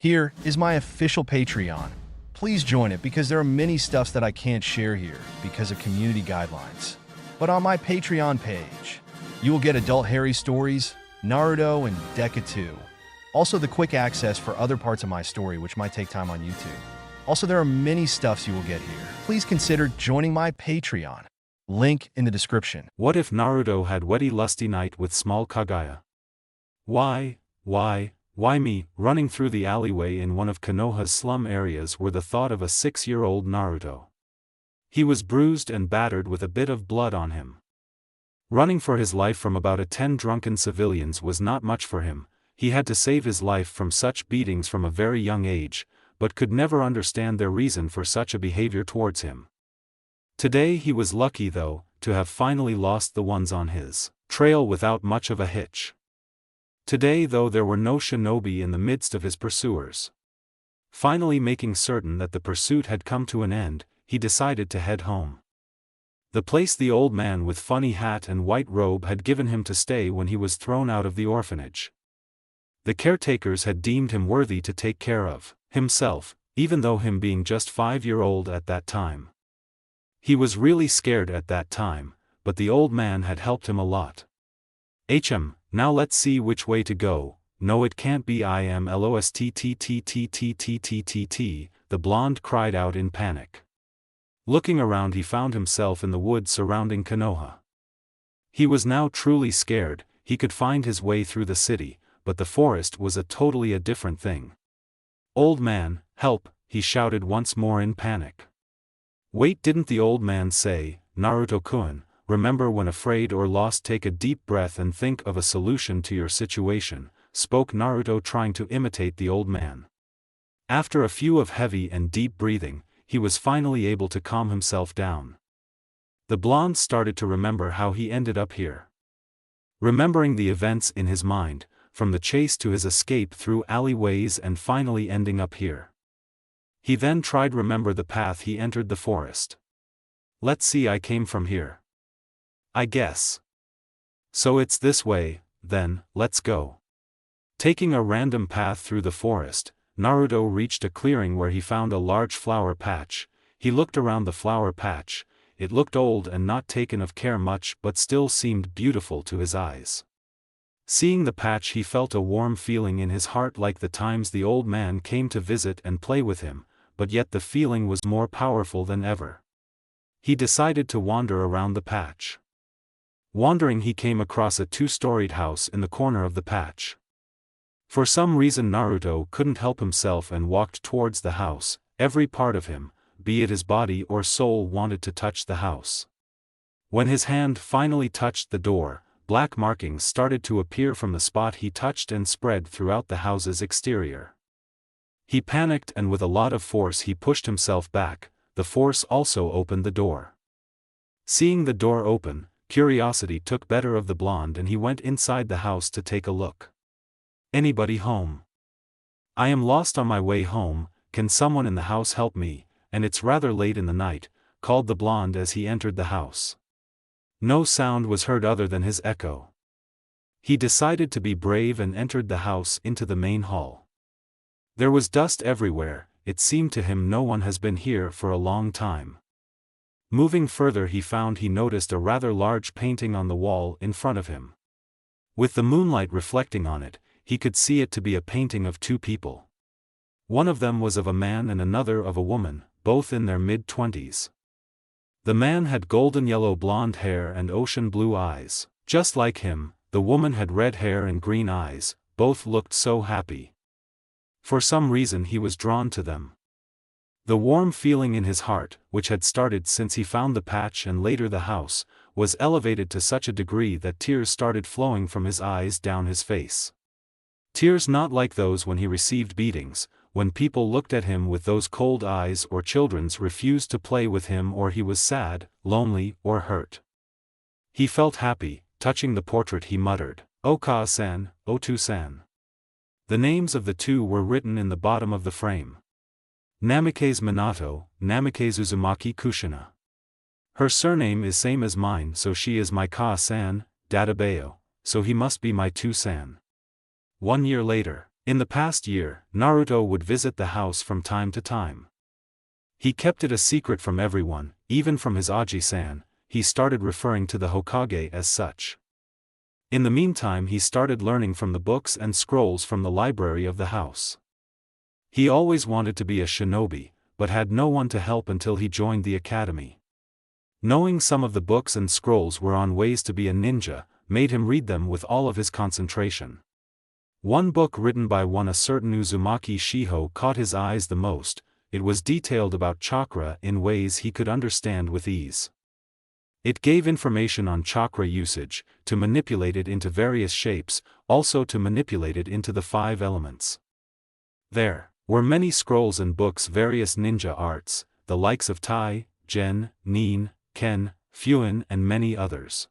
Here is my official Patreon. Please join it because there are many stuffs that I can't share here because of community guidelines. But on my Patreon page, you will get adult Harry stories, Naruto, and Deca 2. Also the quick access for other parts of my story which might take time on YouTube. Also there are many stuffs you will get here. Please consider joining my Patreon. Link in the description. What if Naruto had wetty lusty night with small Kaguya? Why me? Running through the alleyway in one of Konoha's slum areas were the thought of a 6-year-old Naruto. He was bruised and battered with a bit of blood on him. Running for his life from about 10 drunken civilians was not much for him. He had to save his life from such beatings from a very young age, but could never understand their reason for such a behavior towards him. Today he was lucky though, to have finally lost the ones on his trail without much of a hitch. Today though there were no shinobi in the midst of his pursuers. Finally making certain that the pursuit had come to an end, he decided to head home. The place the old man with funny hat and white robe had given him to stay when he was thrown out of the orphanage. The caretakers had deemed him worthy to take care of himself, even though him being just 5-year-old at that time. He was really scared at that time, but the old man had helped him a lot. Now let's see which way to go. No, it can't be. I am lostttttttttt, the blonde cried out in panic. Looking around he found himself in the woods surrounding Konoha. He was now truly scared. He could find his way through the city, but the forest was totally a different thing. Old man, help, he shouted once more in panic. Wait, didn't the old man say, Naruto-kun, remember when afraid or lost, take a deep breath and think of a solution to your situation, spoke Naruto trying to imitate the old man. After a few of heavy and deep breathing, he was finally able to calm himself down. The blonde started to remember how he ended up here. Remembering the events in his mind, from the chase to his escape through alleyways and finally ending up here. He then tried remember the path he entered the forest. Let's see, I came from here. I guess. So it's this way, then, let's go. Taking a random path through the forest, Naruto reached a clearing where he found a large flower patch. He looked around the flower patch. It looked old and not taken of care much but still seemed beautiful to his eyes. Seeing the patch he felt a warm feeling in his heart like the times the old man came to visit and play with him, but yet the feeling was more powerful than ever. He decided to wander around the patch. Wandering he came across a 2-storied house in the corner of the patch. For some reason Naruto couldn't help himself and walked towards the house. Every part of him, be it his body or soul, wanted to touch the house. When his hand finally touched the door, black markings started to appear from the spot he touched and spread throughout the house's exterior. He panicked and with a lot of force he pushed himself back. The force also opened the door. Seeing the door open, curiosity took better of the blonde and he went inside the house to take a look. Anybody home? I am lost on my way home, can someone in the house help me, and it's rather late in the night, called the blonde as he entered the house. No sound was heard other than his echo. He decided to be brave and entered the house into the main hall. There was dust everywhere, it seemed to him no one has been here for a long time. Moving further he noticed a rather large painting on the wall in front of him. With the moonlight reflecting on it, he could see it to be a painting of 2 people. One of them was of a man and another of a woman, both in their mid-20s. The man had golden yellow blonde hair and ocean blue eyes. Just like him, the woman had red hair and green eyes, both looked so happy. For some reason he was drawn to them. The warm feeling in his heart, which had started since he found the patch and later the house, was elevated to such a degree that tears started flowing from his eyes down his face. Tears not like those when he received beatings, when people looked at him with those cold eyes or children's refused to play with him or he was sad, lonely, or hurt. He felt happy. Touching the portrait he muttered, "Oka-san, Otu-san." The names of the 2 were written in the bottom of the frame. Namikaze Minato, Namikaze Uzumaki Kushina. Her surname is same as mine, so she is my Ka-san, Dadabayo, so he must be my 2-san. 1 year later. In the past year, Naruto would visit the house from time to time. He kept it a secret from everyone, even from his Aji-san. He started referring to the Hokage as such. In the meantime, he started learning from the books and scrolls from the library of the house. He always wanted to be a shinobi, but had no one to help until he joined the academy. Knowing some of the books and scrolls were on ways to be a ninja, made him read them with all of his concentration. One book written by a certain Uzumaki Shiho caught his eyes the most. It was detailed about chakra in ways he could understand with ease. It gave information on chakra usage, to manipulate it into various shapes, also to manipulate it into the 5 elements. There were many scrolls and books, various ninja arts, the likes of Tai, Gen, Nin, Ken, Fuin and many others.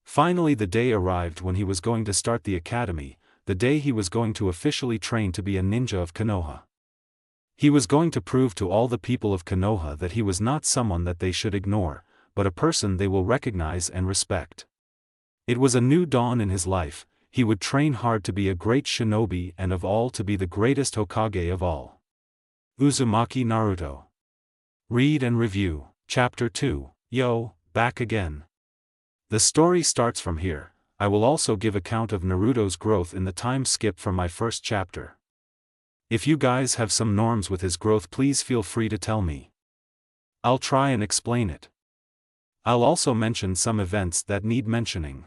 Finally the day arrived when he was going to start the academy, the day he was going to officially train to be a ninja of Konoha. He was going to prove to all the people of Konoha that he was not someone that they should ignore, but a person they will recognize and respect. It was a new dawn in his life. He would train hard to be a great shinobi and of all to be the greatest Hokage of all. Uzumaki Naruto. Read and review. Chapter 2. Yo, back again. The story starts from here. I will also give account of Naruto's growth in the time skip from my first chapter. If you guys have some norms with his growth, please feel free to tell me. I'll try and explain it. I'll also mention some events that need mentioning.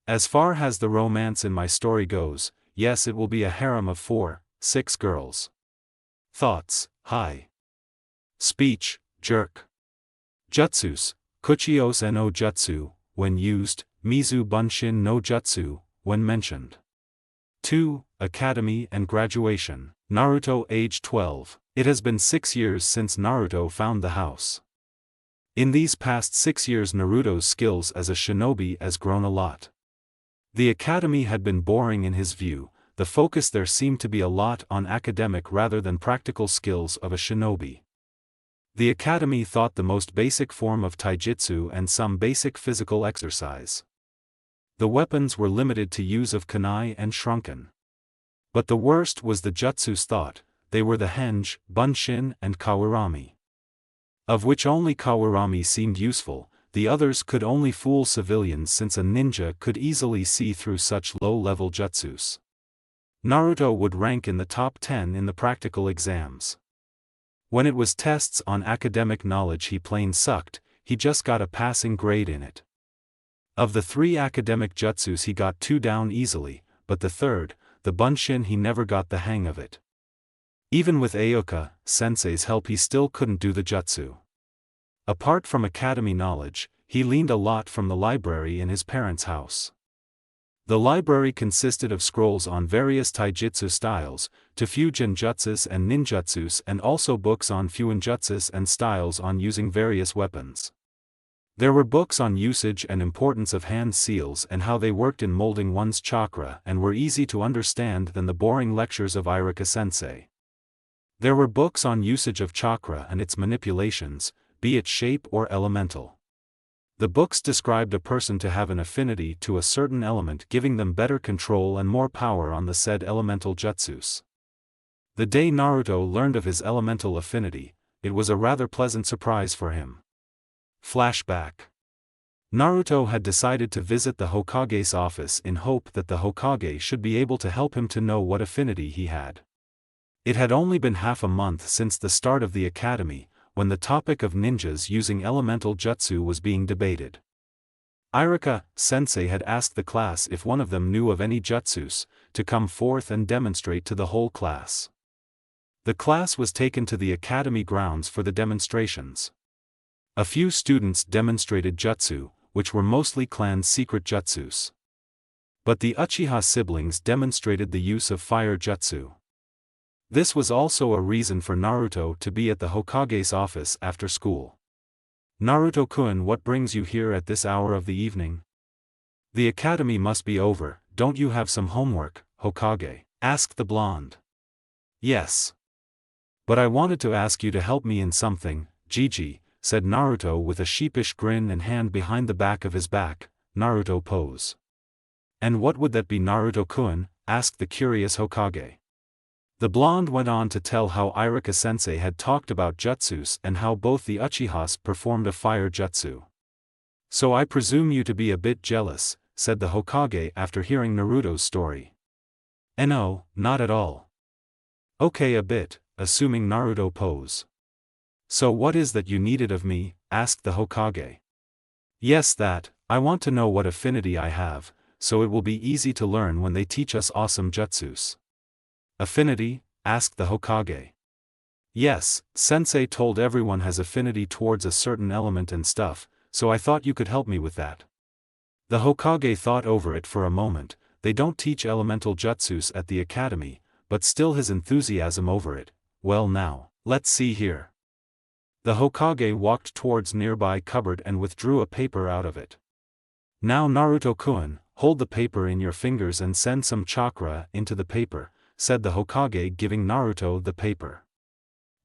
As far as the romance in my story goes, yes, it will be a harem of 4-6 girls. Thoughts, hi. Speech, jerk. Jutsus, Kuchios no Jutsu, when used, Mizu Bunshin no Jutsu, when mentioned. 2. Academy and graduation. Naruto age 12. It has been 6 years since Naruto found the house. In these past 6 years Naruto's skills as a shinobi has grown a lot. The academy had been boring in his view. The focus there seemed to be a lot on academic rather than practical skills of a shinobi. The academy taught the most basic form of taijutsu and some basic physical exercise. The weapons were limited to use of kunai and shrunken. But the worst was the jutsus thought. They were the henge, bunshin and kawurami. Of which only kawurami seemed useful, the others could only fool civilians since a ninja could easily see through such low-level jutsus. Naruto would rank in the top 10 in the practical exams. When it was tests on academic knowledge he plain sucked, he just got a passing grade in it. Of the 3 academic jutsus he got 2 down easily, but the third, the bunshin, he never got the hang of it. Even with Aoka sensei's help he still couldn't do the jutsu. Apart from academy knowledge, he leaned a lot from the library in his parents' house. The library consisted of scrolls on various taijutsu styles, to Fujin jutsus and ninjutsus, and also books on fuinjutsus and styles on using various weapons. There were books on usage and importance of hand seals and how they worked in molding one's chakra and were easy to understand than the boring lectures of Irika sensei. There were books on usage of chakra and its manipulations, be it shape or elemental. The books described a person to have an affinity to a certain element, giving them better control and more power on the said elemental jutsus. The day Naruto learned of his elemental affinity, it was a rather pleasant surprise for him. Flashback. Naruto had decided to visit the Hokage's office in hope that the Hokage should be able to help him to know what affinity he had. It had only been half a month since the start of the academy, when the topic of ninjas using elemental jutsu was being debated. Irika sensei had asked the class if one of them knew of any jutsus, to come forth and demonstrate to the whole class. The class was taken to the academy grounds for the demonstrations. A few students demonstrated jutsu, which were mostly clan secret jutsus. But the Uchiha siblings demonstrated the use of fire jutsu. This was also a reason for Naruto to be at the Hokage's office after school. Naruto-kun, what brings you here at this hour of the evening? The academy must be over, don't you have some homework, Hokage? Asked the blonde. Yes. But I wanted to ask you to help me in something, Gigi, said Naruto with a sheepish grin and hand behind the back of his back, Naruto pose. And what would that be, Naruto-kun? asked the curious Hokage. The blonde went on to tell how Iruka-sensei had talked about jutsus and how both the Uchihas performed a fire jutsu. "So I presume you to be a bit jealous," said the Hokage after hearing Naruto's story. "No, not at all." "Okay, a bit," assuming Naruto pose. "So what is that you needed of me?" asked the Hokage. "Yes, that, I want to know what affinity I have, so it will be easy to learn when they teach us awesome jutsus." "Affinity?" asked the Hokage. "Yes, sensei told everyone has affinity towards a certain element and stuff, so I thought you could help me with that." The Hokage thought over it for a moment. They don't teach elemental jutsus at the academy, but still his enthusiasm over it. "Well now, let's see here." The Hokage walked towards nearby cupboard and withdrew a paper out of it. "Now Naruto-kun, hold the paper in your fingers and send some chakra into the paper," said the Hokage, giving Naruto the paper.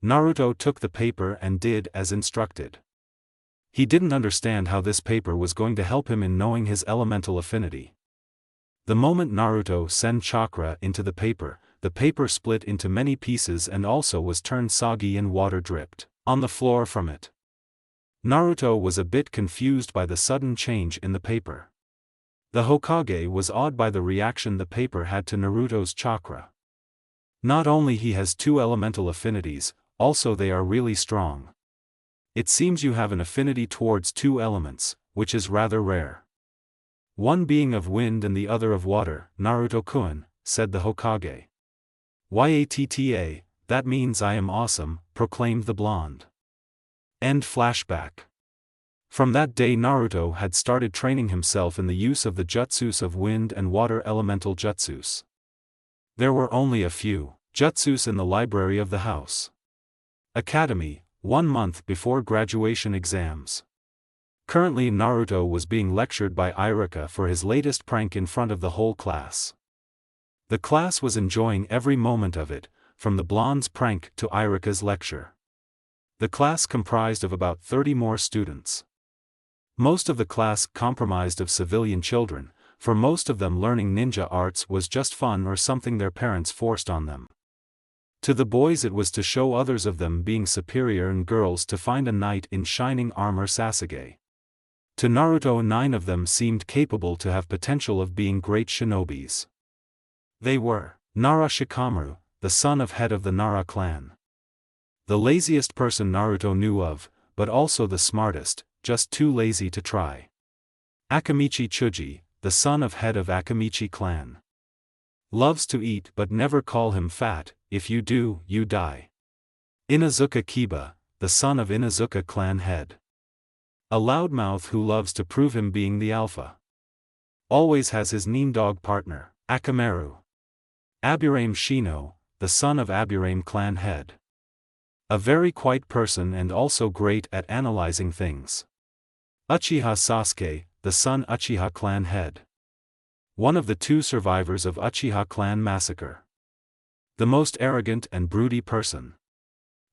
Naruto took the paper and did as instructed. He didn't understand how this paper was going to help him in knowing his elemental affinity. The moment Naruto sent chakra into the paper split into many pieces and also was turned soggy and water dripped on the floor from it. Naruto was a bit confused by the sudden change in the paper. The Hokage was awed by the reaction the paper had to Naruto's chakra. Not only he has two elemental affinities, also they are really strong. "It seems you have an affinity towards two elements, which is rather rare. One being of wind and the other of water, Naruto-kun," said the Hokage. "Yatta, that means I am awesome," proclaimed the blonde. End flashback. From that day Naruto had started training himself in the use of the jutsus of wind and water elemental jutsus. There were only a few jutsus in the library of the house academy, 1 month before graduation exams. Currently Naruto was being lectured by Iruka for his latest prank in front of the whole class. The class was enjoying every moment of it, from the blonde's prank to Iruka's lecture. The class comprised of about 30 more students. Most of the class comprised of civilian children. For most of them learning ninja arts was just fun or something their parents forced on them. To the boys it was to show others of them being superior and girls to find a knight in shining armor Sasuke. To Naruto 9 of them seemed capable to have potential of being great shinobis. They were Nara Shikamaru, the son of head of the Nara clan. The laziest person Naruto knew of, but also the smartest, just too lazy to try. Akamichi Chuji, the son of head of Akamichi clan. Loves to eat but never call him fat, if you do, you die. Inazuka Kiba, the son of Inazuka clan head. A loudmouth who loves to prove him being the alpha. Always has his neendog partner, Akamaru. Aburame Shino, the son of Aburame clan head. A very quiet person and also great at analyzing things. Uchiha Sasuke, the son Uchiha clan head. One of the 2 survivors of Uchiha clan massacre. The most arrogant and broody person.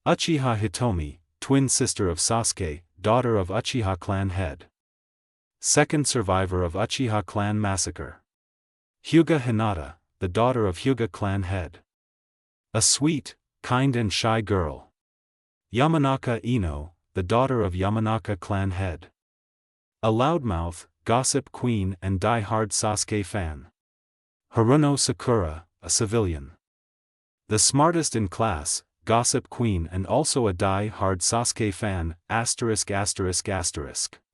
Uchiha Hitomi, twin sister of Sasuke, daughter of Uchiha clan head. Second survivor of Uchiha clan massacre. Hyuga Hinata, the daughter of Hyuga clan head. A sweet, kind and shy girl. Yamanaka Ino, the daughter of Yamanaka clan head. A loudmouth, gossip queen and die-hard Sasuke fan. Haruno Sakura, a civilian. The smartest in class, gossip queen and also a die-hard Sasuke fan, *****.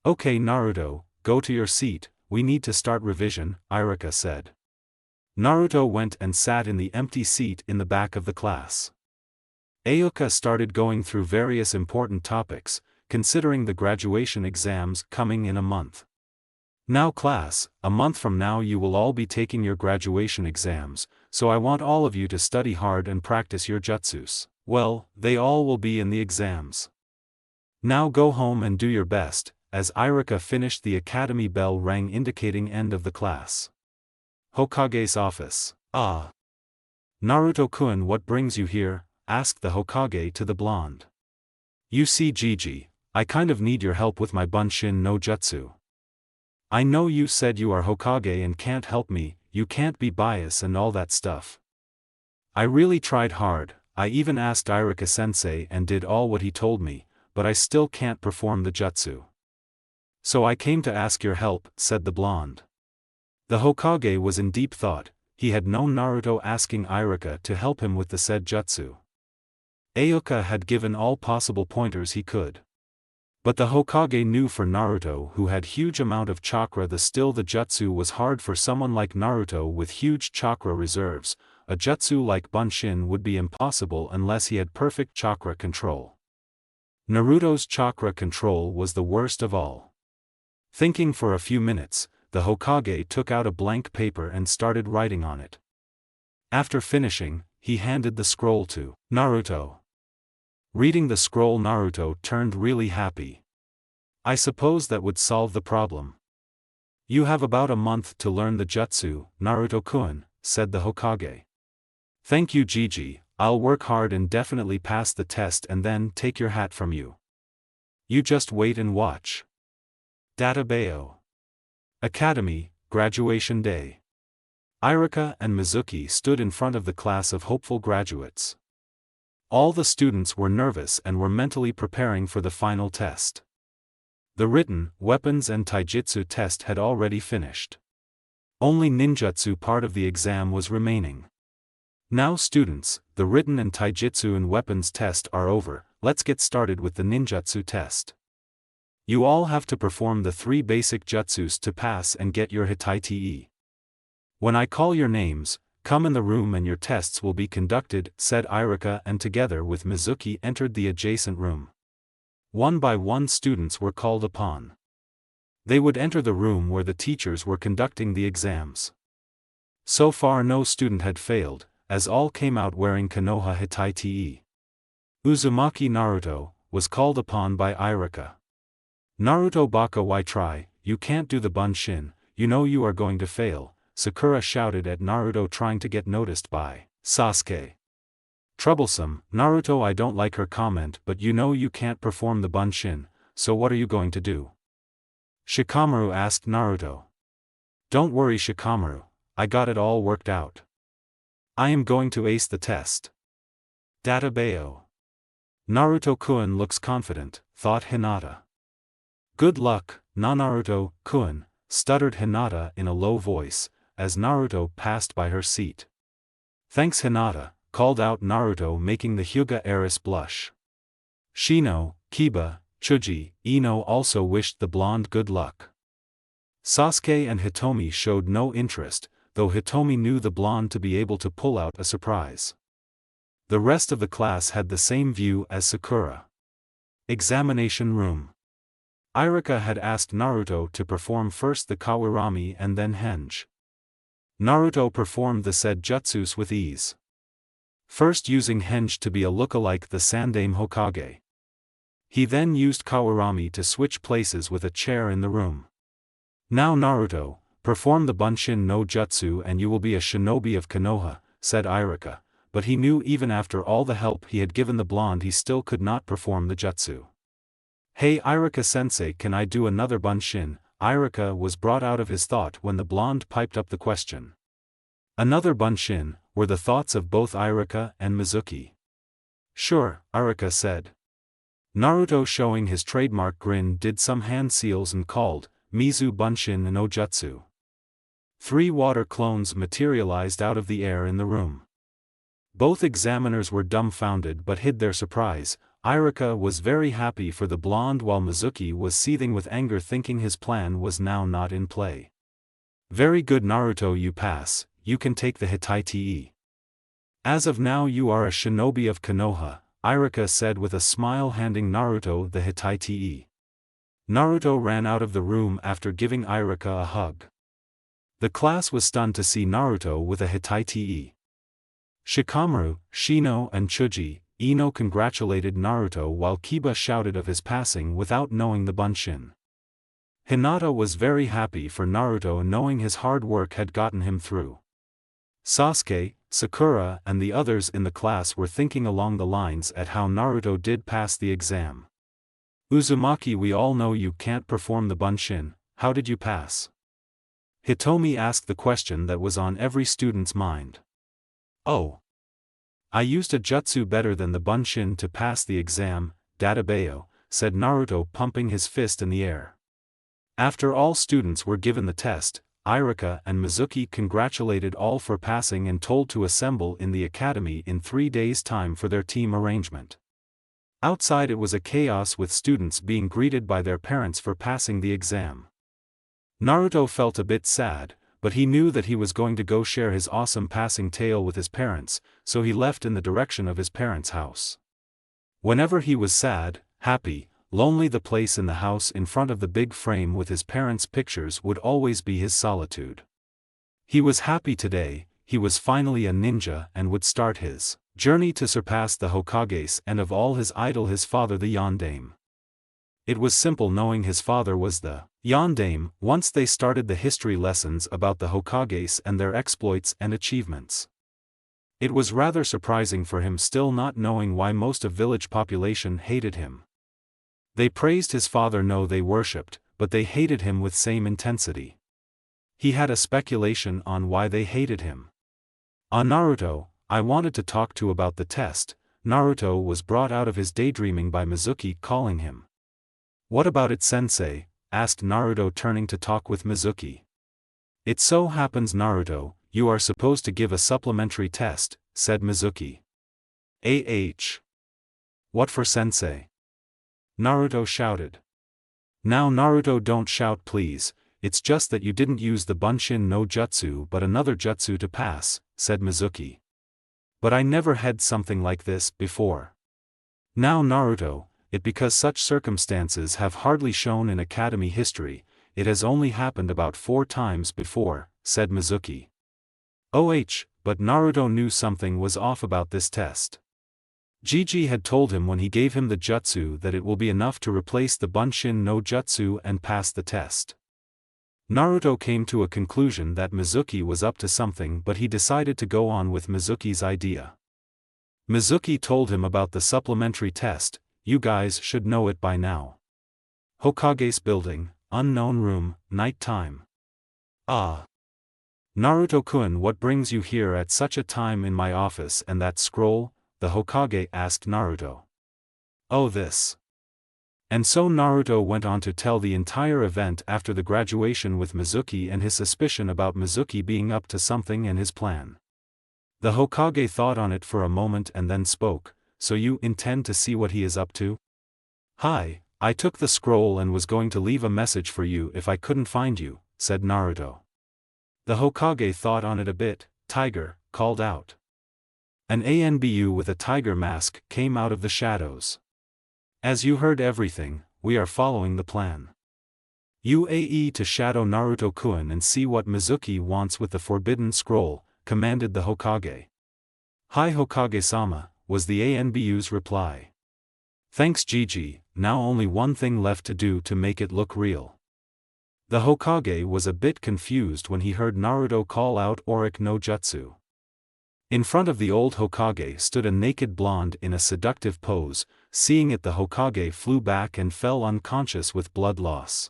"Okay Naruto, go to your seat, we need to start revision," Iruka said. Naruto went and sat in the empty seat in the back of the class. Ayuka started going through various important topics, considering the graduation exams coming in a month. "Now class, a month from now you will all be taking your graduation exams, so I want all of you to study hard and practice your jutsus. Well, they all will be in the exams. Now go home and do your best." As Iruka finished, the academy bell rang indicating end of the class. Hokage's office. "Ah. Naruto-kun, what brings you here?" asked the Hokage to the blonde. "You see Gigi, I kind of need your help with my Bunshin no Jutsu. I know you said you are Hokage and can't help me, you can't be biased and all that stuff. I really tried hard, I even asked Irika-sensei and did all what he told me, but I still can't perform the jutsu. So I came to ask your help, said the blonde. The Hokage was in deep thought. He had known Naruto asking Irika to help him with the said jutsu. Ayuka had given all possible pointers he could. But the Hokage knew for Naruto, who had huge amount of chakra, the jutsu was hard for someone like Naruto with huge chakra reserves. A jutsu like Bunshin would be impossible unless he had perfect chakra control. Naruto's chakra control was the worst of all. Thinking for a few minutes, the Hokage took out a blank paper and started writing on it. After finishing, he handed the scroll to Naruto. Reading the scroll, Naruto turned really happy. I suppose that would solve the problem. You have about a month to learn the jutsu, Naruto-kun, said the Hokage. Thank you, Gigi, I'll work hard and definitely pass the test and then take your hat from you. You just wait and watch. Databao. Academy, graduation day. Irika and Mizuki stood in front of the class of hopeful graduates. All the students were nervous and were mentally preparing for the final test. The written, weapons and taijutsu test had already finished. Only ninjutsu part of the exam was remaining. Now students, the written and taijutsu and weapons test are over, let's get started with the ninjutsu test. You all have to perform the 3 basic jutsus to pass and get your hitaite. When I call your names, come in the room and your tests will be conducted, said Irika, and together with Mizuki entered the adjacent room. One by one students were called upon. They would enter the room where the teachers were conducting the exams. So far no student had failed, as all came out wearing Konoha hitaite. Uzumaki Naruto was called upon by Irika. Naruto baka why try, you can't do the Bunshin, you know you are going to fail, Sakura shouted at Naruto, trying to get noticed by Sasuke. Troublesome, Naruto, I don't like her comment, but you know you can't perform the Bunshin, so what are you going to do? Shikamaru asked Naruto. Don't worry Shikamaru, I got it all worked out. I am going to ace the test. Databao. Naruto-kun looks confident, thought Hinata. Good luck, Naruto-kun, stuttered Hinata in a low voice, as Naruto passed by her seat. Thanks Hinata, called out Naruto, making the Hyuga heiress blush. Shino, Kiba, Chuji, Ino also wished the blonde good luck. Sasuke and Hitomi showed no interest, though Hitomi knew the blonde to be able to pull out a surprise. The rest of the class had the same view as Sakura. Examination room. Irika had asked Naruto to perform first the Kawirami and then Henge. Naruto performed the said jutsus with ease. First using Henge to be a look-alike the Sandaime Hokage. He then used Kawirami to switch places with a chair in the room. Now Naruto, perform the Bunshin no Jutsu and you will be a shinobi of Konoha, said Irika, but he knew even after all the help he had given the blonde he still could not perform the jutsu. Hey Irika-sensei, can I do another Bunshin? Irika was brought out of his thought when the blonde piped up the question. Another Bunshin, were the thoughts of both Irika and Mizuki. Sure, Irika said. Naruto, showing his trademark grin, did some hand seals and called, Mizu Bunshin no Jutsu. 3 water clones materialized out of the air in the room. Both examiners were dumbfounded but hid their surprise. Irika was very happy for the blonde while Mizuki was seething with anger, thinking his plan was now not in play. Very good Naruto, you pass, you can take the hitaite. As of now you are a shinobi of Konoha, Irika said with a smile, handing Naruto the hitaite. Naruto ran out of the room after giving Irika a hug. The class was stunned to see Naruto with a hitaite. Shikamaru, Shino and Chuji, Ino congratulated Naruto while Kiba shouted of his passing without knowing the Bunshin. Hinata was very happy for Naruto, knowing his hard work had gotten him through. Sasuke, Sakura and the others in the class were thinking along the lines at how Naruto did pass the exam. Uzumaki, we all know you can't perform the Bunshin, how did you pass? Hitomi asked the question that was on every student's mind. Oh. I used a jutsu better than the bunshin to pass the exam, Databayo, said Naruto, pumping his fist in the air. After all students were given the test, Irika and Mizuki congratulated all for passing and told to assemble in the academy in 3 days' time for their team arrangement. Outside it was a chaos with students being greeted by their parents for passing the exam. Naruto felt a bit sad, but he knew that he was going to go share his awesome passing tale with his parents, so he left in the direction of his parents' house. Whenever he was sad, happy, lonely, the place in the house in front of the big frame with his parents' pictures would always be his solitude. He was happy today, he was finally a ninja and would start his journey to surpass the Hokages and of all his idol his father the Yondaime. It was simple knowing his father was the Yondaime once they started the history lessons about the Hokages and their exploits and achievements. It was rather surprising for him still not knowing why most of village population hated him. They praised his father, no they worshipped, but they hated him with same intensity. He had a speculation on why they hated him. Naruto, I wanted to talk to about the test. Naruto was brought out of his daydreaming by Mizuki calling him. What about it, sensei? Asked Naruto, turning to talk with Mizuki. It so happens, Naruto, you are supposed to give a supplementary test, said Mizuki. What for, sensei? Naruto shouted. Now Naruto, don't shout please, it's just that you didn't use the bunshin no jutsu but another jutsu to pass, said Mizuki. But I never had something like this before. Now Naruto, it because such circumstances have hardly shown in academy history, it has only happened about 4 times before, said Mizuki. But Naruto knew something was off about this test. Gigi had told him when he gave him the jutsu that it will be enough to replace the bunshin no jutsu and pass the test. Naruto came to a conclusion that Mizuki was up to something, but he decided to go on with Mizuki's idea. Mizuki told him about the supplementary test. You guys should know it by now. Hokage's building, unknown room, night time. Naruto-kun, what brings you here at such a time in my office, and that scroll? The Hokage asked Naruto. This. And so Naruto went on to tell the entire event after the graduation with Mizuki and his suspicion about Mizuki being up to something and his plan. The Hokage thought on it for a moment and then spoke. So you intend to see what he is up to? Hi, I took the scroll and was going to leave a message for you if I couldn't find you, said Naruto. The Hokage thought on it a bit. Tiger, called out. An ANBU with a tiger mask came out of the shadows. As you heard everything, we are following the plan. UAE to shadow Naruto-kun and see what Mizuki wants with the forbidden scroll, commanded the Hokage. Hi Hokage-sama, was the ANBU's reply. Thanks Gigi, now only one thing left to do to make it look real. The Hokage was a bit confused when he heard Naruto call out Auric no Jutsu. In front of the old Hokage stood a naked blonde in a seductive pose. Seeing it, the Hokage flew back and fell unconscious with blood loss.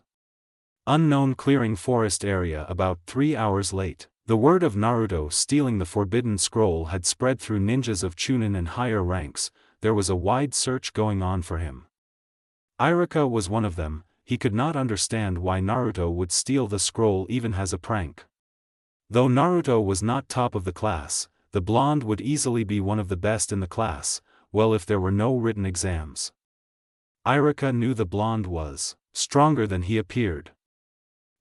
Unknown clearing forest area about 3 hours late. The word of Naruto stealing the forbidden scroll had spread through ninjas of Chunin and higher ranks. There was a wide search going on for him. Irika was one of them. He could not understand why Naruto would steal the scroll even as a prank. Though Naruto was not top of the class, the blonde would easily be one of the best in the class, well if there were no written exams. Irika knew the blonde was stronger than he appeared.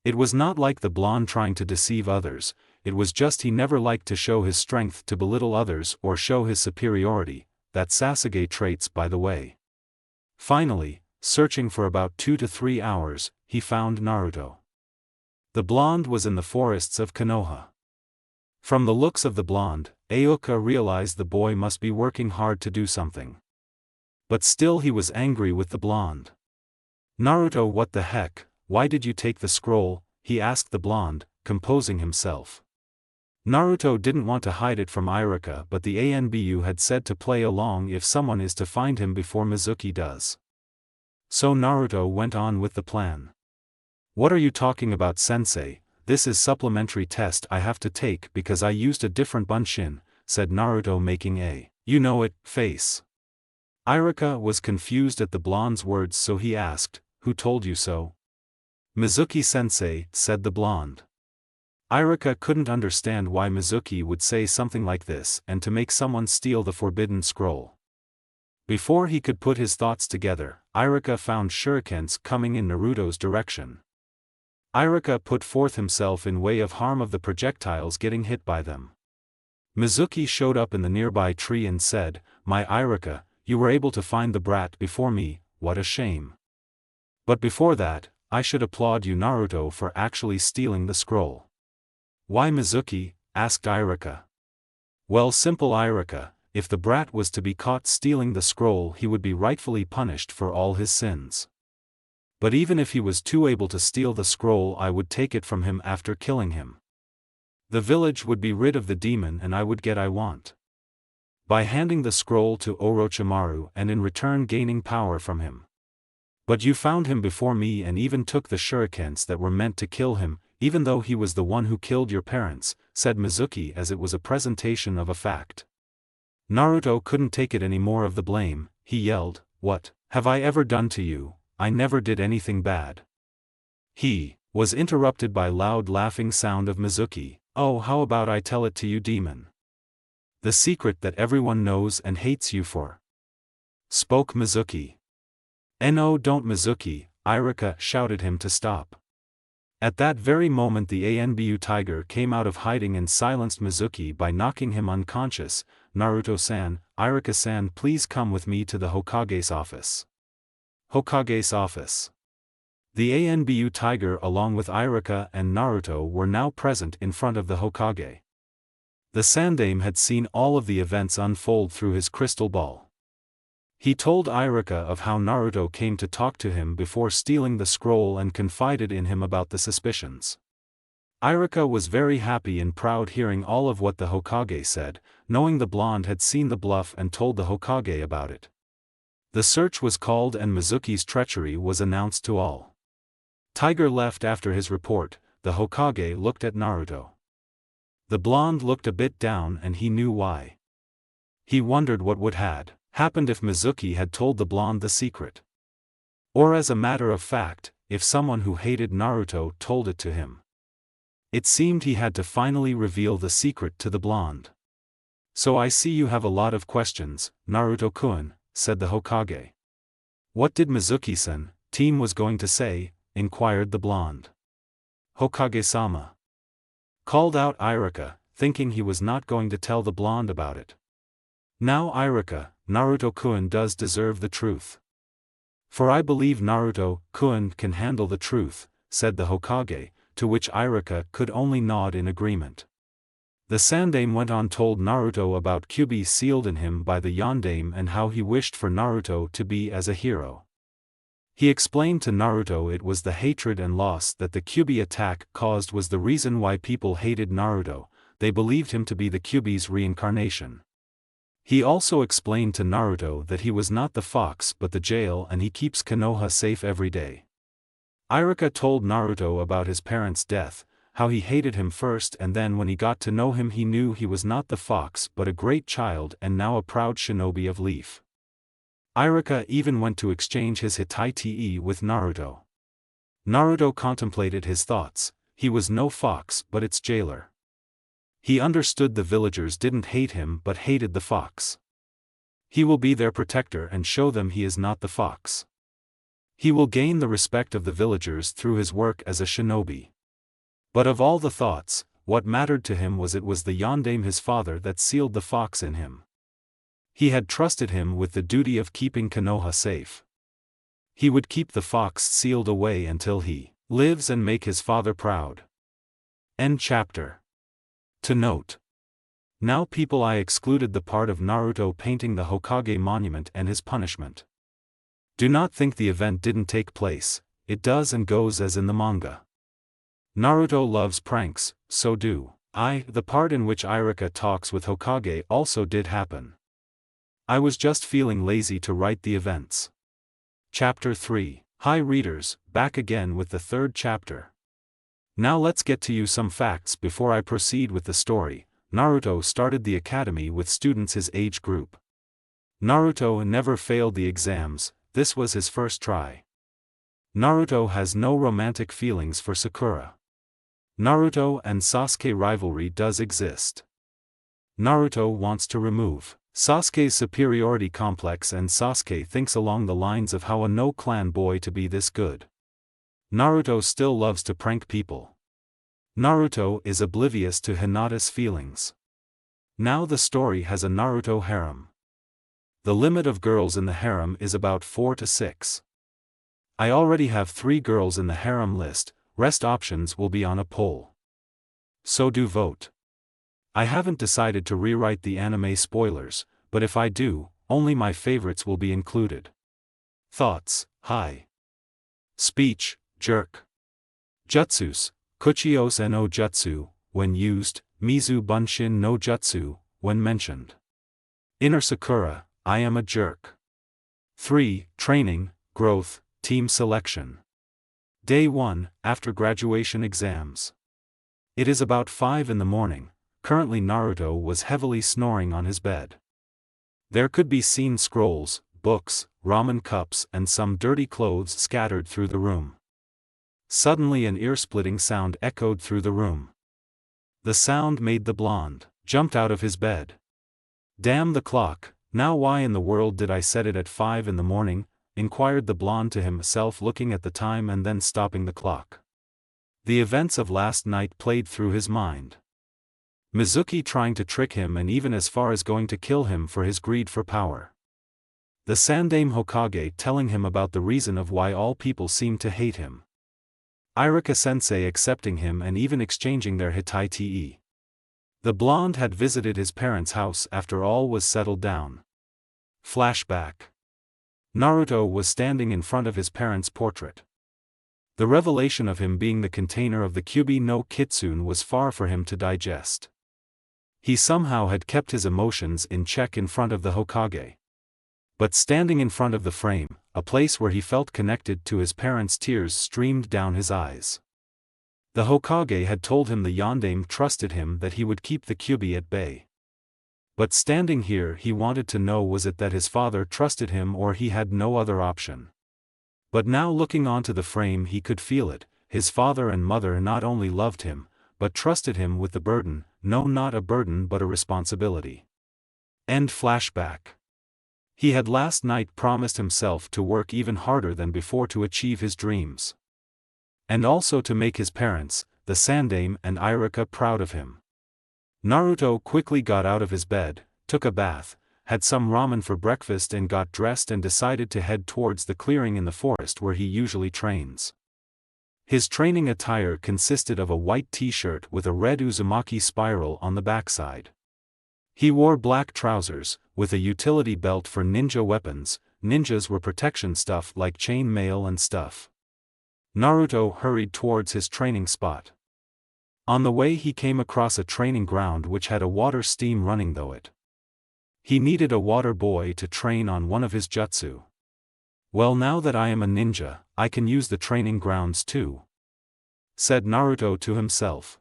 It was not like the blonde trying to deceive others, it was just he never liked to show his strength to belittle others or show his superiority, that Sasuke traits by the way. Finally, searching for about 2 to 3 hours, he found Naruto. The blonde was in the forests of Konoha. From the looks of the blonde, Aoka realized the boy must be working hard to do something. But still he was angry with the blonde. Naruto, what the heck, why did you take the scroll? He asked the blonde, composing himself. Naruto didn't want to hide it from Irika, but the ANBU had said to play along if someone is to find him before Mizuki does. So Naruto went on with the plan. What are you talking about, sensei? this is supplementary test I have to take because I used a different bunshin, said Naruto making a, you know it, face. Iruka was confused at the blonde's words so he asked, who told you so? Mizuki-sensei, said the blonde. Iruka couldn't understand why Mizuki would say something like this and to make someone steal the forbidden scroll. Before he could put his thoughts together, Iruka found shurikens coming in Naruto's direction. Iruka put forth himself in way of harm of the projectiles getting hit by them. Mizuki showed up in the nearby tree and said, my Iruka, you were able to find the brat before me, what a shame. But before that, I should applaud you Naruto for actually stealing the scroll. Why Mizuki? Asked Iruka. Well, simple Iruka, if the brat was to be caught stealing the scroll he would be rightfully punished for all his sins. But even if he was too able to steal the scroll I would take it from him after killing him. The village would be rid of the demon and I would get I want. By handing the scroll to Orochimaru and in return gaining power from him. But you found him before me and even took the shurikens that were meant to kill him, even though he was the one who killed your parents, said Mizuki as it was a presentation of a fact. Naruto couldn't take it any more of the blame, he yelled, what have I ever done to you? I never did anything bad. He was interrupted by loud laughing sound of Mizuki, oh how about I tell it to you demon? The secret that everyone knows and hates you for. Spoke Mizuki. No don't Mizuki, Iruka shouted him to stop. At that very moment the Anbu tiger came out of hiding and silenced Mizuki by knocking him unconscious. Naruto-san, Iruka-san please come with me to the Hokage's office. Hokage's office. The Anbu tiger along with Iruka and Naruto were now present in front of the Hokage. The Sandaime had seen all of the events unfold through his crystal ball. He told Iruka of how Naruto came to talk to him before stealing the scroll and confided in him about the suspicions. Iruka was very happy and proud hearing all of what the Hokage said, knowing the blonde had seen the bluff and told the Hokage about it. The search was called and Mizuki's treachery was announced to all. Tiger left after his report, the Hokage looked at Naruto. The blonde looked a bit down and he knew why. He wondered what would had happened if Mizuki had told the blonde the secret. Or as a matter of fact, if someone who hated Naruto told it to him. It seemed he had to finally reveal the secret to the blonde. So I see you have a lot of questions, Naruto-kun, said the Hokage. What did Mizuki-san, team was going to say, inquired the blonde. Hokage-sama. Called out Iruka, thinking he was not going to tell the blonde about it. Now Iruka, Naruto-kun does deserve the truth. For I believe Naruto-kun can handle the truth, said the Hokage, to which Iruka could only nod in agreement. The Sandaime went on told Naruto about Kyuubi sealed in him by the Yondaime and how he wished for Naruto to be as a hero. He explained to Naruto it was the hatred and loss that the Kyuubi attack caused was the reason why people hated Naruto, they believed him to be the Kyuubi's reincarnation. He also explained to Naruto that he was not the fox but the jail and he keeps Konoha safe every day. Iruka told Naruto about his parents' death, how he hated him first and then when he got to know him he knew he was not the fox but a great child and now a proud shinobi of Leaf. Iruka even went to exchange his Hitai-te with Naruto. Naruto contemplated his thoughts, he was no fox but its jailer. He understood the villagers didn't hate him but hated the fox. He will be their protector and show them he is not the fox. He will gain the respect of the villagers through his work as a shinobi. But of all the thoughts, what mattered to him was it was the Yondaime his father that sealed the fox in him. He had trusted him with the duty of keeping Konoha safe. He would keep the fox sealed away until he lives and make his father proud. End chapter. To note. Now people I excluded the part of Naruto painting the Hokage monument and his punishment. Do not think the event didn't take place, it does and goes as in the manga. Naruto loves pranks, so do I. The part in which Iruka talks with Hokage also did happen. I was just feeling lazy to write the events. Chapter 3. Hi readers, back again with the third chapter. Now let's get to you some facts before I proceed with the story. Naruto started the academy with students his age group. Naruto never failed the exams, this was his first try. Naruto has no romantic feelings for Sakura. Naruto and Sasuke rivalry does exist. Naruto wants to remove Sasuke's superiority complex, and Sasuke thinks along the lines of how a no-clan boy to be this good. Naruto still loves to prank people. Naruto is oblivious to Hinata's feelings. Now the story has a Naruto harem. The limit of girls in the harem is about 4 to 6. I already have 3 girls in the harem list, rest options will be on a poll. So do vote. I haven't decided to rewrite the anime spoilers, but if I do, only my favorites will be included. Thoughts, hi. Speech, jerk. Jutsus, Kuchiyos no Jutsu, when used, Mizu Bunshin no Jutsu, when mentioned. Inner Sakura, I am a jerk. 3. Training, growth, team selection. Day 1, after graduation exams. It is about 5 in the morning, currently Naruto was heavily snoring on his bed. There could be seen scrolls, books, ramen cups and some dirty clothes scattered through the room. Suddenly an ear-splitting sound echoed through the room. The sound made the blonde jumped out of his bed. Damn the clock, now why in the world did I set it at 5 in the morning? Inquired the blonde to himself, looking at the time and then stopping the clock. The events of last night played through his mind. Mizuki trying to trick him and even as far as going to kill him for his greed for power. The Sandaime Hokage telling him about the reason of why all people seem to hate him. Iruka-sensei accepting him and even exchanging their Hitai-te. The blonde had visited his parents' house after all was settled down. Flashback. Naruto was standing in front of his parents' portrait. The revelation of him being the container of the Kyubi no Kitsune was far for him to digest. He somehow had kept his emotions in check in front of the Hokage. But standing in front of the frame, a place where he felt connected to his parents, tears streamed down his eyes. The Hokage had told him the Yondaime trusted him that he would keep the Kyubi at bay. But standing here he wanted to know, was it that his father trusted him or he had no other option? But now looking onto the frame he could feel it, his father and mother not only loved him, but trusted him with the burden, no, not a burden but a responsibility. End flashback. He had last night promised himself to work even harder than before to achieve his dreams. And also to make his parents, the Sandaime and Iruka, proud of him. Naruto quickly got out of his bed, took a bath, had some ramen for breakfast and got dressed and decided to head towards the clearing in the forest where he usually trains. His training attire consisted of a white t-shirt with a red Uzumaki spiral on the backside. He wore black trousers, with a utility belt for ninja weapons. Ninjas were protection stuff like chain mail and stuff. Naruto hurried towards his training spot. On the way he came across a training ground which had a water steam running through it. He needed a water boy to train on one of his jutsu. Well, now that I am a ninja, I can use the training grounds too, said Naruto to himself.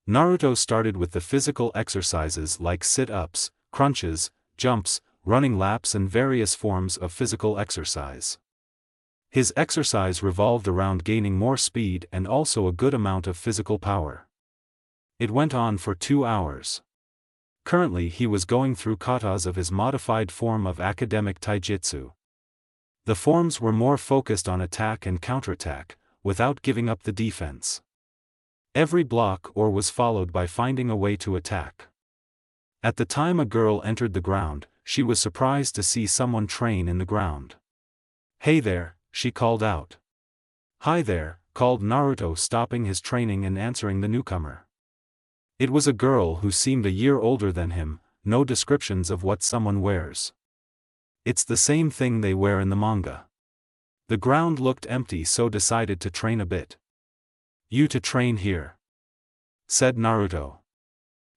Naruto started with the physical exercises like sit-ups, crunches, jumps, running laps and various forms of physical exercise. His exercise revolved around gaining more speed and also a good amount of physical power. It went on for 2 hours. Currently he was going through katas of his modified form of academic taijutsu. The forms were more focused on attack and counterattack, without giving up the defense. Every block or was followed by finding a way to attack. At the time a girl entered the ground, she was surprised to see someone train in the ground. Hey there, she called out. Hi there, called Naruto, stopping his training and answering the newcomer. It was a girl who seemed a year older than him, no descriptions of what someone wears. It's the same thing they wear in the manga. The ground looked empty, so decided to train a bit. You to train here, said Naruto.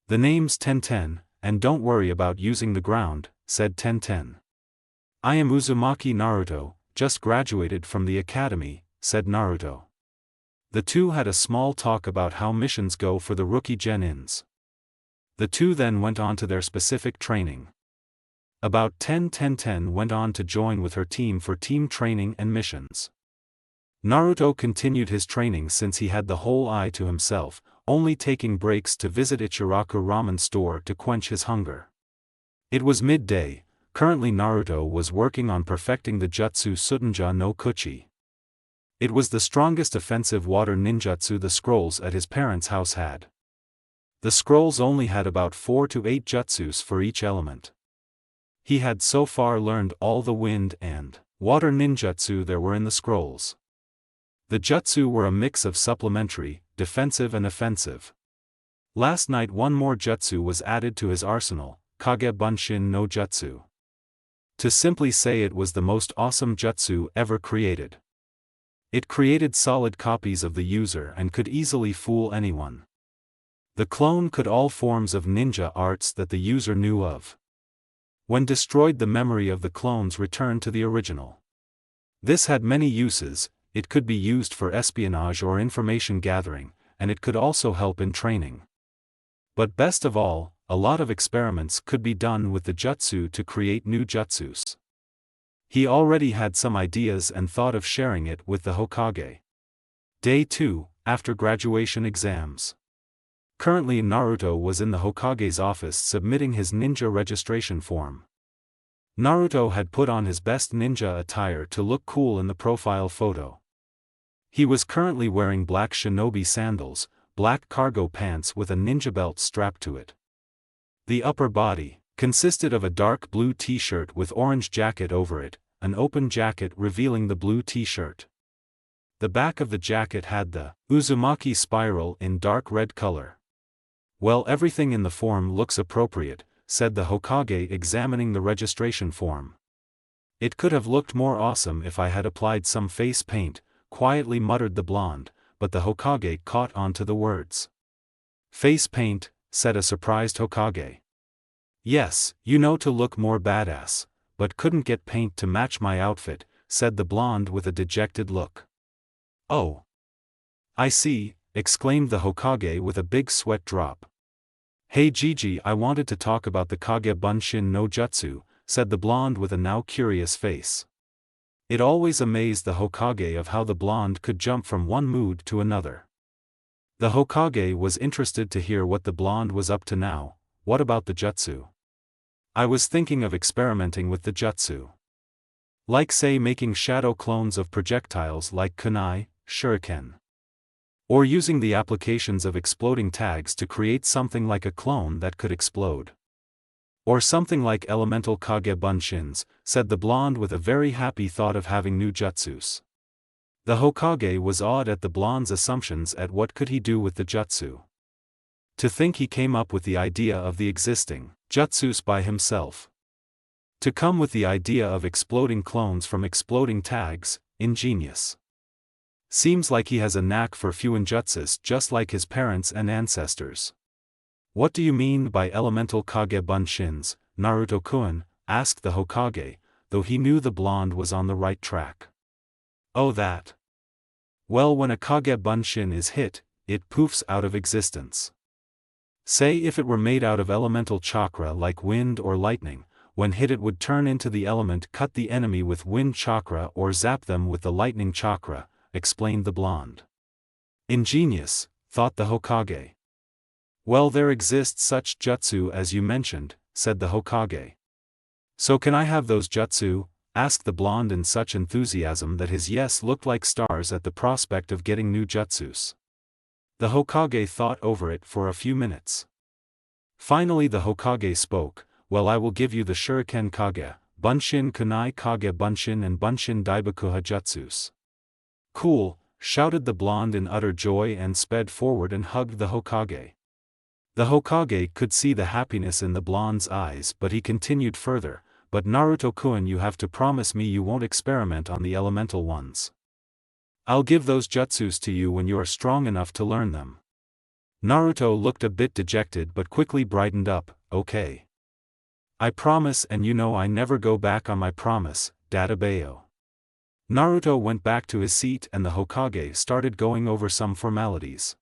The name's Tenten, and don't worry about using the ground, said Tenten. I am Uzumaki Naruto, just graduated from the academy, said Naruto. The two had a small talk about how missions go for the rookie Genins. The two then went on to their specific training. About 10-10-10 went on to join with her team for team training and missions. Naruto continued his training since he had the whole eye to himself, only taking breaks to visit Ichiraku ramen store to quench his hunger. It was midday. Currently Naruto was working on perfecting the jutsu Sutenja no Kuchi. It was the strongest offensive water ninjutsu the scrolls at his parents' house had. The scrolls only had about 4 to 8 jutsus for each element. He had so far learned all the wind and water ninjutsu there were in the scrolls. The jutsu were a mix of supplementary, defensive and offensive. Last night one more jutsu was added to his arsenal, Kage Bunshin no Jutsu. To simply say it was the most awesome jutsu ever created. It created solid copies of the user and could easily fool anyone. The clone could all forms of ninja arts that the user knew of. When destroyed, the memory of the clones returned to the original. This had many uses. It could be used for espionage or information gathering, and it could also help in training. But best of all, a lot of experiments could be done with the jutsu to create new jutsus. He already had some ideas and thought of sharing it with the Hokage. Day 2, after graduation exams. Currently Naruto was in the Hokage's office submitting his ninja registration form. Naruto had put on his best ninja attire to look cool in the profile photo. He was currently wearing black shinobi sandals, black cargo pants with a ninja belt strapped to it. The upper body consisted of a dark blue t-shirt with orange jacket over it, an open jacket revealing the blue t-shirt. The back of the jacket had the Uzumaki spiral in dark red color. Well, everything in the form looks appropriate, said the Hokage examining the registration form. It could have looked more awesome if I had applied some face paint, quietly muttered the blonde, but the Hokage caught on to the words. Face paint, said a surprised Hokage. Yes, you know, to look more badass, but couldn't get paint to match my outfit, said the blonde with a dejected look. Oh. I see, exclaimed the Hokage with a big sweat drop. Hey Gigi, I wanted to talk about the Kage Bunshin no Jutsu, said the blonde with a now curious face. It always amazed the Hokage of how the blonde could jump from one mood to another. The Hokage was interested to hear what the blonde was up to now. What about the jutsu? I was thinking of experimenting with the jutsu. Like say making shadow clones of projectiles like kunai, shuriken. Or using the applications of exploding tags to create something like a clone that could explode. Or something like elemental Kage Bunshins, said the blonde with a very happy thought of having new jutsus. The Hokage was awed at the blonde's assumptions at what could he do with the jutsu. To think he came up with the idea of the existing jutsus by himself. To come with the idea of exploding clones from exploding tags, ingenious. Seems like he has a knack for fuinjutsus just like his parents and ancestors. What do you mean by elemental Kage Bunshins, Naruto-kun? Asked the Hokage, though he knew the blonde was on the right track. Oh, that. Well, when a Kage Bunshin is hit, it poofs out of existence. Say if it were made out of elemental chakra like wind or lightning, when hit it would turn into the element, cut the enemy with wind chakra or zap them with the lightning chakra, explained the blonde. Ingenious, thought the Hokage. Well, there exists such jutsu as you mentioned, said the Hokage. So can I have those jutsu? Asked the blonde in such enthusiasm that his yes looked like stars at the prospect of getting new jutsus. The Hokage thought over it for a few minutes. Finally the Hokage spoke, well, I will give you the Shuriken Kage, Bunshin Kunai Kage Bunshin and Bunshin Daibakuha jutsus. Cool, shouted the blonde in utter joy and sped forward and hugged the Hokage. The Hokage could see the happiness in the blonde's eyes, but he continued further, but Naruto-kun, you have to promise me you won't experiment on the elemental ones. I'll give those jutsus to you when you are strong enough to learn them. Naruto looked a bit dejected but quickly brightened up, okay. I promise, and you know I never go back on my promise, Dadabayo. Naruto went back to his seat and the Hokage started going over some formalities.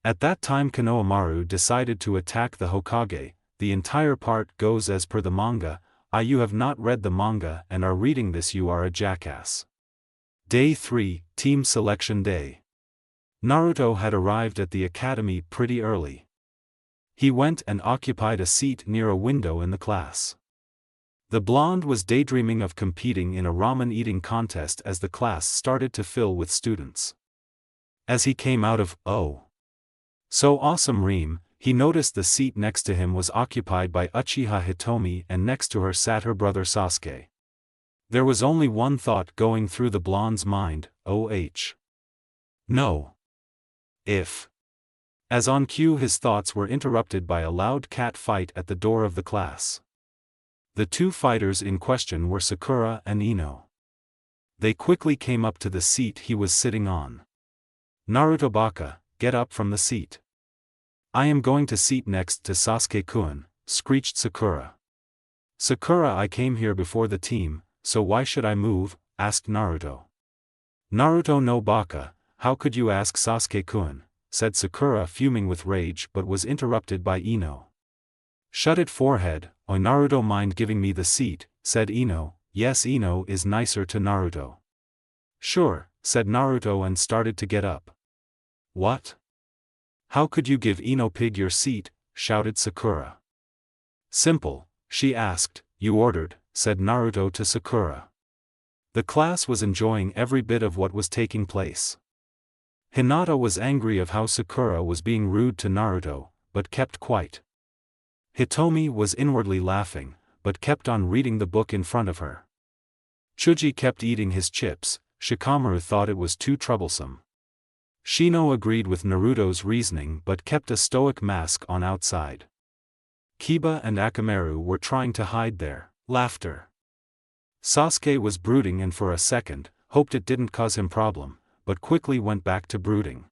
At that time Konohamaru decided to attack the Hokage. The entire part goes as per the manga. You have not read the manga and are reading this, you are a jackass. Day 3, Team Selection Day. Naruto had arrived at the academy pretty early. He went and occupied a seat near a window in the class. The blonde was daydreaming of competing in a ramen eating contest as the class started to fill with students. As he came out of, "Oh, so awesome" Ream, he noticed the seat next to him was occupied by Uchiha Hitomi and next to her sat her brother Sasuke. There was only one thought going through the blonde's mind, oh. No. If. As on cue his thoughts were interrupted by a loud cat fight at the door of the class. The two fighters in question were Sakura and Ino. They quickly came up to the seat he was sitting on. "Naruto Baka, get up from the seat. I am going to seat next to Sasuke-kun," screeched Sakura. "Sakura, I came here before the team, so why should I move?" asked Naruto. "Naruto no Baka, how could you ask Sasuke-kun?" said Sakura, fuming with rage, but was interrupted by Ino. "Shut it, forehead. Oh, Naruto, mind giving me the seat," said Ino. Yes, Ino is nicer to Naruto. "Sure," said Naruto and started to get up. "What? How could you give Ino Pig your seat?" shouted Sakura. "Simple," she asked. "You ordered," said Naruto to Sakura. The class was enjoying every bit of what was taking place. Hinata was angry of how Sakura was being rude to Naruto, but kept quiet. Hitomi was inwardly laughing, but kept on reading the book in front of her. Chuji kept eating his chips. Shikamaru thought it was too troublesome. Shino agreed with Naruto's reasoning but kept a stoic mask on outside. Kiba and Akamaru were trying to hide their laughter. Sasuke was brooding and for a second, hoped it didn't cause him problem, but quickly went back to brooding.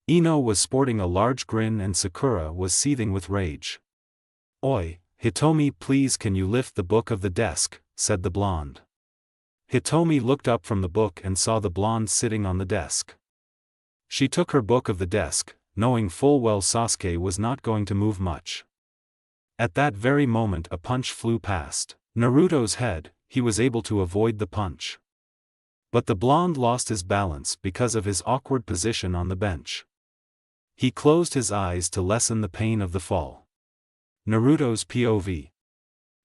Ino was sporting a large grin and Sakura was seething with rage. "Oi, Hitomi, please can you lift the book of the desk," said the blonde. Hitomi looked up from the book and saw the blonde sitting on the desk. She took her book of the desk, knowing full well Sasuke was not going to move much. At that very moment a punch flew past Naruto's head. He was able to avoid the punch. But the blonde lost his balance because of his awkward position on the bench. He closed his eyes to lessen the pain of the fall. Naruto's POV.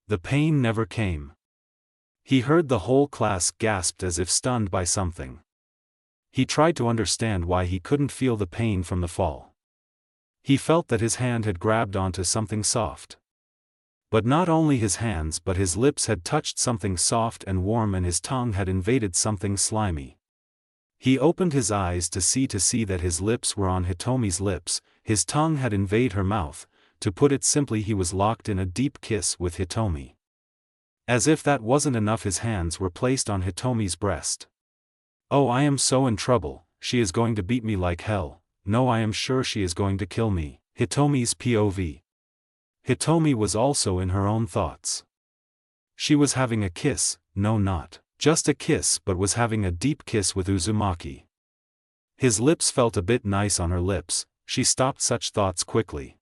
The pain never came. He heard the whole class gasped as if stunned by something. He tried to understand why he couldn't feel the pain from the fall. He felt that his hand had grabbed onto something soft. But not only his hands but his lips had touched something soft and warm and his tongue had invaded something slimy. He opened his eyes to see that his lips were on Hitomi's lips, his tongue had invaded her mouth. To put it simply, he was locked in a deep kiss with Hitomi. As if that wasn't enough, his hands were placed on Hitomi's breast. "Oh, I am so in trouble, she is going to beat me like hell. No, I am sure she is going to kill me." Hitomi's POV. Hitomi was also in her own thoughts. She was having a kiss, no, not just a kiss, but was having a deep kiss with Uzumaki. His lips felt a bit nice on her lips. She stopped such thoughts quickly.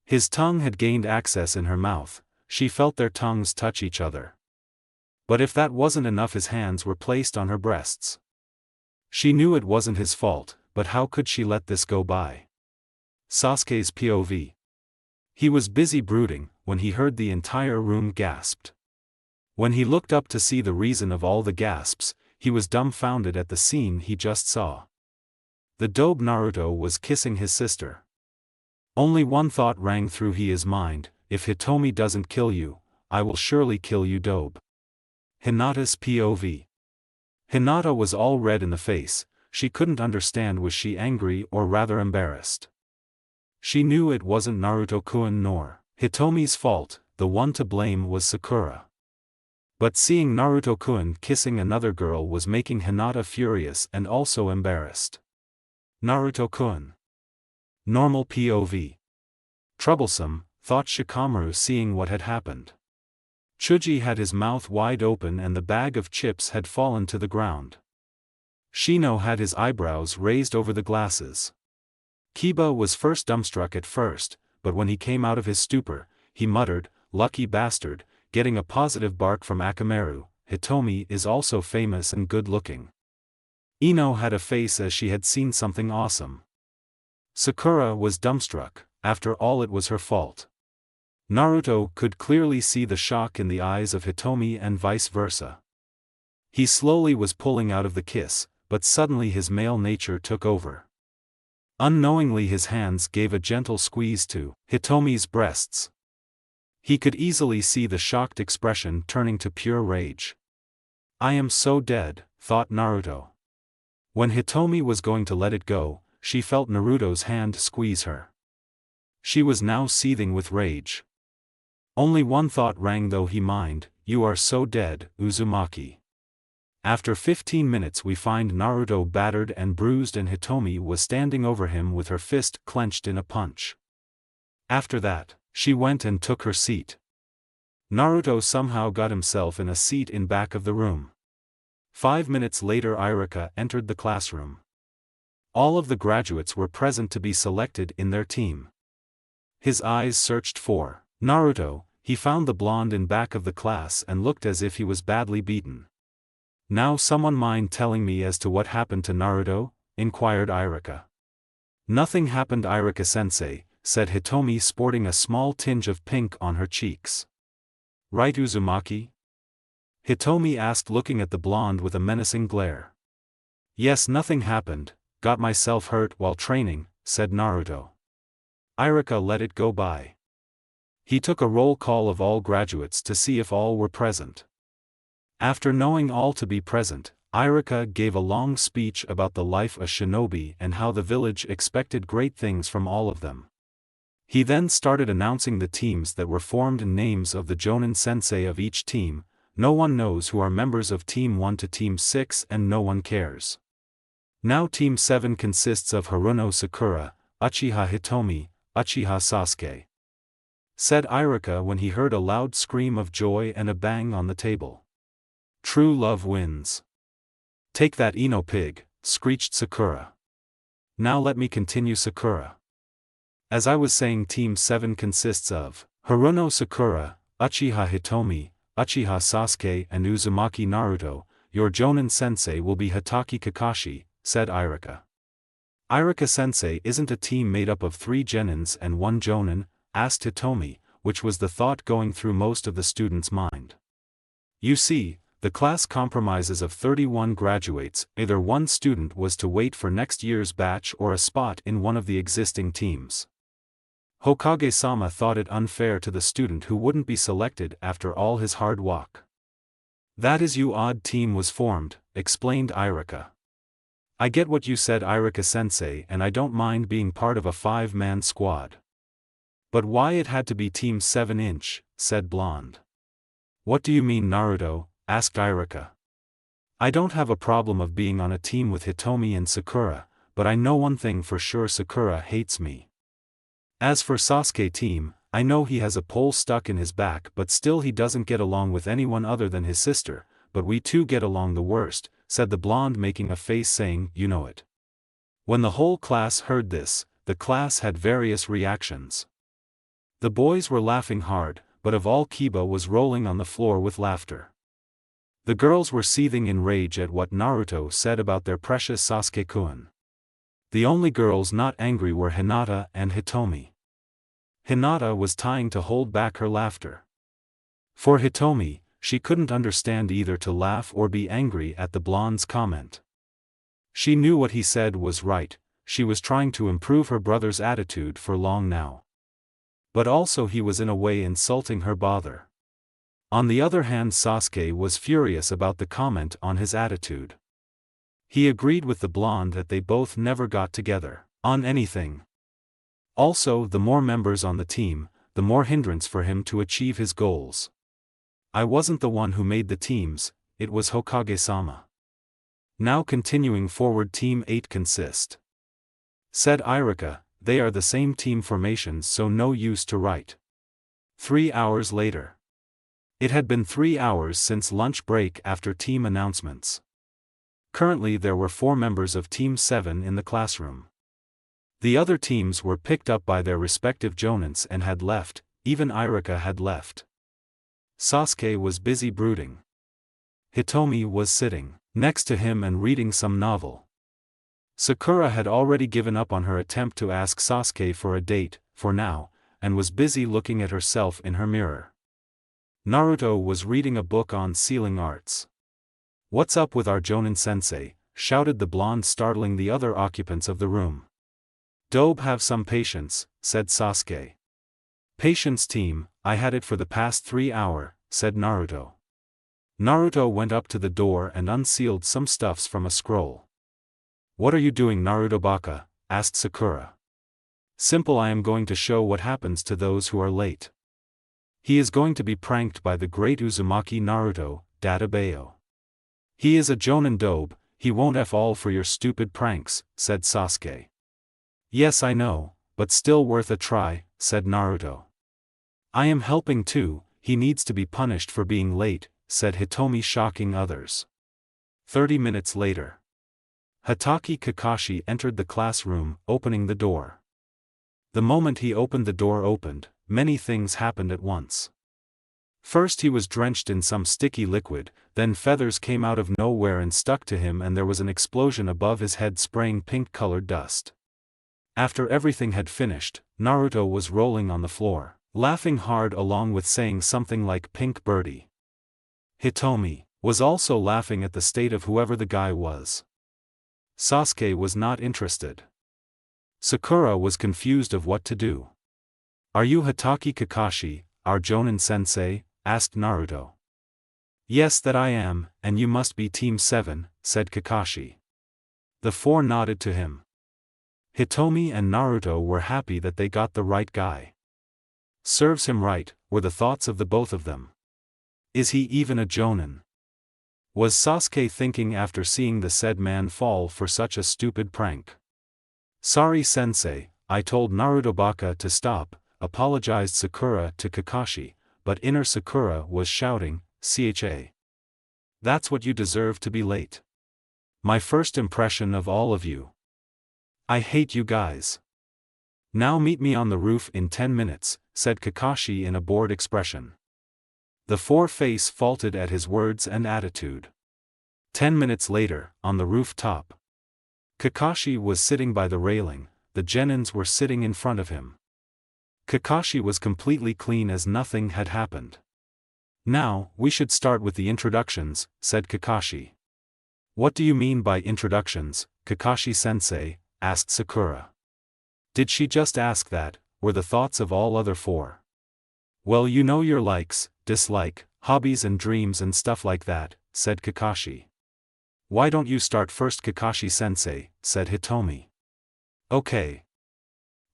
His tongue had gained access in her mouth. She felt their tongues touch each other. But if that wasn't enough, his hands were placed on her breasts. She knew it wasn't his fault, but how could she let this go by? Sasuke's POV. He was busy brooding, when he heard the entire room gasped. When he looked up to see the reason of all the gasps, he was dumbfounded at the scene he just saw. The dope Naruto was kissing his sister. Only one thought rang through his mind: if Hitomi doesn't kill you, I will surely kill you, dope. Hinata's POV. Hinata was all red in the face. She couldn't understand, was she angry or rather embarrassed? She knew it wasn't Naruto-kun nor Hitomi's fault, the one to blame was Sakura. But seeing Naruto-kun kissing another girl was making Hinata furious and also embarrassed. Naruto-kun. Normal POV. Troublesome, thought Shikamaru, seeing what had happened. Chuji had his mouth wide open and the bag of chips had fallen to the ground. Shino had his eyebrows raised over the glasses. Kiba was first dumbstruck at first, but when he came out of his stupor, he muttered, "Lucky bastard," getting a positive bark from Akamaru. Hitomi is also famous and good-looking. Ino had a face as she had seen something awesome. Sakura was dumbstruck, after all it was her fault. Naruto could clearly see the shock in the eyes of Hitomi and vice versa. He slowly was pulling out of the kiss, but suddenly his male nature took over. Unknowingly his hands gave a gentle squeeze to Hitomi's breasts. He could easily see the shocked expression turning to pure rage. "I am so dead," thought Naruto. When Hitomi was going to let it go, she felt Naruto's hand squeeze her. She was now seething with rage. Only one thought rang though he mind, "You are so dead, Uzumaki." After 15 minutes we find Naruto battered and bruised and Hitomi was standing over him with her fist clenched in a punch. After that, she went and took her seat. Naruto somehow got himself in a seat in back of the room. 5 minutes later Irika entered the classroom. All of the graduates were present to be selected in their team. His eyes searched for Naruto. He found the blonde in back of the class and looked as if he was badly beaten. "Now someone mind telling me as to what happened to Naruto?" inquired Irika. "Nothing happened Irika-sensei," said Hitomi sporting a small tinge of pink on her cheeks. "Right Uzumaki?" Hitomi asked looking at the blonde with a menacing glare. "Yes, nothing happened, got myself hurt while training," said Naruto. Irika let it go by. He took a roll call of all graduates to see if all were present. After knowing all to be present, Irika gave a long speech about the life of shinobi and how the village expected great things from all of them. He then started announcing the teams that were formed and names of the Jonin sensei of each team. No one knows who are members of Team 1 to Team 6 and no one cares. Now Team 7 consists of Haruno Sakura, Uchiha Hitomi, Uchiha Sasuke," said Irika when he heard a loud scream of joy and a bang on the table. "True love wins." "Take that Ino pig," screeched Sakura. "Now let me continue Sakura. As I was saying Team 7 consists of Haruno Sakura, Uchiha Hitomi, Uchiha Sasuke and Uzumaki Naruto. Your Jonin sensei will be Hatake Kakashi," said Irika. "Irika-sensei isn't a team made up of 3 genins and 1 jonin?" asked Hitomi, which was the thought going through most of the students' mind. "You see, the class compromises of 31 graduates, either one student was to wait for next year's batch or a spot in one of the existing teams. Hokage-sama thought it unfair to the student who wouldn't be selected after all his hard work. That is you odd team was formed," explained Irika. "I get what you said Irika-sensei and I don't mind being part of a 5-man squad. But why it had to be Team 7-inch, said Blonde. "What do you mean Naruto?" asked Irika. "I don't have a problem of being on a team with Hitomi and Sakura, but I know one thing for sure, Sakura hates me. As for Sasuke team, I know he has a pole stuck in his back but still he doesn't get along with anyone other than his sister, but we two get along the worst," said the blonde making a face saying, "You know it." When the whole class heard this, the class had various reactions. The boys were laughing hard, but of all Kiba was rolling on the floor with laughter. The girls were seething in rage at what Naruto said about their precious Sasuke-kun. The only girls not angry were Hinata and Hitomi. Hinata was trying to hold back her laughter. For Hitomi, she couldn't understand either to laugh or be angry at the blonde's comment. She knew what he said was right, she was trying to improve her brother's attitude for long now. But also he was in a way insulting her bother. On the other hand, Sasuke was furious about the comment on his attitude. He agreed with the blonde that they both never got together on anything. Also, the more members on the team, the more hindrance for him to achieve his goals. "I wasn't the one who made the teams, it was Hokage-sama. Now continuing forward, Team 8 consist," said Irika. "They are the same team formations, so no use to write." 3 hours later. It had been 3 hours since lunch break after team announcements. Currently there were 4 members of Team 7 in the classroom. The other teams were picked up by their respective jonins and had left, even Irika had left. Sasuke was busy brooding. Hitomi was sitting next to him and reading some novel. Sakura had already given up on her attempt to ask Sasuke for a date, for now, and was busy looking at herself in her mirror. Naruto was reading a book on sealing arts. "What's up with our Jonin-sensei?" shouted the blonde, startling the other occupants of the room. "Dobe, have some patience," said Sasuke. "Patience, team, I had it for the past 3 hours, said Naruto. Naruto went up to the door and unsealed some stuffs from a scroll. "What are you doing, Naruto Baka?" asked Sakura. "Simple, I am going to show what happens to those who are late. He is going to be pranked by the great Uzumaki Naruto, Dadabayo. He is a Jonin Dobe, he won't fall for your stupid pranks," said Sasuke. "Yes, I know, but still worth a try," said Naruto. "I am helping too, he needs to be punished for being late," said Hitomi, shocking others. 30 minutes later. Hatake Kakashi entered the classroom, opening the door. The moment he opened, the door opened, many things happened at once. First he was drenched in some sticky liquid, then feathers came out of nowhere and stuck to him, and there was an explosion above his head spraying pink-colored dust. After everything had finished, Naruto was rolling on the floor, laughing hard along with saying something like "pink birdie." Hitomi was also laughing at the state of whoever the guy was. Sasuke was not interested. Sakura was confused of what to do. "Are you Hatake Kakashi, our Jonin-sensei?" asked Naruto. "Yes, that I am, and you must be Team 7, said Kakashi. The 4 nodded to him. Hitomi and Naruto were happy that they got the right guy. Serves him right, were the thoughts of the both of them. Is he even a Jonin? Was Sasuke thinking after seeing the said man fall for such a stupid prank? "Sorry sensei, I told Naruto Baka to stop," apologized Sakura to Kakashi, but inner Sakura was shouting, "Cha! That's what you deserve, to be late. My first impression of all of you. I hate you guys. Now meet me on the roof in 10 minutes, said Kakashi in a bored expression. The 4 face faulted at his words and attitude. 10 minutes later, on the rooftop. Kakashi was sitting by the railing, the genins were sitting in front of him. Kakashi was completely clean as nothing had happened. "Now, we should start with the introductions," said Kakashi. "What do you mean by introductions, Kakashi-sensei?" asked Sakura. Did she just ask that, were the thoughts of all other 4. "Well, you know your likes, dislike, hobbies and dreams and stuff like that," said Kakashi. "Why don't you start first, Kakashi-sensei," said Hitomi. "Okay.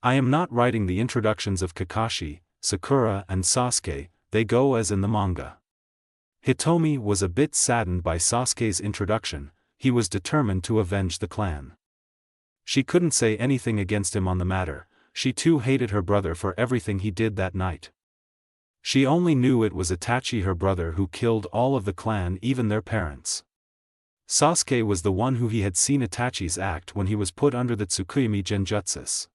I am not writing the introductions of Kakashi, Sakura and Sasuke, they go as in the manga." Hitomi was a bit saddened by Sasuke's introduction, he was determined to avenge the clan. She couldn't say anything against him on the matter, she too hated her brother for everything he did that night. She only knew it was Itachi, her brother, who killed all of the clan, even their parents. Sasuke was the one who he had seen Itachi's act when he was put under the Tsukuyami Genjutsu.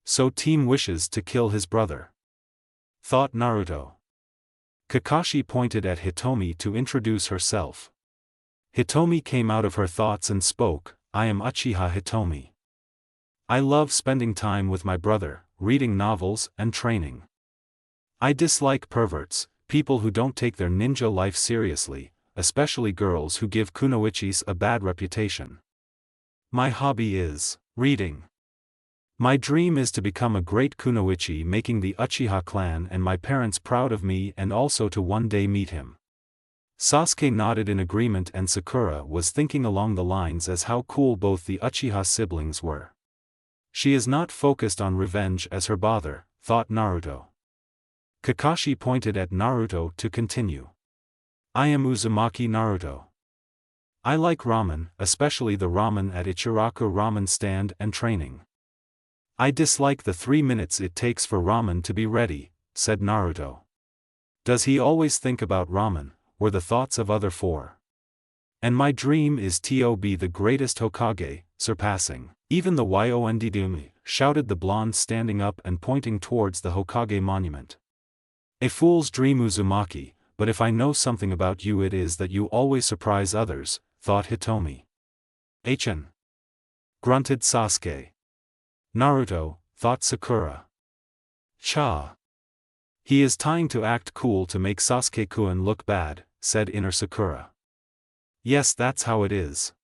So team wishes to kill his brother, thought Naruto. Kakashi pointed at Hitomi to introduce herself. Hitomi came out of her thoughts and spoke, "I am Uchiha Hitomi. I love spending time with my brother, reading novels and training. I dislike perverts, people who don't take their ninja life seriously, especially girls who give kunoichis a bad reputation. My hobby is reading. My dream is to become a great kunoichi, making the Uchiha clan and my parents proud of me, and also to one day meet him." Sasuke nodded in agreement, and Sakura was thinking along the lines as how cool both the Uchiha siblings were. She is not focused on revenge as her bother, thought Naruto. Kakashi pointed at Naruto to continue. "I am Uzumaki Naruto. I like ramen, especially the ramen at Ichiraku ramen stand and training. I dislike the 3 minutes it takes for ramen to be ready," said Naruto. Does he always think about ramen, or the thoughts of other four? And my dream is to be the greatest Hokage, surpassing even the Yondidumi, shouted the blonde standing up and pointing towards the Hokage monument. A fool's dream, Uzumaki, but if I know something about you, it is that you always surprise others, thought Hitomi. Hn. Grunted Sasuke. Naruto, thought Sakura. Cha. He is trying to act cool to make Sasuke-kun look bad, said inner Sakura. Yes, that's how it is.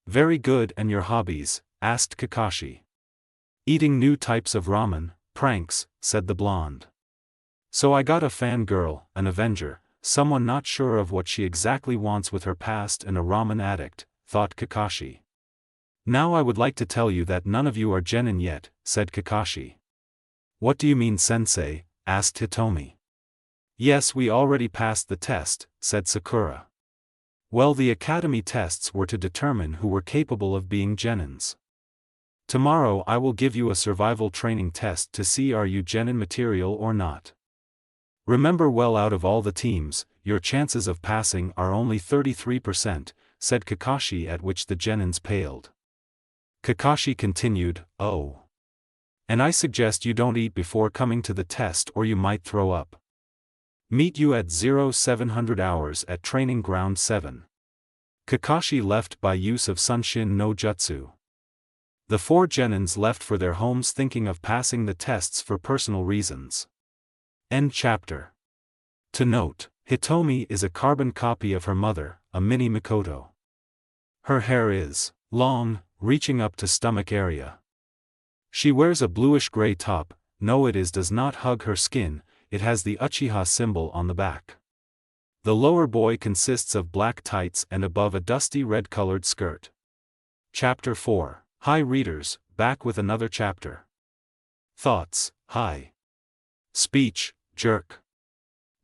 Very good. And your hobbies? Asked Kakashi. Eating new types of ramen, pranks, said the blonde. So I got a fangirl, an avenger, someone not sure of what she exactly wants with her past, and a ramen addict, thought Kakashi. Now I would like to tell you that none of you are genin yet, said Kakashi. What do you mean, sensei? Asked Hitomi. Yes, we already passed the test, said Sakura. Well, the academy tests were to determine who were capable of being genins. Tomorrow I will give you a survival training test to see are you genin material or not. Remember, well, out of all the teams, your chances of passing are only 33%, said Kakashi, at which the genins paled. Kakashi continued, oh. And I suggest you don't eat before coming to the test or you might throw up. Meet you at 0700 hours at Training Ground 7. Kakashi left by use of Sunshin no Jutsu. The four genins left for their homes thinking of passing the tests for personal reasons. End chapter. To note, Hitomi is a carbon copy of her mother, a mini Mikoto. Her hair is long, reaching up to stomach area. She wears a bluish-gray top. No, it does not hug her skin, it has the Uchiha symbol on the back. The lower boy consists of black tights and above a dusty red-colored skirt. Chapter 4. Hi readers, back with another chapter. Thoughts, hi. Speech, jerk.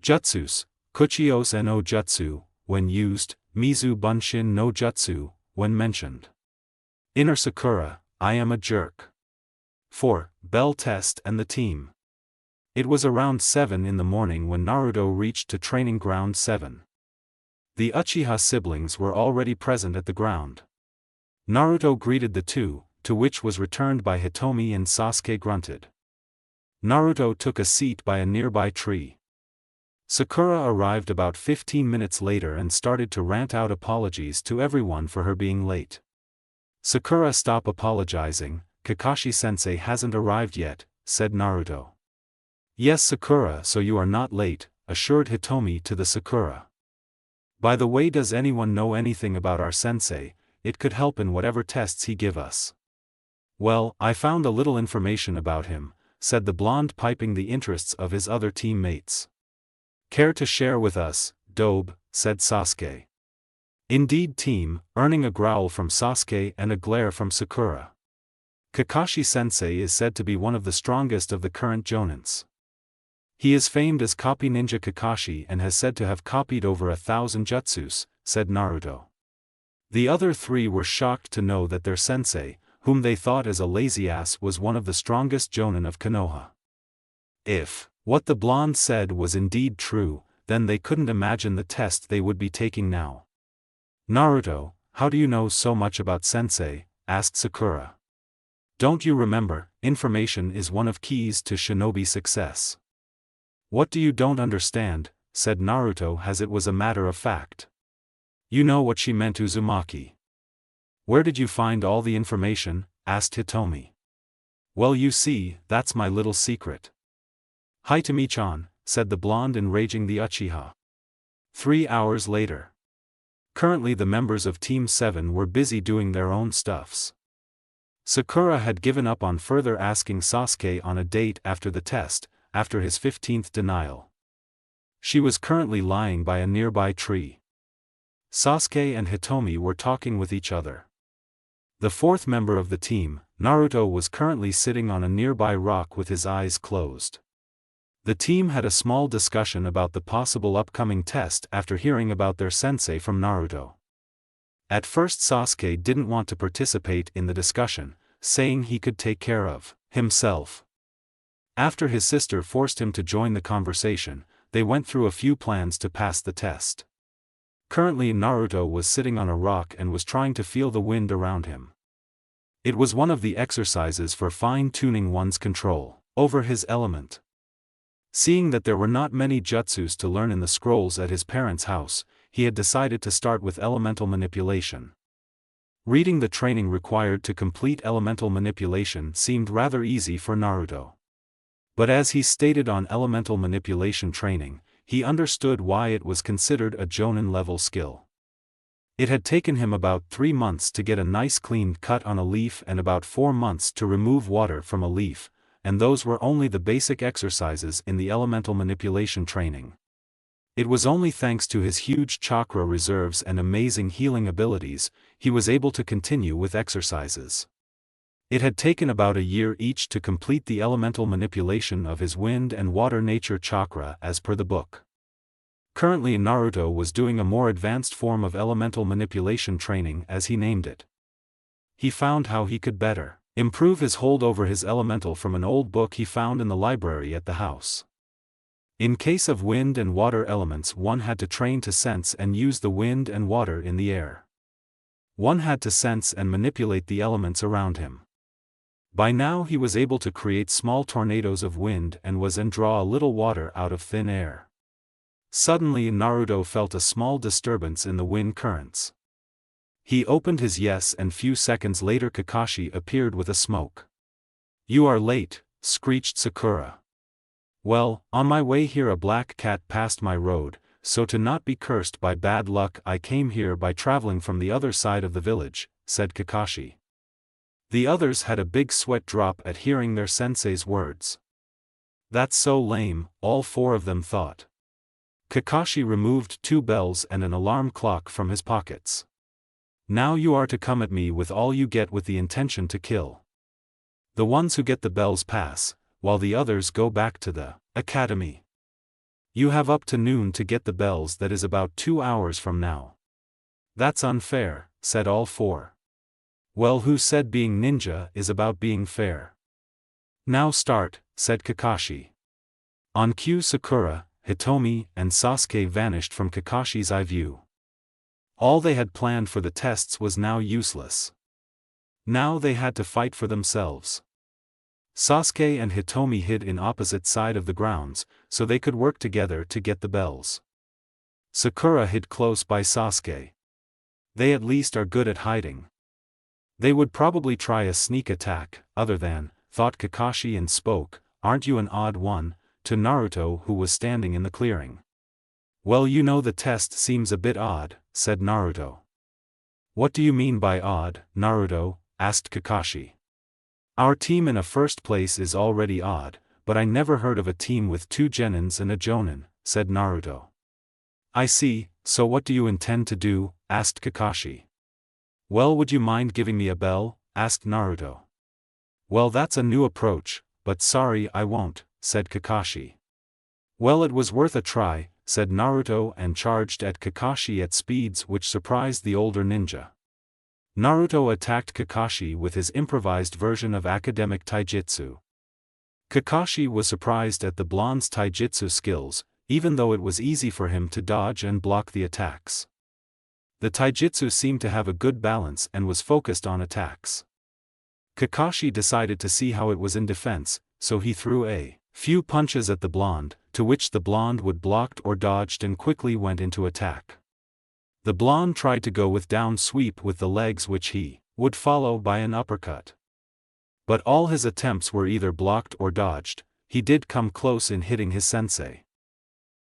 Jutsus, Kuchios no Jutsu, when used, Mizu Bunshin no Jutsu, when mentioned. Inner Sakura, I am a jerk. 4. Bell test and the team. It was around 7 in the morning when Naruto reached to Training Ground 7. The Uchiha siblings were already present at the ground. Naruto greeted the two, to which was returned by Hitomi, and Sasuke grunted. Naruto took a seat by a nearby tree. Sakura arrived about 15 minutes later and started to rant out apologies to everyone for her being late. Sakura, stop apologizing, Kakashi-sensei hasn't arrived yet, said Naruto. Yes, Sakura, so you are not late, assured Hitomi to the Sakura. By the way, does anyone know anything about our sensei? It could help in whatever tests he give us. Well, I found a little information about him, said the blonde, piping the interests of his other teammates. Care to share with us, Dobe, said Sasuke. Indeed, team, earning a growl from Sasuke and a glare from Sakura. Kakashi-sensei is said to be one of the strongest of the current jonins. He is famed as Copy Ninja Kakashi and has said to have copied over 1,000 jutsus, said Naruto. The other three were shocked to know that their sensei, whom they thought as a lazy ass, was one of the strongest jonin of Konoha. If what the blonde said was indeed true, then they couldn't imagine the test they would be taking now. Naruto, how do you know so much about sensei? Asked Sakura. Don't you remember, information is one of keys to shinobi success. What do you don't understand? Said Naruto, as it was a matter of fact. You know what she meant, Uzumaki. Where did you find all the information? Asked Hitomi. Well, you see, that's my little secret. Hitomi-chan, said the blonde, enraging the Uchiha. 3 hours later. Currently the members of Team 7 were busy doing their own stuffs. Sakura had given up on further asking Sasuke on a date after the test, after his 15th denial. She was currently lying by a nearby tree. Sasuke and Hitomi were talking with each other. The fourth member of the team, Naruto, was currently sitting on a nearby rock with his eyes closed. The team had a small discussion about the possible upcoming test after hearing about their sensei from Naruto. At first Sasuke didn't want to participate in the discussion, saying he could take care of himself. After his sister forced him to join the conversation, they went through a few plans to pass the test. Currently Naruto was sitting on a rock and was trying to feel the wind around him. It was one of the exercises for fine-tuning one's control over his element. Seeing that there were not many jutsus to learn in the scrolls at his parents' house, he had decided to start with elemental manipulation. Reading the training required to complete elemental manipulation seemed rather easy for Naruto. But as he stated on elemental manipulation training, he understood why it was considered a Jonin level skill. It had taken him about 3 months to get a nice clean cut on a leaf and about 4 months to remove water from a leaf, and those were only the basic exercises in the elemental manipulation training. It was only thanks to his huge chakra reserves and amazing healing abilities, he was able to continue with exercises. It had taken about a year each to complete the elemental manipulation of his wind and water nature chakra as per the book. Currently Naruto was doing a more advanced form of elemental manipulation training as he named it. He found how he could better improve his hold over his elemental from an old book he found in the library at the house. In case of wind and water elements, one had to train to sense and use the wind and water in the air. One had to sense and manipulate the elements around him. By now he was able to create small tornadoes of wind and draw a little water out of thin air. Suddenly Naruto felt a small disturbance in the wind currents. He opened his yes, and few seconds later Kakashi appeared with a smoke. "You are late," screeched Sakura. "Well, on my way here a black cat passed my road, so to not be cursed by bad luck I came here by traveling from the other side of the village," said Kakashi. The others had a big sweat drop at hearing their sensei's words. "That's so lame," all 4 of them thought. Kakashi removed 2 bells and an alarm clock from his pockets. "Now you are to come at me with all you get with the intention to kill. The ones who get the bells pass, while the others go back to the academy. You have up to noon to get the bells, that is about 2 hours from now." "That's unfair," said all 4. "Well, who said being ninja is about being fair?" "Now start," said Kakashi. On cue Sakura, Hitomi, and Sasuke vanished from Kakashi's eye view. All they had planned for the tests was now useless. Now they had to fight for themselves. Sasuke and Hitomi hid in opposite side of the grounds, so they could work together to get the bells. Sakura hid close by Sasuke. They at least are good at hiding. They would probably try a sneak attack, thought Kakashi, and spoke, "Aren't you an odd one?" to Naruto, who was standing in the clearing. "Well, you know, the test seems a bit odd," said Naruto. "What do you mean by odd, Naruto?" asked Kakashi. "Our team in a first place is already odd, but I never heard of a team with 2 genins and a jonin," said Naruto. "I see, so what do you intend to do?" asked Kakashi. "Well, would you mind giving me a bell?" asked Naruto. "Well, that's a new approach, but sorry I won't," said Kakashi. "Well, it was worth a try," said Naruto, and charged at Kakashi at speeds which surprised the older ninja. Naruto attacked Kakashi with his improvised version of academic taijutsu. Kakashi was surprised at the blonde's taijutsu skills, even though it was easy for him to dodge and block the attacks. The taijutsu seemed to have a good balance and was focused on attacks. Kakashi decided to see how it was in defense, so he threw a few punches at the blonde, to which the blonde would blocked or dodged and quickly went into attack. The blonde tried to go with down sweep with the legs, which he would follow by an uppercut. But all his attempts were either blocked or dodged. He did come close in hitting his sensei.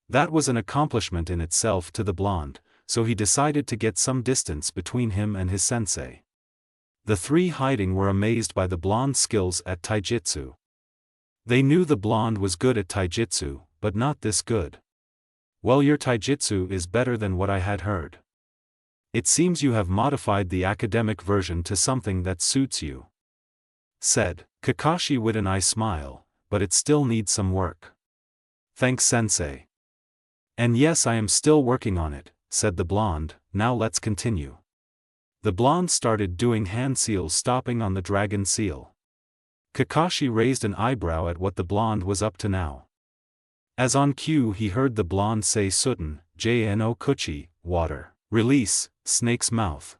That was an accomplishment in itself to the blonde, so he decided to get some distance between him and his sensei. The 3 hiding were amazed by the blonde's skills at taijutsu. They knew the blonde was good at taijutsu, but not this good. "Well, your taijutsu is better than what I had heard. It seems you have modified the academic version to something that suits you," said Kakashi with an eye smile, "but it still needs some work." "Thanks, sensei." "And yes, I am still working on it," said the blonde. "Now let's continue." The blonde started doing hand seals, stopping on the dragon seal. Kakashi raised an eyebrow at what the blonde was up to now. As on cue he heard the blonde say Sutin, Jno Kuchi, water. Release, snake's mouth.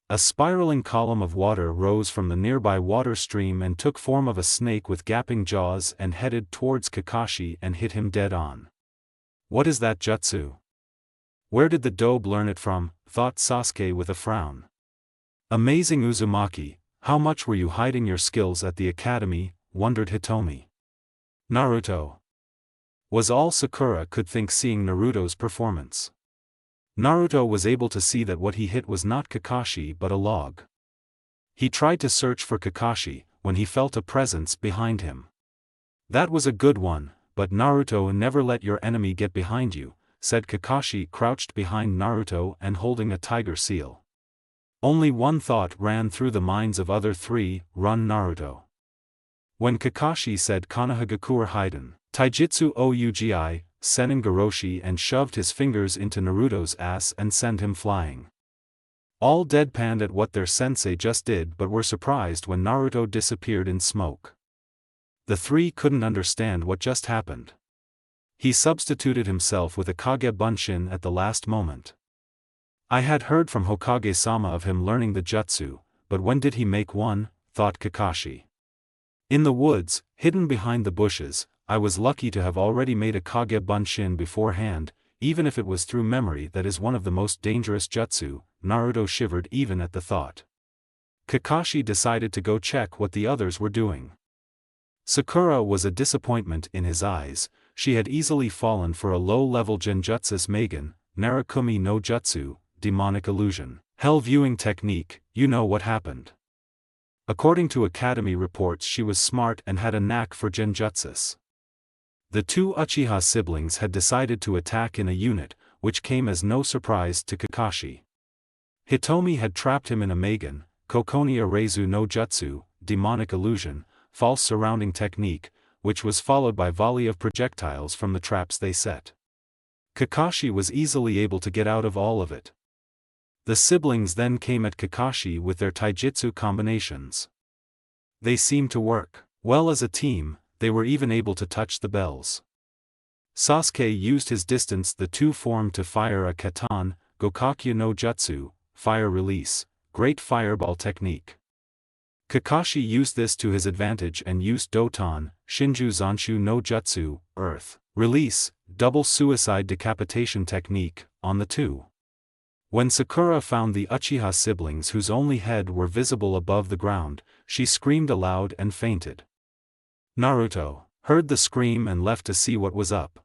A spiraling column of water rose from the nearby water stream and took form of a snake with gaping jaws and headed towards Kakashi and hit him dead on. What is that jutsu? Where did the dobe learn it from? Thought Sasuke with a frown. Amazing Uzumaki, how much were you hiding your skills at the academy? Wondered Hitomi. Naruto. Was all Sakura could think seeing Naruto's performance. Naruto was able to see that what he hit was not Kakashi but a log. He tried to search for Kakashi, when he felt a presence behind him. That was a good one, but Naruto, never let your enemy get behind you, said Kakashi, crouched behind Naruto and holding a tiger seal. Only one thought ran through the minds of other three, run Naruto. When Kakashi said Konohagakure Hiden, Taijutsu Ougi, Senin Goroshi, and shoved his fingers into Naruto's ass and sent him flying. All deadpanned at what their sensei just did but were surprised when Naruto disappeared in smoke. The three couldn't understand what just happened. He substituted himself with a Kage Bunshin at the last moment. I had heard from Hokage-sama of him learning the jutsu, but when did he make one? Thought Kakashi. In the woods, hidden behind the bushes, I was lucky to have already made a Kage Bunshin beforehand, even if it was through memory. That is one of the most dangerous jutsu. Naruto shivered even at the thought. Kakashi decided to go check what the others were doing. Sakura was a disappointment in his eyes. She had easily fallen for a low-level Genjutsu Magen, Narakumi no Jutsu, demonic illusion, hell viewing technique. You know what happened. According to academy reports, she was smart and had a knack for genjutsus. The two Uchiha siblings had decided to attack in a unit, which came as no surprise to Kakashi. Hitomi had trapped him in a Magen, Kokoni Arezu no Jutsu, demonic illusion, false surrounding technique, which was followed by volley of projectiles from the traps they set. Kakashi was easily able to get out of all of it. The siblings then came at Kakashi with their taijutsu combinations. They seemed to work well as a team. They were even able to touch the bells. Sasuke used his distance. The two formed to fire a katan, Gokakyu no Jutsu, fire release, great fireball technique. Kakashi used this to his advantage and used Doton, Shinju Zanshu no Jutsu, earth, release, double suicide decapitation technique, on the two. When Sakura found the Uchiha siblings whose only head were visible above the ground, she screamed aloud and fainted. Naruto heard the scream and left to see what was up.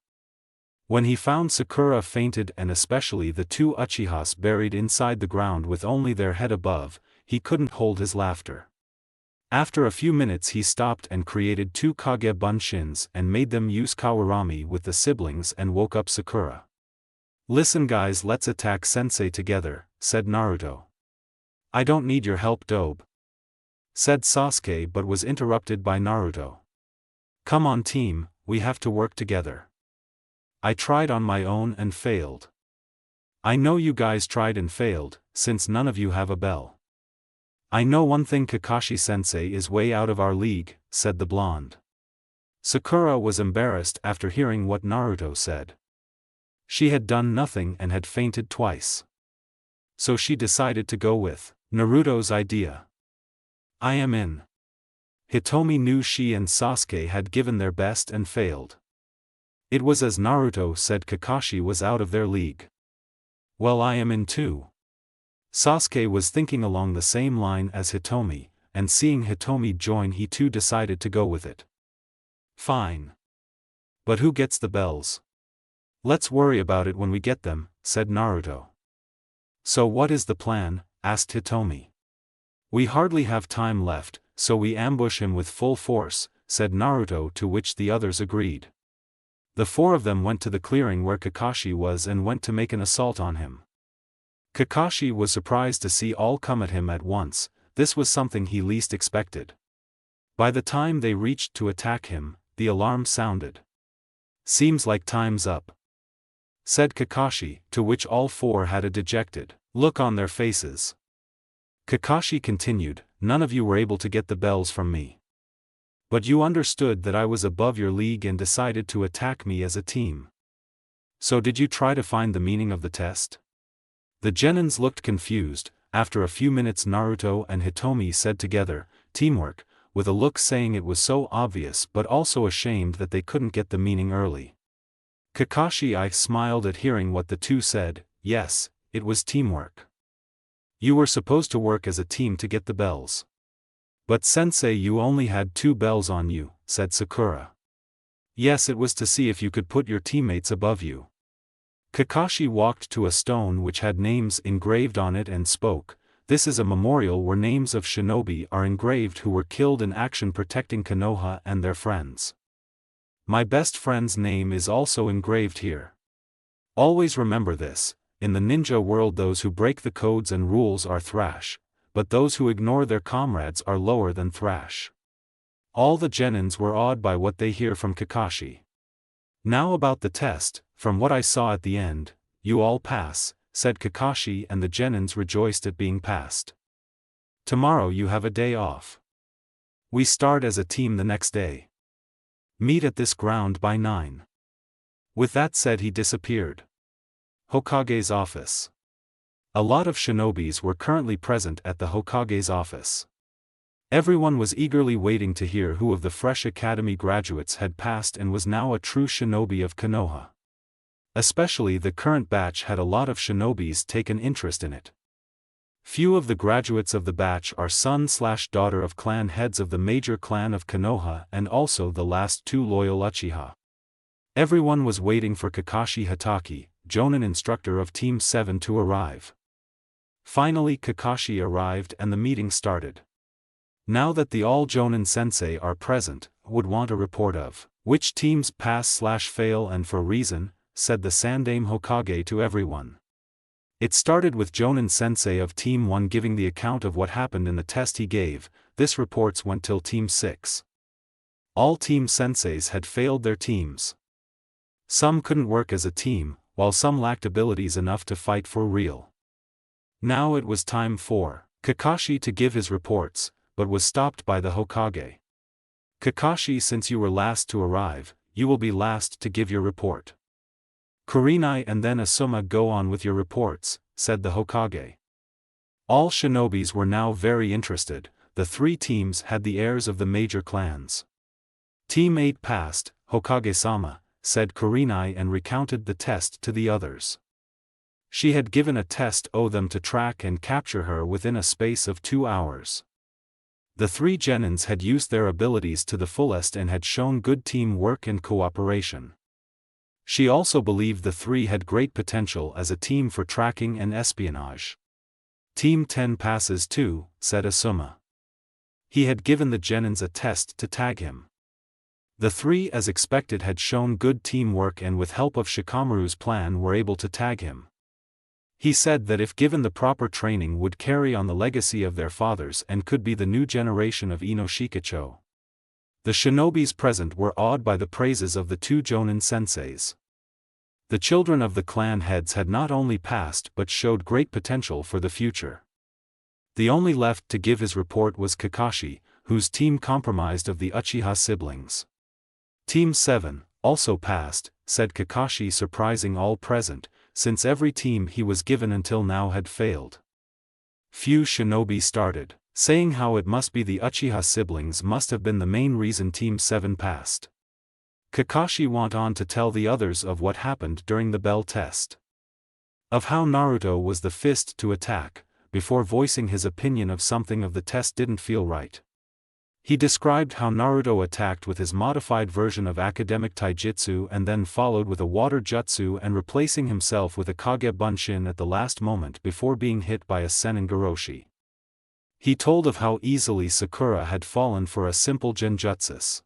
When he found Sakura fainted and especially the two Uchihas buried inside the ground with only their head above, he couldn't hold his laughter. After a few minutes he stopped and created two Kage Bunshins and made them use Kawarami with the siblings and woke up Sakura. Listen guys, let's attack sensei together, said Naruto. I don't need your help, Dobe, said Sasuke, but was interrupted by Naruto. Come on team, we have to work together. I tried on my own and failed. I know you guys tried and failed, since none of you have a bell. I know one thing, Kakashi-sensei is way out of our league, said the blonde. Sakura was embarrassed after hearing what Naruto said. She had done nothing and had fainted twice. So she decided to go with Naruto's idea. I am in. Hitomi knew she and Sasuke had given their best and failed. It was as Naruto said, Kakashi was out of their league. Well, I am in too. Sasuke was thinking along the same line as Hitomi, and seeing Hitomi join, he too decided to go with it. Fine. But who gets the bells? Let's worry about it when we get them, said Naruto. So what is the plan? Asked Hitomi. We hardly have time left, so we ambush him with full force, said Naruto, to which the others agreed. The four of them went to the clearing where Kakashi was and went to make an assault on him. Kakashi was surprised to see all come at him at once. This was something he least expected. By the time they reached to attack him, the alarm sounded. Seems like time's up, said Kakashi, to which all four had a dejected look on their faces. Kakashi continued, none of you were able to get the bells from me. But you understood that I was above your league and decided to attack me as a team. So did you try to find the meaning of the test? The genins looked confused. After a few minutes Naruto and Hitomi said together, teamwork, with a look saying it was so obvious but also ashamed that they couldn't get the meaning early. Kakashi I smiled at hearing what the two said. Yes, it was teamwork. You were supposed to work as a team to get the bells. But sensei, you only had 2 bells on you, said Sakura. Yes, it was to see if you could put your teammates above you. Kakashi walked to a stone which had names engraved on it and spoke. This is a memorial where names of shinobi are engraved who were killed in action protecting Konoha and their friends. My best friend's name is also engraved here. Always remember this, in the ninja world those who break the codes and rules are thrash, but those who ignore their comrades are lower than thrash. All the genins were awed by what they hear from Kakashi. Now about the test, from what I saw at the end, you all pass, said Kakashi, and the genins rejoiced at being passed. Tomorrow you have a day off. We start as a team the next day. Meet at this ground by 9. With that said he disappeared. Hokage's office. A lot of shinobis were currently present at the Hokage's office. Everyone was eagerly waiting to hear who of the fresh academy graduates had passed and was now a true shinobi of Konoha. Especially the current batch had a lot of shinobis taken interest in it. Few of the graduates of the batch are son/daughter of clan heads of the major clan of Konoha and also the last 2 loyal Uchiha. Everyone was waiting for Kakashi Hatake, Jonin instructor of Team 7, to arrive. Finally Kakashi arrived and the meeting started. Now that the all Jonin sensei are present, would want a report of which teams pass/fail and for reason, said the Sandaime Hokage to everyone. It started with Jonin sensei of Team 1 giving the account of what happened in the test he gave. This reports went till Team 6. All team senseis had failed their teams. Some couldn't work as a team, while some lacked abilities enough to fight for real. Now it was time for Kakashi to give his reports, but was stopped by the Hokage. Kakashi, since you were last to arrive, you will be last to give your report. Kurenai and then Asuma go on with your reports, said the Hokage. All shinobis were now very interested. The 3 teams had the heirs of the major clans. Team 8 passed, Hokage-sama, said Kurenai and recounted the test to the others. She had given a test them to track and capture her within a space of 2 hours. The 3 genins had used their abilities to the fullest and had shown good teamwork and cooperation. She also believed the 3 had great potential as a team for tracking and espionage. Team 10 passes too, said Asuma. He had given the genins a test to tag him. The 3 as expected had shown good teamwork and with help of Shikamaru's plan were able to tag him. He said that if given the proper training would carry on the legacy of their fathers and could be the new generation of Inoshikacho. The shinobis present were awed by the praises of the 2 Jonin senseis. The children of the clan heads had not only passed but showed great potential for the future. The only left to give his report was Kakashi, whose team comprised of the Uchiha siblings. Team 7, also passed, said Kakashi, surprising all present, since every team he was given until now had failed. Few shinobi started, saying how it must be the Uchiha siblings must have been the main reason Team 7 passed. Kakashi went on to tell the others of what happened during the bell test. Of how Naruto was the fist to attack, before voicing his opinion of something of the test didn't feel right. He described how Naruto attacked with his modified version of academic taijutsu and then followed with a water jutsu and replacing himself with a Kage Bunshin at the last moment before being hit by a Senengoroshi. He told of how easily Sakura had fallen for a simple genjutsu.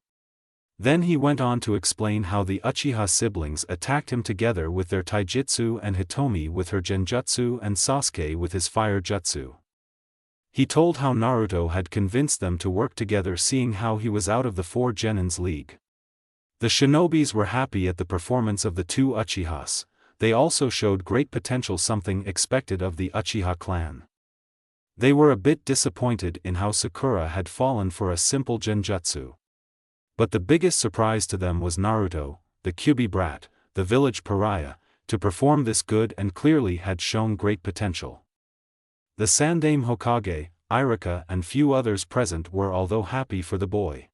Then he went on to explain how the Uchiha siblings attacked him together with their taijutsu and Hitomi with her genjutsu and Sasuke with his fire jutsu. He told how Naruto had convinced them to work together seeing how he was out of the 4 genins league. The shinobis were happy at the performance of the 2 Uchihas. They also showed great potential, something expected of the Uchiha clan. They were a bit disappointed in how Sakura had fallen for a simple genjutsu. But the biggest surprise to them was Naruto, the Kyuubi brat, the village pariah, to perform this good and clearly had shown great potential. The Sandaime Hokage, Irika and few others present were although happy for the boy.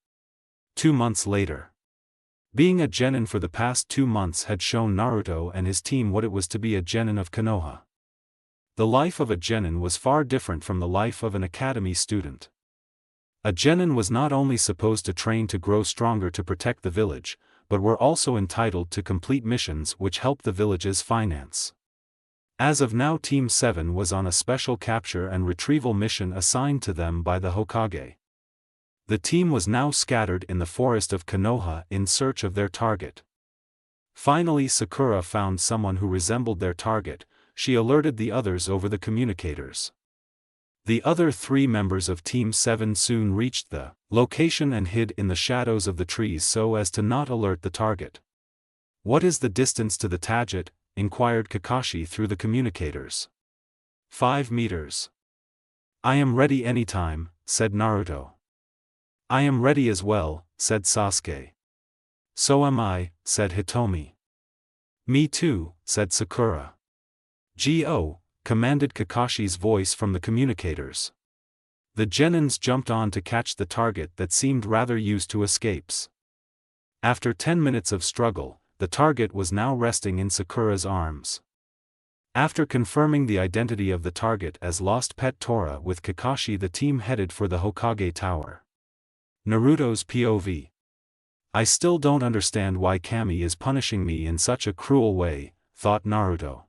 2 months later. Being a genin for the past 2 months had shown Naruto and his team what it was to be a genin of Konoha. The life of a genin was far different from the life of an academy student. A genin was not only supposed to train to grow stronger to protect the village, but were also entitled to complete missions which helped the village's finance. As of now, Team 7 was on a special capture and retrieval mission assigned to them by the Hokage. The team was now scattered in the forest of Konoha in search of their target. Finally, Sakura found someone who resembled their target. She alerted the others over the communicators. The other 3 members of Team 7 soon reached the location and hid in the shadows of the trees so as to not alert the target. "What is the distance to the target?" inquired Kakashi through the communicators. 5 meters. "I am ready anytime," said Naruto. "I am ready as well," said Sasuke. "So am I," said Hitomi. "Me too," said Sakura. "Go!" commanded Kakashi's voice from the communicators. The genins jumped on to catch the target that seemed rather used to escapes. After 10 minutes of struggle, the target was now resting in Sakura's arms. After confirming the identity of the target as lost pet Tora with Kakashi, the team headed for the Hokage Tower. Naruto's POV. "I still don't understand why Kami is punishing me in such a cruel way," thought Naruto.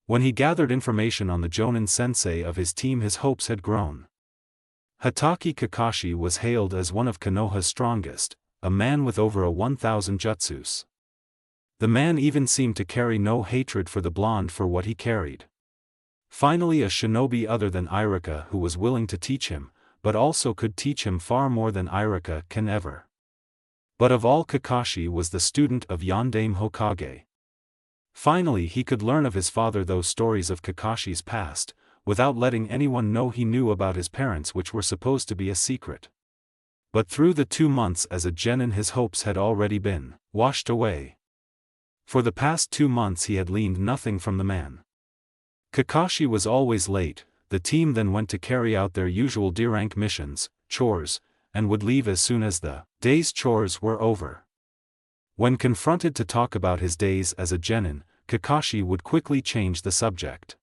When he gathered information on the Jonin sensei of his team, his hopes had grown. Hatake Kakashi was hailed as one of Konoha's strongest, a man with over 1,000 jutsus. The man even seemed to carry no hatred for the blonde for what he carried. Finally, a shinobi other than Irika who was willing to teach him, but also could teach him far more than Irika can ever. But of all, Kakashi was the student of Yondaime Hokage. Finally, he could learn of his father those stories of Kakashi's past, without letting anyone know he knew about his parents, which were supposed to be a secret. But through the 2 months as a genin, his hopes had already been washed away. For the past 2 months he had leaned nothing from the man. Kakashi was always late. The team then went to carry out their usual D-rank missions, chores, and would leave as soon as the day's chores were over. When confronted to talk about his days as a genin, Kakashi would quickly change the subject.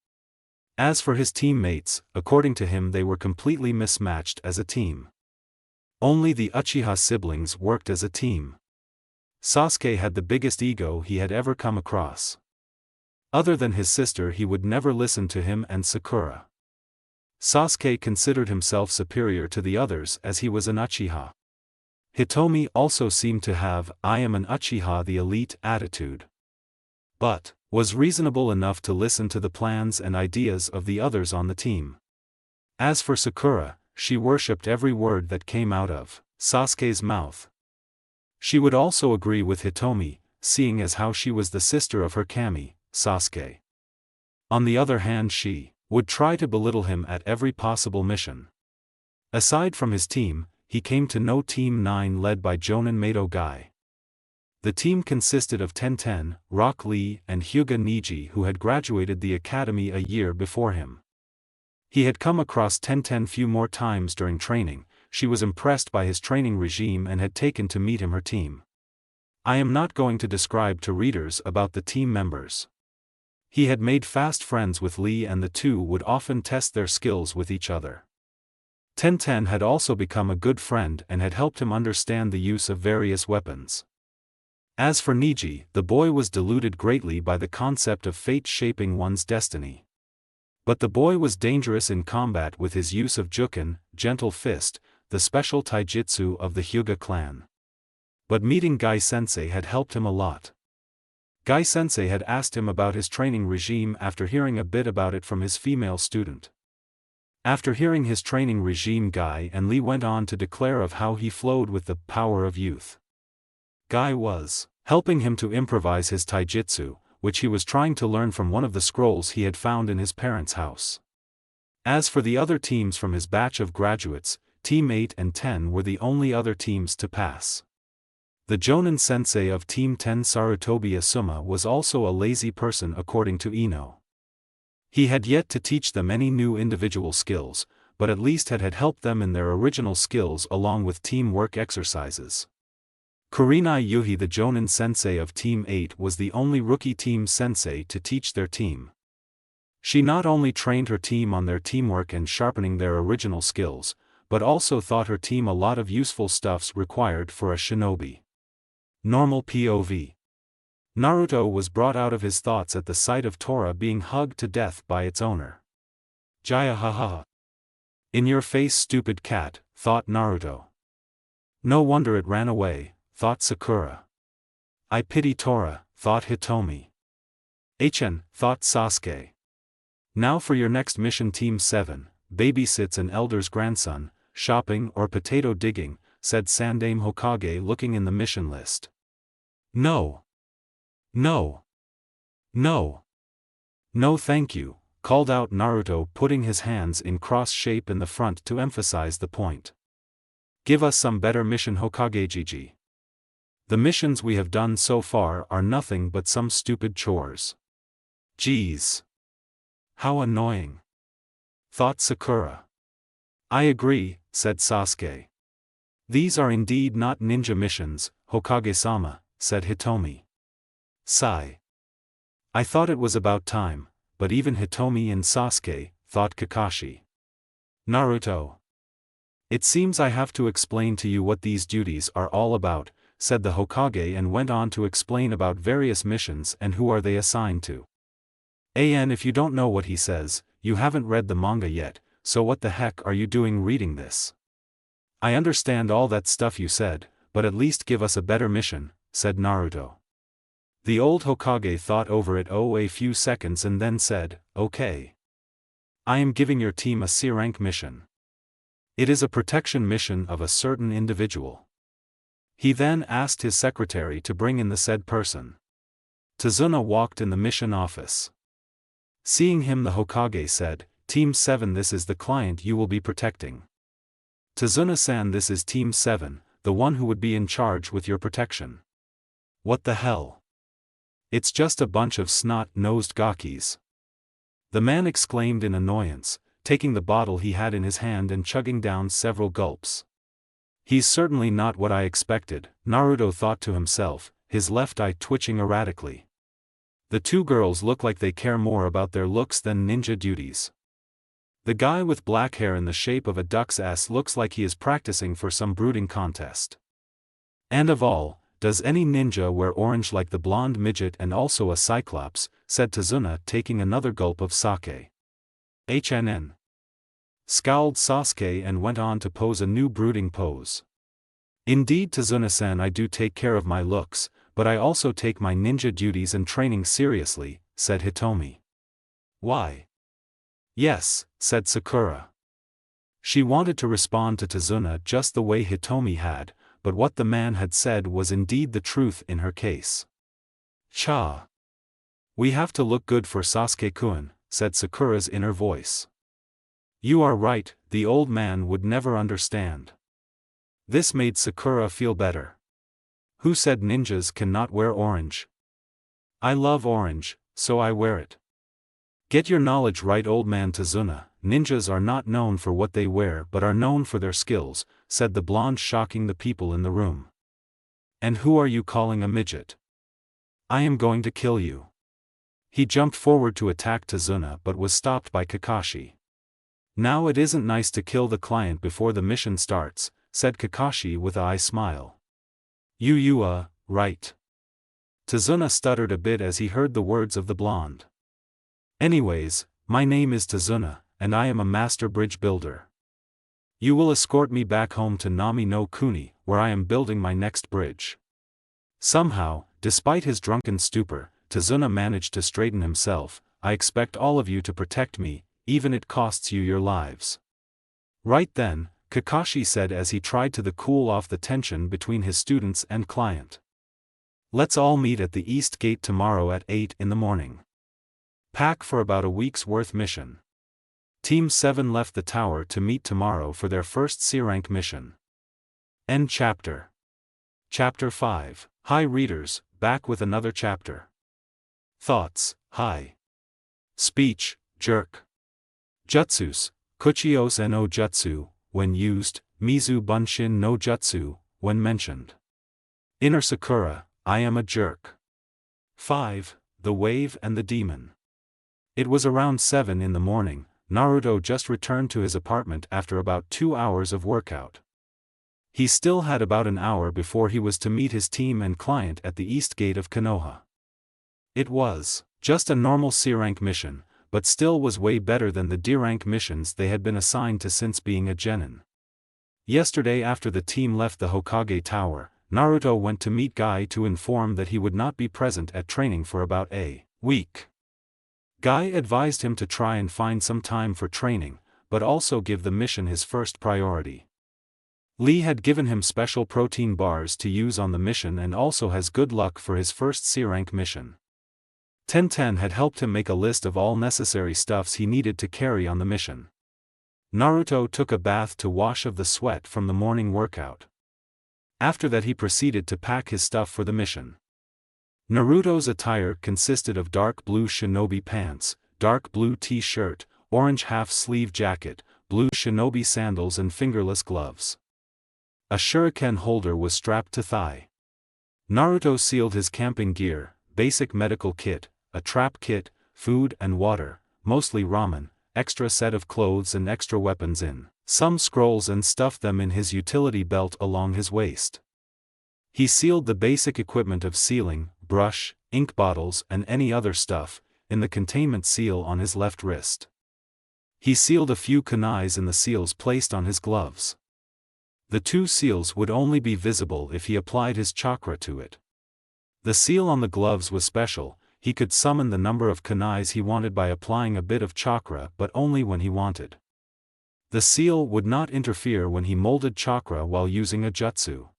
As for his teammates, according to him they were completely mismatched as a team. Only the Uchiha siblings worked as a team. Sasuke had the biggest ego he had ever come across. Other than his sister, he would never listen to him and Sakura. Sasuke considered himself superior to the others as he was an Uchiha. Hitomi also seemed to have "I am an Uchiha, the elite" attitude. But was reasonable enough to listen to the plans and ideas of the others on the team. As for Sakura, she worshipped every word that came out of Sasuke's mouth. She would also agree with Hitomi, seeing as how she was the sister of her Kami, Sasuke. On the other hand, she would try to belittle him at every possible mission. Aside from his team, he came to know Team 9 led by Jonin Mado Guy. The team consisted of Tenten, Rock Lee and Hyuga Niji, who had graduated the academy a year before him. He had come across Tenten few more times during training. She was impressed by his training regime and had taken to meet him her team. I am not going to describe to readers about the team members. He had made fast friends with Lee and the two would often test their skills with each other. Tenten had also become a good friend and had helped him understand the use of various weapons. As for Niji, the boy was deluded greatly by the concept of fate shaping one's destiny. But the boy was dangerous in combat with his use of Juken, Gentle Fist, the special taijutsu of the Hyuga clan. But meeting Guy-sensei had helped him a lot. Guy-sensei had asked him about his training regime after hearing a bit about it from his female student. After hearing his training regime, Guy and Lee went on to declare of how he flowed with the power of youth. Guy was helping him to improvise his taijutsu, which he was trying to learn from one of the scrolls he had found in his parents' house. As for the other teams from his batch of graduates, Team 8 and 10 were the only other teams to pass. The Jonin sensei of Team 10 Sarutobi Asuma was also a lazy person according to Ino. He had yet to teach them any new individual skills, but at least had helped them in their original skills along with teamwork exercises. Kurenai Yuhi, the Jonin sensei of Team 8, was the only rookie team sensei to teach their team. She not only trained her team on their teamwork and sharpening their original skills, but also taught her team a lot of useful stuffs required for a shinobi. Normal POV. Naruto was brought out of his thoughts at the sight of Tora being hugged to death by its owner. Jaya haha. In your face, stupid cat, thought Naruto. No wonder it ran away, thought Sakura. I pity Tora, thought Hitomi. Thought Sasuke. Now for your next mission, Team 7, babysits an elder's grandson, shopping or potato digging, said Sandaime Hokage looking in the mission list. No. No. No. No thank you, called out Naruto, putting his hands in cross shape in the front to emphasize the point. Give us some better mission, Hokage Gigi. The missions we have done so far are nothing but some stupid chores. Geez. How annoying. Thought Sakura. I agree, said Sasuke. These are indeed not ninja missions, Hokage-sama, said Hitomi. Sigh. I thought it was about time, but even Hitomi and Sasuke, thought Kakashi. Naruto. It seems I have to explain to you what these duties are all about, said the Hokage, and went on to explain about various missions and who are they assigned to. If you don't know what he says, you haven't read the manga yet, so what the heck are you doing reading this? I understand all that stuff you said, but at least give us a better mission, said Naruto. The old Hokage thought over it a few seconds and then said, okay. I am giving your team a C-rank mission. It is a protection mission of a certain individual. He then asked his secretary to bring in the said person. Tazuna walked in the mission office. Seeing him, the Hokage said, Team 7, this is the client you will be protecting. Tazuna-san, this is Team 7, the one who would be in charge with your protection. What the hell? It's just a bunch of snot-nosed gakis. The man exclaimed in annoyance, taking the bottle he had in his hand and chugging down several gulps. He's certainly not what I expected, Naruto thought to himself, his left eye twitching erratically. The two girls look like they care more about their looks than ninja duties. The guy with black hair in the shape of a duck's ass looks like he is practicing for some brooding contest. And of all, does any ninja wear orange like the blonde midget and also a cyclops, said Tazuna, taking another gulp of sake. Scowled Sasuke and went on to pose a new brooding pose. Indeed, Tazuna-san, I do take care of my looks, but I also take my ninja duties and training seriously, said Hitomi. Why? Yes, said Sakura. She wanted to respond to Tazuna just the way Hitomi had, but what the man had said was indeed the truth in her case. Cha. We have to look good for Sasuke-kun, said Sakura's inner voice. You are right, the old man would never understand. This made Sakura feel better. Who said ninjas cannot wear orange? I love orange, so I wear it. Get your knowledge right, old man Tazuna. Ninjas are not known for what they wear but are known for their skills, said the blonde, shocking the people in the room. And who are you calling a midget? I am going to kill you. He jumped forward to attack Tazuna but was stopped by Kakashi. Now it isn't nice to kill the client before the mission starts, said Kakashi with a smile. Right. Tazuna stuttered a bit as he heard the words of the blonde. Anyways, my name is Tazuna, and I am a master bridge builder. You will escort me back home to Nami no Kuni, where I am building my next bridge. Somehow, despite his drunken stupor, Tazuna managed to straighten himself. I expect all of you to protect me, even it costs you your lives. Right then, Kakashi said as he tried to cool off the tension between his students and client. Let's all meet at the East Gate tomorrow at 8 in the morning. Pack for about a week's worth mission. Team 7 left the tower to meet tomorrow for their first C-rank mission. End chapter. Chapter 5. Hi readers, back with another chapter. Thoughts, hi. Speech, jerk. Jutsus, kuchios no jutsu, when used, mizu bunshin no jutsu, when mentioned. Inner Sakura, I am a jerk. 5. The Wave and the Demon. It was around 7 in the morning. Naruto just returned to his apartment after about 2 hours of workout. He still had about an hour before he was to meet his team and client at the east gate of Konoha. It was just a normal C-rank mission, but still was way better than the D-rank missions they had been assigned to since being a genin. Yesterday after the team left the Hokage Tower, Naruto went to meet Guy to inform that he would not be present at training for about a week. Guy advised him to try and find some time for training, but also give the mission his first priority. Lee had given him special protein bars to use on the mission and also has good luck for his first C-rank mission. Tenten had helped him make a list of all necessary stuffs he needed to carry on the mission. Naruto took a bath to wash off the sweat from the morning workout. After that he proceeded to pack his stuff for the mission. Naruto's attire consisted of dark blue shinobi pants, dark blue t-shirt, orange half-sleeve jacket, blue shinobi sandals and fingerless gloves. A shuriken holder was strapped to thigh. Naruto sealed his camping gear, basic medical kit, a trap kit, food and water, mostly ramen, extra set of clothes and extra weapons in some scrolls and stuffed them in his utility belt along his waist. He sealed the basic equipment of sealing, brush, ink bottles and any other stuff, in the containment seal on his left wrist. He sealed a few kunais in the seals placed on his gloves. The 2 seals would only be visible if he applied his chakra to it. The seal on the gloves was special, he could summon the number of kunais he wanted by applying a bit of chakra but only when he wanted. The seal would not interfere when he molded chakra while using a jutsu.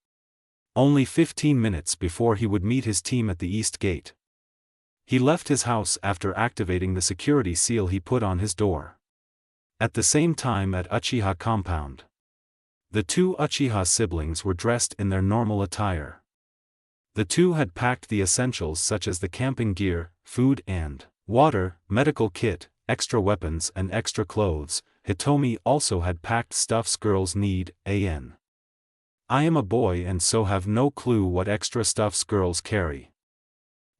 Only 15 minutes before he would meet his team at the east gate. He left his house after activating the security seal he put on his door. At the same time at Uchiha compound. The 2 Uchiha siblings were dressed in their normal attire. The 2 had packed the essentials such as the camping gear, food and water, medical kit, extra weapons and extra clothes. Hitomi also had packed stuffs girls need, an. I am a boy and so have no clue what extra stuffs girls carry.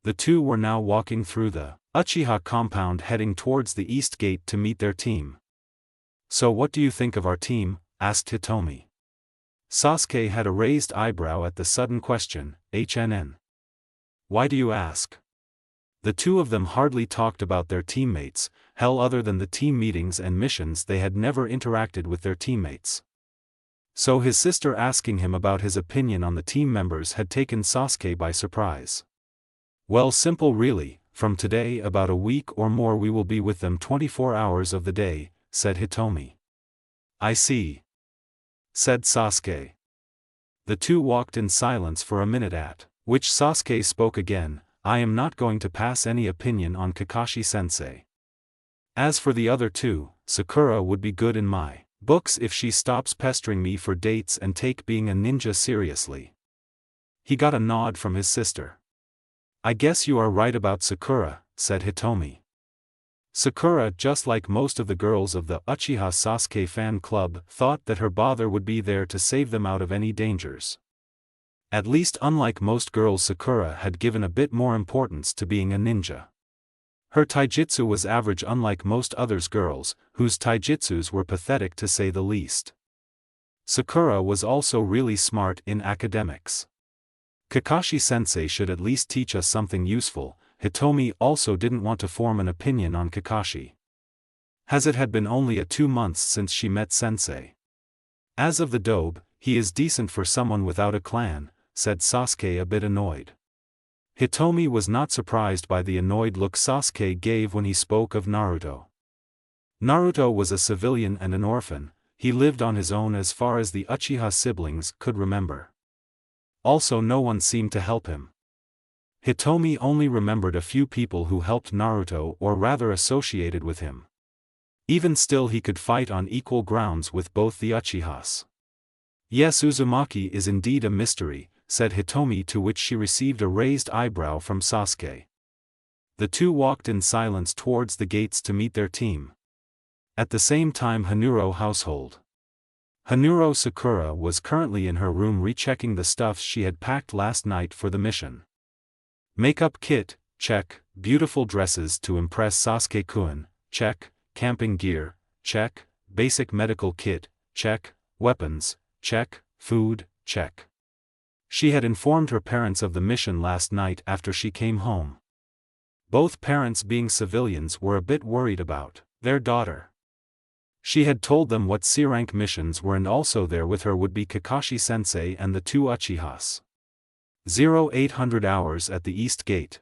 The 2 were now walking through the Uchiha compound heading towards the east gate to meet their team. So what do you think of our team? Asked Hitomi. Sasuke had a raised eyebrow at the sudden question. Why do you ask? The 2 of them hardly talked about their teammates, hell other than the team meetings and missions they had never interacted with their teammates. So his sister asking him about his opinion on the team members had taken Sasuke by surprise. Well, simple really, from today about a week or more we will be with them 24 hours of the day, said Hitomi. I see, said Sasuke. The 2 walked in silence for a minute at which Sasuke spoke again. I am not going to pass any opinion on Kakashi-sensei. As for the other 2, Sakura would be good in my books if she stops pestering me for dates and take being a ninja seriously. He got a nod from his sister. I guess you are right about Sakura, said Hitomi. Sakura, just like most of the girls of the Uchiha Sasuke fan club, thought that her father would be there to save them out of any dangers. At least unlike most girls, Sakura had given a bit more importance to being a ninja. Her taijutsu was average unlike most others girls, whose taijutsus were pathetic to say the least. Sakura was also really smart in academics. Kakashi-sensei should at least teach us something useful. Hitomi also didn't want to form an opinion on Kakashi, as it had been only 2 months since she met sensei. As of the dobe, he is decent for someone without a clan, said Sasuke a bit annoyed. Hitomi was not surprised by the annoyed look Sasuke gave when he spoke of Naruto. Naruto was a civilian and an orphan, he lived on his own as far as the Uchiha siblings could remember. Also no one seemed to help him. Hitomi only remembered a few people who helped Naruto or rather associated with him. Even still he could fight on equal grounds with both the Uchihas. Yes, Uzumaki is indeed a mystery, said Hitomi, to which she received a raised eyebrow from Sasuke. The two walked in silence towards the gates to meet their team. At the same time, Hanuro household. Hanuro Sakura was currently in her room rechecking the stuffs she had packed last night for the mission. Makeup kit, check. Beautiful dresses to impress Sasuke-kun, check. Camping gear, check. Basic medical kit, check. Weapons, check. Food, check. She had informed her parents of the mission last night after she came home. Both parents, being civilians, were a bit worried about their daughter. She had told them what C-rank missions were, and also there with her would be Kakashi-sensei and the two Uchihas. 0800 hours at the East Gate.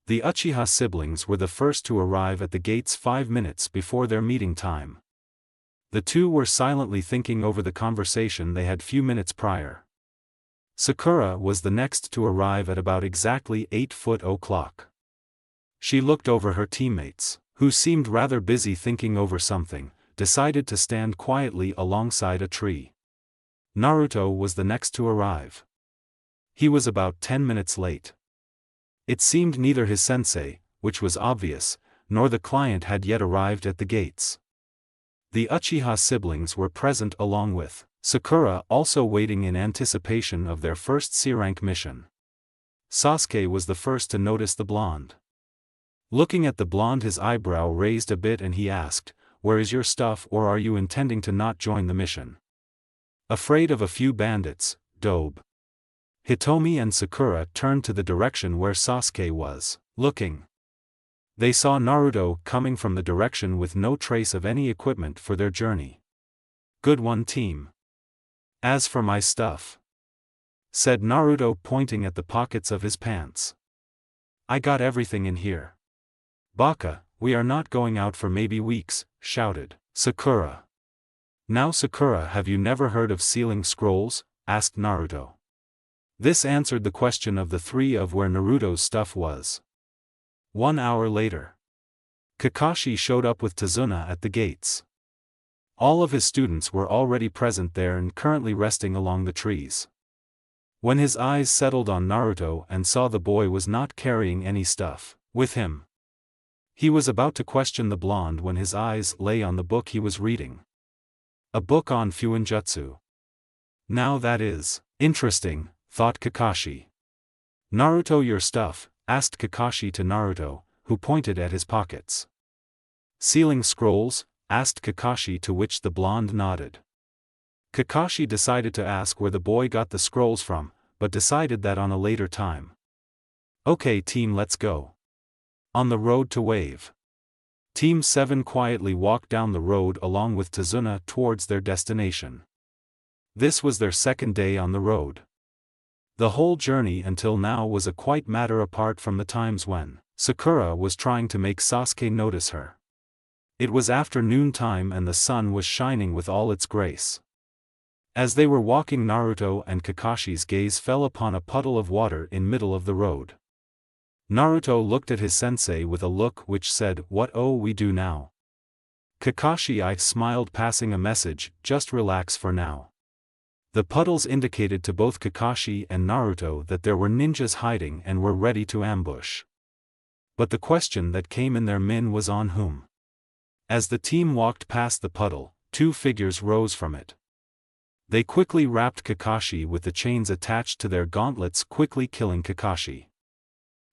The Uchiha siblings were the first to arrive at the gates 5 minutes before their meeting time. The two were silently thinking over the conversation they had few minutes prior. Sakura was the next to arrive at about exactly 8:00. She looked over her teammates, who seemed rather busy thinking over something, decided to stand quietly alongside a tree. Naruto was the next to arrive. He was about 10 minutes late. It seemed neither his sensei, which was obvious, nor the client had yet arrived at the gates. The Uchiha siblings were present along with Sakura, also waiting in anticipation of their first C-rank mission. Sasuke was the first to notice the blonde. Looking at the blonde, his eyebrow raised a bit and he asked, "Where is your stuff, or are you intending to not join the mission?" Afraid of a few bandits, Dobe. Hitomi and Sakura turned to the direction where Sasuke was looking. They saw Naruto coming from the direction with no trace of any equipment for their journey. "Good one, team. As for my stuff," said Naruto, pointing at the pockets of his pants, "I got everything in here." "Baka, we are not going out for maybe weeks," shouted Sakura. "Now Sakura, have you never heard of sealing scrolls?" asked Naruto. This answered the question of the three of where Naruto's stuff was. 1 hour later, Kakashi showed up with Tazuna at the gates. All of his students were already present there and currently resting along the trees. When his eyes settled on Naruto and saw the boy was not carrying any stuff with him, he was about to question the blonde when his eyes lay on the book he was reading. A book on Fuinjutsu. Now that is interesting, thought Kakashi. "Naruto, your stuff?" asked Kakashi to Naruto, who pointed at his pockets. "Sealing scrolls?" asked Kakashi, to which the blonde nodded. Kakashi decided to ask where the boy got the scrolls from, but decided that on a later time. "Okay team, let's go." On the road to Wave, Team 7 quietly walked down the road along with Tazuna towards their destination. This was their second day on the road. The whole journey until now was a quiet matter apart from the times when Sakura was trying to make Sasuke notice her. It was afternoon time and the sun was shining with all its grace. As they were walking, Naruto and Kakashi's gaze fell upon a puddle of water in middle of the road. Naruto looked at his sensei with a look which said, "What we do now?" Kakashi smiled, passing a message, "Just relax for now." The puddles indicated to both Kakashi and Naruto that there were ninjas hiding and were ready to ambush. But the question that came in their mind was on whom. As the team walked past the puddle, two figures rose from it. They quickly wrapped Kakashi with the chains attached to their gauntlets, quickly killing Kakashi.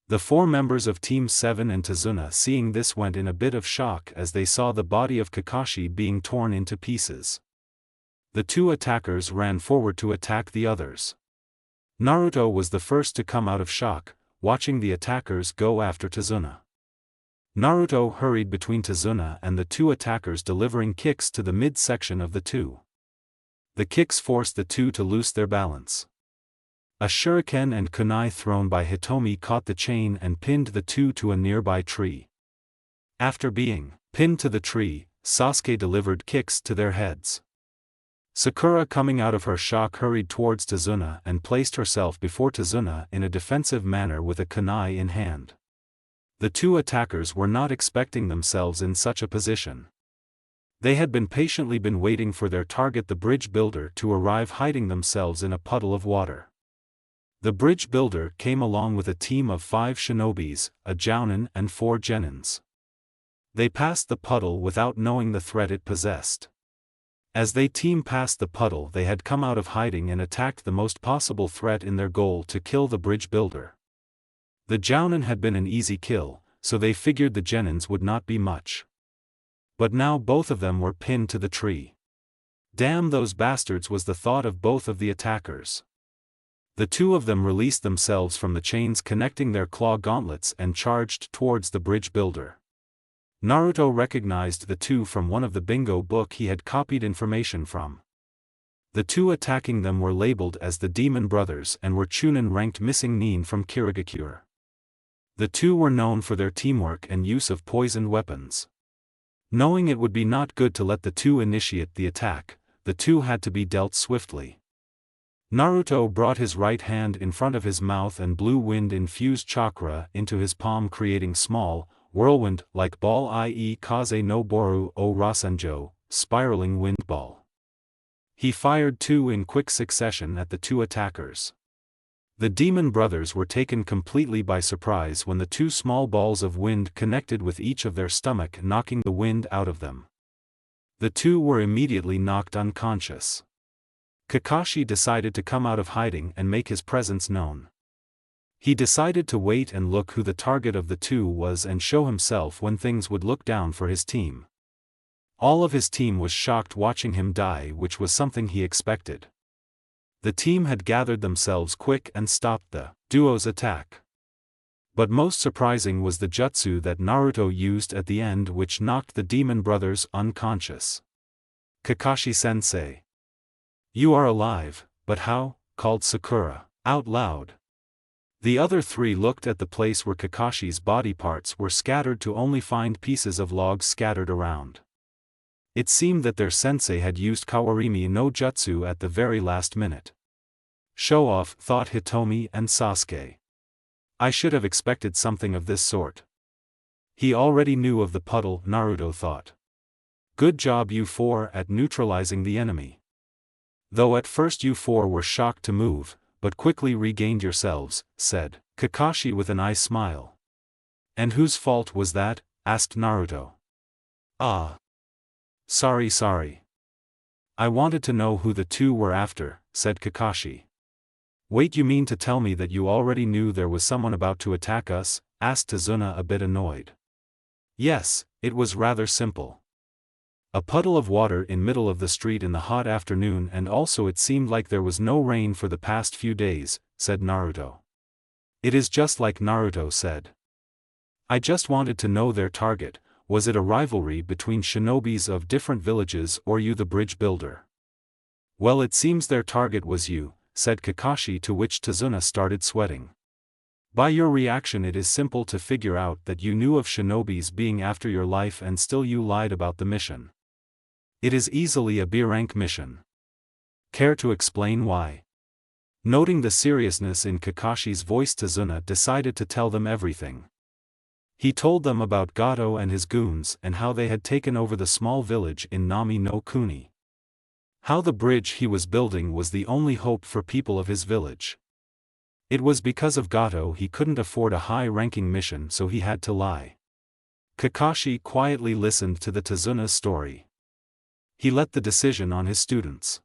The 4 members of Team 7 and Tazuna, seeing this, went in a bit of shock as they saw the body of Kakashi being torn into pieces. The 2 attackers ran forward to attack the others. Naruto was the first to come out of shock, watching the attackers go after Tazuna. Naruto hurried between Tazuna and the 2 attackers, delivering kicks to the midsection of the 2. The kicks forced the 2 to lose their balance. A shuriken and kunai thrown by Hitomi caught the chain and pinned the 2 to a nearby tree. After being pinned to the tree, Sasuke delivered kicks to their heads. Sakura, coming out of her shock, hurried towards Tazuna and placed herself before Tazuna in a defensive manner with a kunai in hand. The 2 attackers were not expecting themselves in such a position. They had been patiently waiting for their target, the bridge builder, to arrive, hiding themselves in a puddle of water. The bridge builder came along with a team of 5 shinobis, a jounin and 4 genins. They passed the puddle without knowing the threat it possessed. As they team past the puddle, they had come out of hiding and attacked the most possible threat in their goal to kill the bridge builder. The jounin had been an easy kill, so they figured the genins would not be much. But now both of them were pinned to the tree. Damn those bastards, was the thought of both of the attackers. The two of them released themselves from the chains connecting their claw gauntlets and charged towards the bridge builder. Naruto recognized the two from one of the bingo book he had copied information from. The two attacking them were labeled as the Demon Brothers and were Chunin ranked missing nin from Kirigakure. The two were known for their teamwork and use of poisoned weapons. Knowing it would be not good to let the two initiate the attack, the two had to be dealt swiftly. Naruto brought his right hand in front of his mouth and blew wind-infused chakra into his palm, creating small, whirlwind-like ball, i.e. Kaze no Boru o Rasenjo, spiraling wind ball. He fired 2 in quick succession at the 2 attackers. The Demon Brothers were taken completely by surprise when the 2 small balls of wind connected with each of their stomach, knocking the wind out of them. The 2 were immediately knocked unconscious. Kakashi decided to come out of hiding and make his presence known. He decided to wait and look who the target of the 2 was and show himself when things would look down for his team. All of his team was shocked watching him die, which was something he expected. The team had gathered themselves quick and stopped the duo's attack. But most surprising was the jutsu that Naruto used at the end, which knocked the Demon Brothers unconscious. "Kakashi-sensei. You are alive, but how?" called Sakura out loud. The other 3 looked at the place where Kakashi's body parts were scattered to only find pieces of logs scattered around. It seemed that their sensei had used Kawarimi no Jutsu at the very last minute. Show off, thought Hitomi and Sasuke. I should have expected something of this sort. He already knew of the puddle, Naruto thought. Good job you 4 at neutralizing the enemy. Though at first you 4 were shocked to move, but quickly regained yourselves, said Kakashi with an eye smile. And whose fault was that? Asked Naruto. Ah. Sorry. I wanted to know who the 2 were after, said Kakashi. Wait, you mean to tell me that you already knew there was someone about to attack us? Asked Tazuna, a bit annoyed. Yes, it was rather simple. A puddle of water in middle of the street in the hot afternoon, and also it seemed like there was no rain for the past few days, said Naruto. It is just like Naruto said. I just wanted to know their target. Was it a rivalry between shinobis of different villages or you the bridge builder? Well, it seems their target was you, said Kakashi, to which Tazuna started sweating. By your reaction it is simple to figure out that you knew of shinobis being after your life and still you lied about the mission. It is easily a B-rank mission. Care to explain why? Noting the seriousness in Kakashi's voice, Tazuna decided to tell them everything. He told them about Gato and his goons and how they had taken over the small village in Nami no Kuni. How the bridge he was building was the only hope for people of his village. It was because of Gato he couldn't afford a high-ranking mission, so he had to lie. Kakashi quietly listened to the Tazuna's story. He let the decision on his students.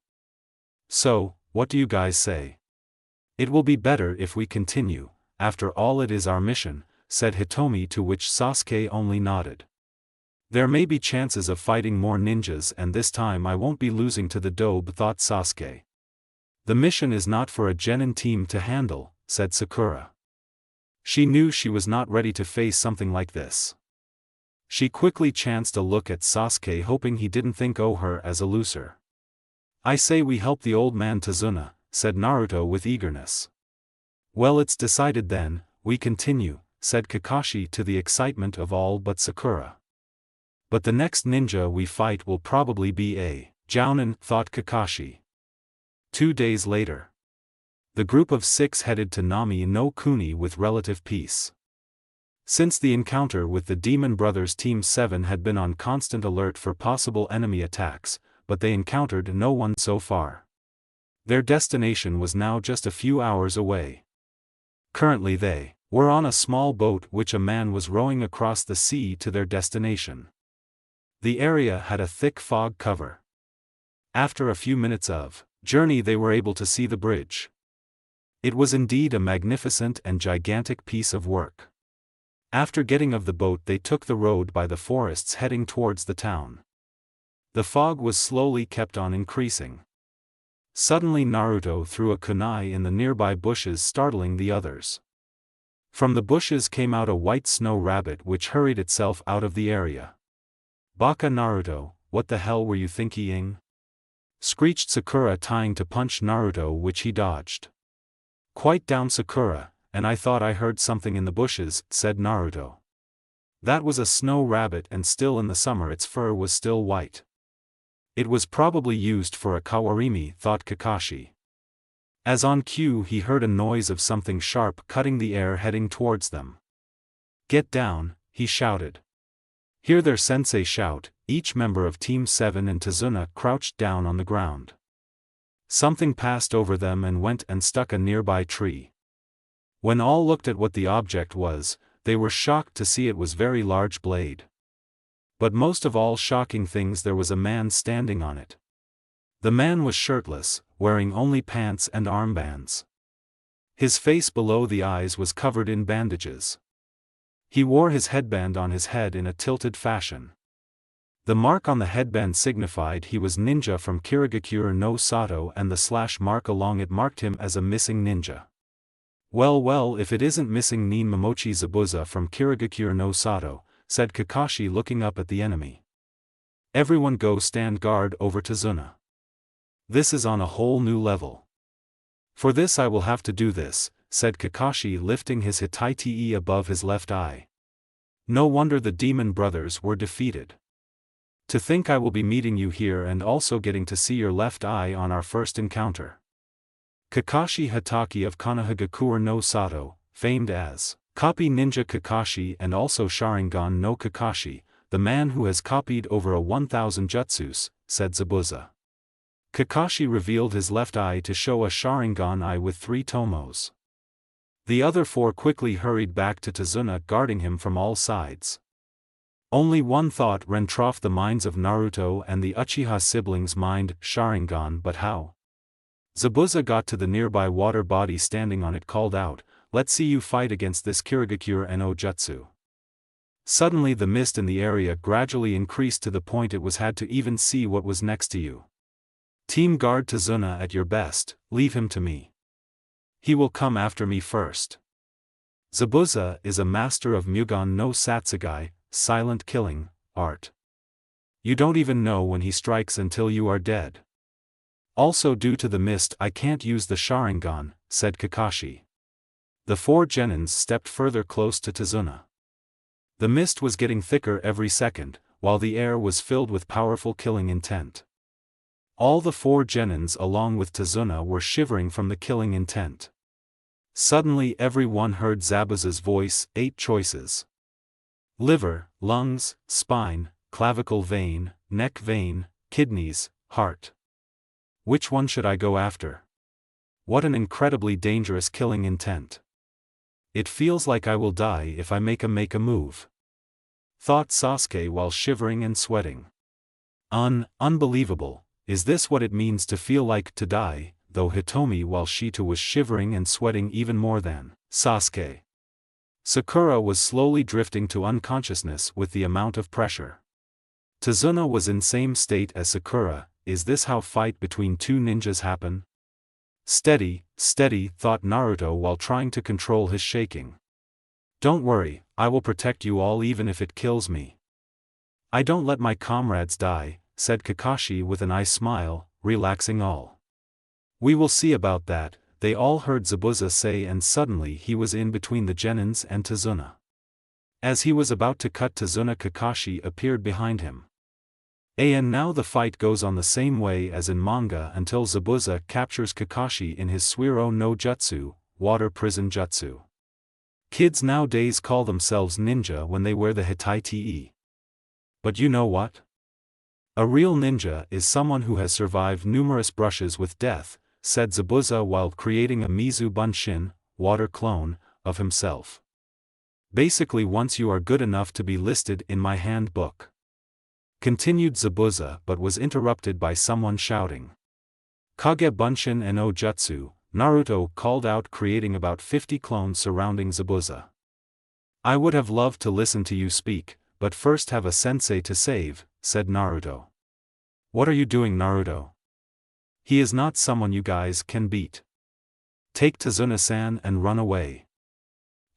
So, what do you guys say? It will be better if we continue, after all it is our mission, said Hitomi, to which Sasuke only nodded. There may be chances of fighting more ninjas, and this time I won't be losing to the Dobe, thought Sasuke. The mission is not for a genin team to handle, said Sakura. She knew she was not ready to face something like this. She quickly chanced a look at Sasuke, hoping he didn't think of her as a loser. I say we help the old man Tazuna, said Naruto with eagerness. Well, it's decided then, we continue, said Kakashi to the excitement of all but Sakura. But the next ninja we fight will probably be a jounin, thought Kakashi. 2 days later. The group of 6 headed to Nami no Kuni with relative peace. Since the encounter with the Demon Brothers, Team 7 had been on constant alert for possible enemy attacks, but they encountered no one so far. Their destination was now just a few hours away. Currently they were on a small boat which a man was rowing across the sea to their destination. The area had a thick fog cover. After a few minutes of journey they were able to see the bridge. It was indeed a magnificent and gigantic piece of work. After getting off the boat they took the road by the forests heading towards the town. The fog was slowly kept on increasing. Suddenly Naruto threw a kunai in the nearby bushes, startling the others. From the bushes came out a white snow rabbit which hurried itself out of the area. "Baka Naruto, what the hell were you thinking?" screeched Sakura, trying to punch Naruto, which he dodged. "Quite down, Sakura, and I thought I heard something in the bushes," said Naruto. "That was a snow rabbit, and still in the summer its fur was still white. It was probably used for a kawarimi," thought Kakashi. As on cue he heard a noise of something sharp cutting the air heading towards them. "Get down," he shouted. Hear their sensei shout, each member of Team 7 and Tazuna crouched down on the ground. Something passed over them and went and stuck a nearby tree. When all looked at what the object was, they were shocked to see it was very large blade. But most of all shocking things, there was a man standing on it. The man was shirtless, wearing only pants and armbands. His face below the eyes was covered in bandages. He wore his headband on his head in a tilted fashion. The mark on the headband signified he was ninja from Kirigakure no Sato, and the slash mark along it marked him as a missing ninja. Well, if it isn't missing Nin Momochi Zabuza from Kirigakure no Sato," said Kakashi, looking up at the enemy. "Everyone go stand guard over Tazuna. This is on a whole new level. For this I will have to do this," said Kakashi, lifting his Hitai above his left eye. "No wonder the demon brothers were defeated. To think I will be meeting you here and also getting to see your left eye on our first encounter." Kakashi Hatake of Konohagakure no Sato, famed as Copy Ninja Kakashi and also Sharingan no Kakashi, the man who has copied over 1,000 jutsus, said Zabuza. Kakashi revealed his left eye to show a Sharingan eye with 3 tomos. The other 4 quickly hurried back to Tazuna, guarding him from all sides. Only one thought ran through the minds of Naruto and the Uchiha siblings' mind: Sharingan. But how? Zabuza got to the nearby water body standing on it, called out, "Let's see you fight against this Kirigakure no Jutsu." Suddenly the mist in the area gradually increased to the point it was hard to even see what was next to you. "Team guard Tazuna at your best, leave him to me. He will come after me first." Zabuza is a master of Mugen no Satsugai, silent killing, art. You don't even know when he strikes until you are dead. Also, due to the mist I can't use the Sharingan, said Kakashi. The 4 genins stepped further close to Tazuna. The mist was getting thicker every second, while the air was filled with powerful killing intent. All the 4 genins along with Tazuna were shivering from the killing intent. Suddenly everyone heard Zabuza's voice: 8 choices. Liver, lungs, spine, clavicle vein, neck vein, kidneys, heart. Which one should I go after? What an incredibly dangerous killing intent. It feels like I will die if I make a move. Thought Sasuke while shivering and sweating. Unbelievable, is this what it means to feel like to die, though Hitomi while she too was shivering and sweating even more than Sasuke. Sakura was slowly drifting to unconsciousness with the amount of pressure. Tazuna was in same state as Sakura. Is this how fight between 2 ninjas happen? Steady, thought Naruto while trying to control his shaking. Don't worry, I will protect you all even if it kills me. I don't let my comrades die, said Kakashi with an eye smile, relaxing all. We will see about that, they all heard Zabuza say, and suddenly he was in between the genins and Tazuna. As he was about to cut Tazuna, Kakashi appeared behind him. And now the fight goes on the same way as in manga until Zabuza captures Kakashi in his Suiro no Jutsu, water prison jutsu. Kids nowadays call themselves ninja when they wear the Hitai. But you know what? A real ninja is someone who has survived numerous brushes with death, said Zabuza while creating a Mizu Bunshin, water clone, of himself. Basically, once you are good enough to be listed in my handbook. Continued Zabuza, but was interrupted by someone shouting. Kage Bunshin and Ojutsu, Naruto called out, creating about 50 clones surrounding Zabuza. I would have loved to listen to you speak, but first have a sensei to save, said Naruto. What are you doing, Naruto? He is not someone you guys can beat. Take Tazuna-san and run away.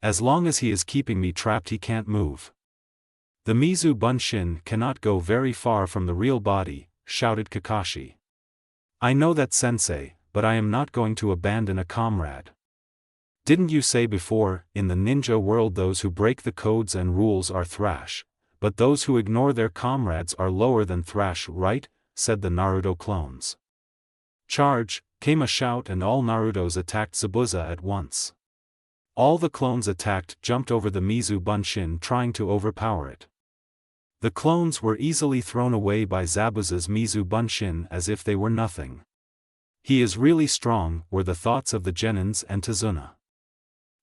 As long as he is keeping me trapped, he can't move. The Mizu Bunshin cannot go very far from the real body, shouted Kakashi. I know that, sensei, but I am not going to abandon a comrade. Didn't you say before, in the ninja world those who break the codes and rules are thrash, but those who ignore their comrades are lower than thrash, right? Said the Naruto clones. Charge, came a shout, and all Narutos attacked Zabuza at once. All the clones attacked, jumped over the Mizu Bunshin, trying to overpower it. The clones were easily thrown away by Zabuza's Mizu Bunshin as if they were nothing. He is really strong, were the thoughts of the Genins and Tazuna.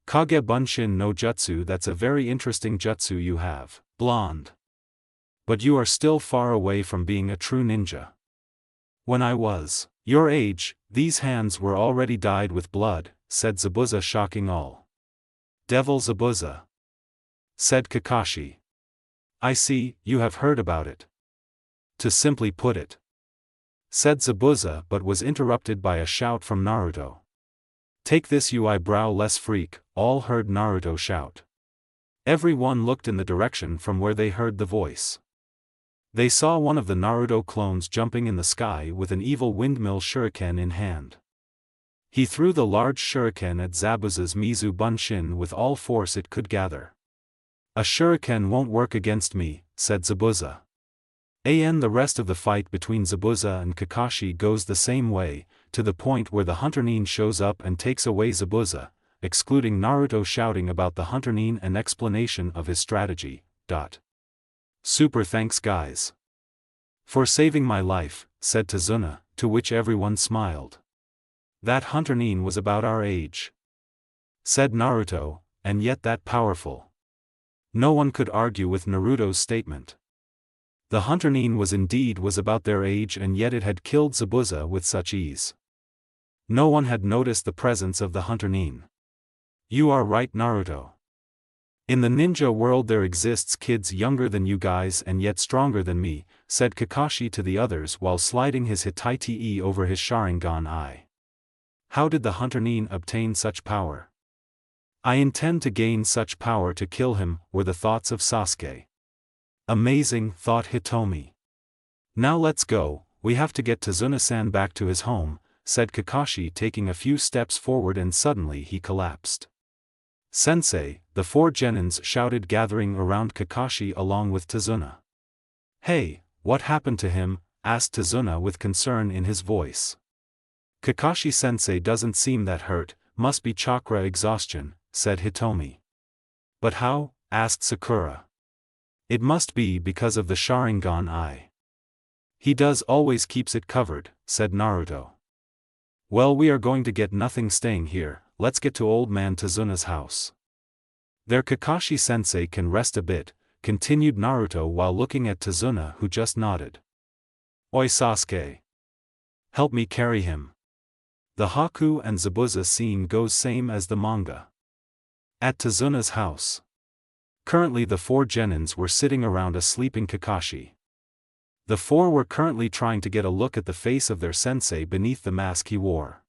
Kage Bunshin no Jutsu, that's a very interesting jutsu you have, blonde. But you are still far away from being a true ninja. When I was your age, these hands were already dyed with blood, said Zabuza, shocking all. Devil Zabuza, said Kakashi. I see, you have heard about it. To simply put it, said Zabuza, but was interrupted by a shout from Naruto. Take this, you eyebrow-less freak, all heard Naruto shout. Everyone looked in the direction from where they heard the voice. They saw one of the Naruto clones jumping in the sky with an evil windmill shuriken in hand. He threw the large shuriken at Zabuza's Mizu Bunshin with all force it could gather. A shuriken won't work against me, said Zabuza. The rest of the fight between Zabuza and Kakashi goes the same way, to the point where the Hunter Nin shows up and takes away Zabuza, excluding Naruto shouting about the Hunter Nin and explanation of his strategy. Super thanks guys. For saving my life, said Tazuna, to which everyone smiled. That Hunter Nin was about our age, said Naruto, and yet that powerful. No one could argue with Naruto's statement. The Hunter Nin was about their age, and yet it had killed Zabuza with such ease. No one had noticed the presence of the Hunter Nin. You are right, Naruto. In the ninja world there exists kids younger than you guys and yet stronger than me, said Kakashi to the others while sliding his Hitai over his Sharingan eye. How did the Hunter Nin obtain such power? I intend to gain such power to kill him, were the thoughts of Sasuke. Amazing, thought Hitomi. Now let's go, we have to get Tazuna-san back to his home, said Kakashi, taking a few steps forward, and suddenly he collapsed. Sensei, the four Genins shouted, gathering around Kakashi along with Tazuna. Hey, what happened to him? Asked Tazuna with concern in his voice. Kakashi-sensei doesn't seem that hurt, must be chakra exhaustion, said Hitomi. But how? Asked Sakura. It must be because of the Sharingan eye. He does always keeps it covered, said Naruto. Well, we are going to get nothing staying here, let's get to old man Tazuna's house. There Kakashi-sensei can rest a bit, continued Naruto while looking at Tazuna, who just nodded. Oi Sasuke. Help me carry him. The Haku and Zabuza scene goes same as the manga. At Tazuna's house. Currently the four Genins were sitting around a sleeping Kakashi. The four were currently trying to get a look at the face of their sensei beneath the mask he wore.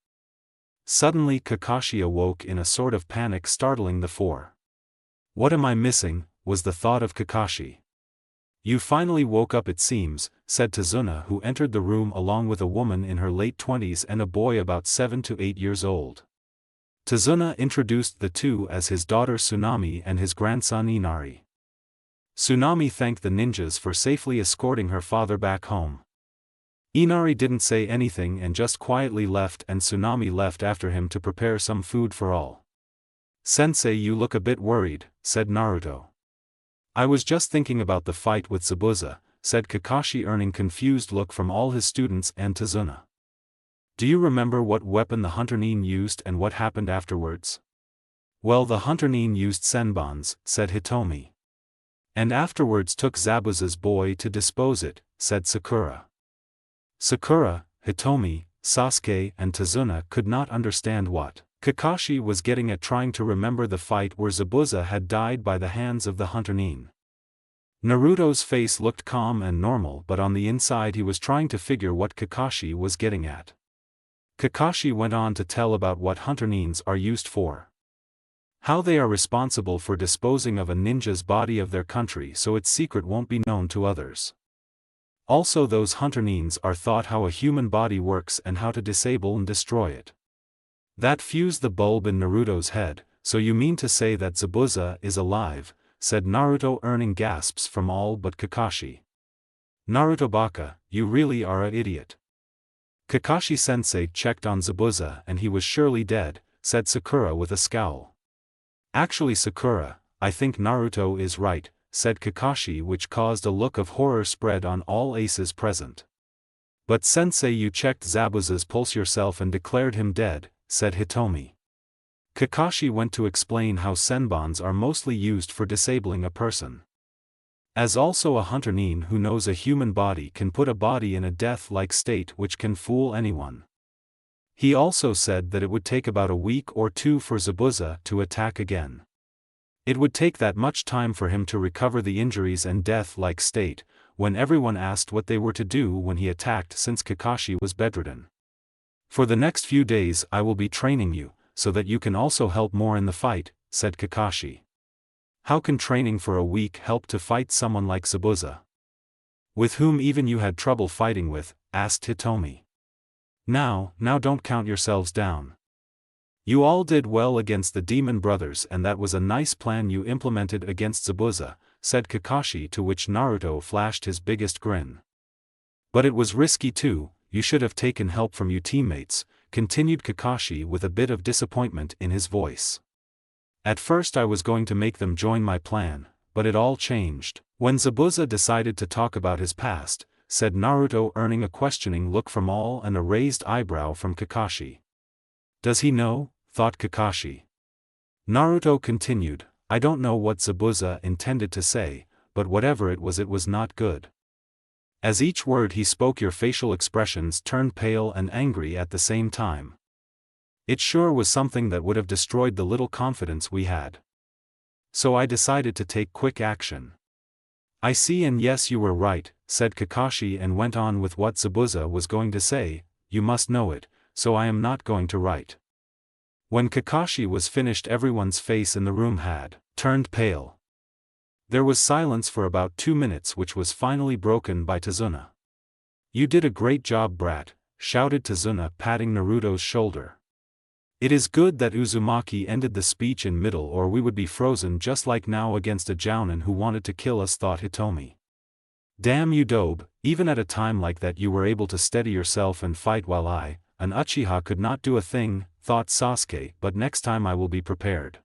Suddenly Kakashi awoke in a sort of panic, startling the four. What am I missing? Was the thought of Kakashi. You finally woke up, it seems, said Tazuna, who entered the room along with a woman in her late 20s and a boy about 7 to 8 years old. Tazuna introduced the two as his daughter Tsunami and his grandson Inari. Tsunami thanked the ninjas for safely escorting her father back home. Inari didn't say anything and just quietly left, and Tsunami left after him to prepare some food for all. Sensei, you look a bit worried, said Naruto. I was just thinking about the fight with Zabuza, said Kakashi, earning confused look from all his students and Tazuna. Do you remember what weapon the Hunter Nin used and what happened afterwards? Well, the hunter Nin used senbons, said Hitomi. And afterwards took Zabuza's boy to dispose it, said Sakura. Sakura, Hitomi, Sasuke and Tazuna could not understand what Kakashi was getting at, trying to remember the fight where Zabuza had died by the hands of the hunter Nin. Naruto's face looked calm and normal, but on the inside he was trying to figure what Kakashi was getting at. Kakashi went on to tell about what hunter Nins are used for. How they are responsible for disposing of a ninja's body of their country so its secret won't be known to others. Also, those hunter Nins are taught how a human body works and how to disable and destroy it. That fused the bulb in Naruto's head. So you mean to say that Zabuza is alive, said Naruto, earning gasps from all but Kakashi. Naruto baka, you really are an idiot. Kakashi-sensei checked on Zabuza and he was surely dead, said Sakura with a scowl. Actually Sakura, I think Naruto is right, said Kakashi, which caused a look of horror spread on all aces present. But sensei, you checked Zabuza's pulse yourself and declared him dead, said Hitomi. Kakashi went to explain how senbons are mostly used for disabling a person. As also a hunter Nin who knows a human body can put a body in a death-like state which can fool anyone. He also said that it would take about a week or two for Zabuza to attack again. It would take that much time for him to recover the injuries and death-like state, when everyone asked what they were to do when he attacked, since Kakashi was bedridden. For the next few days I will be training you, so that you can also help more in the fight, said Kakashi. How can training for a week help to fight someone like Zabuza? With whom even you had trouble fighting with, asked Hitomi. Now don't count yourselves down. You all did well against the demon brothers, and that was a nice plan you implemented against Zabuza, said Kakashi, to which Naruto flashed his biggest grin. But it was risky too, you should have taken help from your teammates, continued Kakashi with a bit of disappointment in his voice. At first I was going to make them join my plan, but it all changed when Zabuza decided to talk about his past, said Naruto, earning a questioning look from all and a raised eyebrow from Kakashi. Does he know? Thought Kakashi. Naruto continued, I don't know what Zabuza intended to say, but whatever it was not good. As each word he spoke your facial expressions turned pale and angry at the same time. It sure was something that would have destroyed the little confidence we had. So I decided to take quick action. I see, and yes, you were right, said Kakashi, and went on with what Zabuza was going to say. You must know it, so I am not going to write. When Kakashi was finished, everyone's face in the room had turned pale. There was silence for about 2 minutes, which was finally broken by Tazuna. You did a great job, brat, shouted Tazuna, patting Naruto's shoulder. It is good that Uzumaki ended the speech in middle, or we would be frozen just like now against a jounin who wanted to kill us, thought Hitomi. Damn you, Dobe, even at a time like that you were able to steady yourself and fight, while I, an Uchiha, could not do a thing, thought Sasuke, but next time I will be prepared.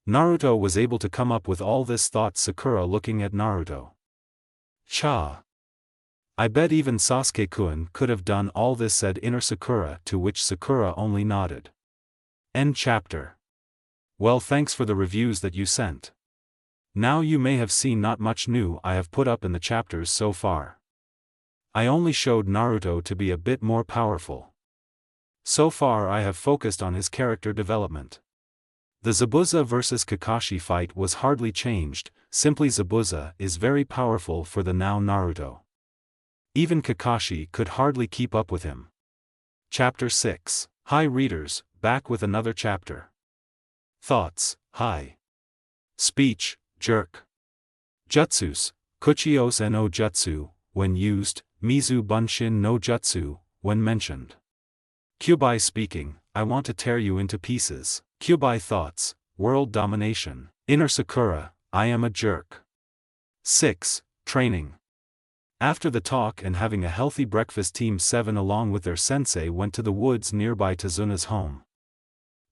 Naruto was able to come up with all this, thought Sakura, looking at Naruto. Cha. I bet even Sasuke-kun could have done all this, said inner Sakura, to which Sakura only nodded. End chapter. Well, thanks for the reviews that you sent. Now you may have seen not much new I have put up in the chapters so far. I only showed Naruto to be a bit more powerful. So far I have focused on his character development. The Zabuza vs Kakashi fight was hardly changed, simply Zabuza is very powerful for the now Naruto. Even Kakashi could hardly keep up with him. Chapter 6. Hi readers, back with another chapter. Thoughts, hi. Speech, jerk. Jutsus, Kuchiyos no Jutsu, when used, Mizu Bunshin no Jutsu, when mentioned. Kyubai speaking, I want to tear you into pieces. Kyubai thoughts, world domination. Inner Sakura, I am a jerk. 6. Training. After the talk and having a healthy breakfast, Team 7 along with their sensei went to the woods nearby Tazuna's home.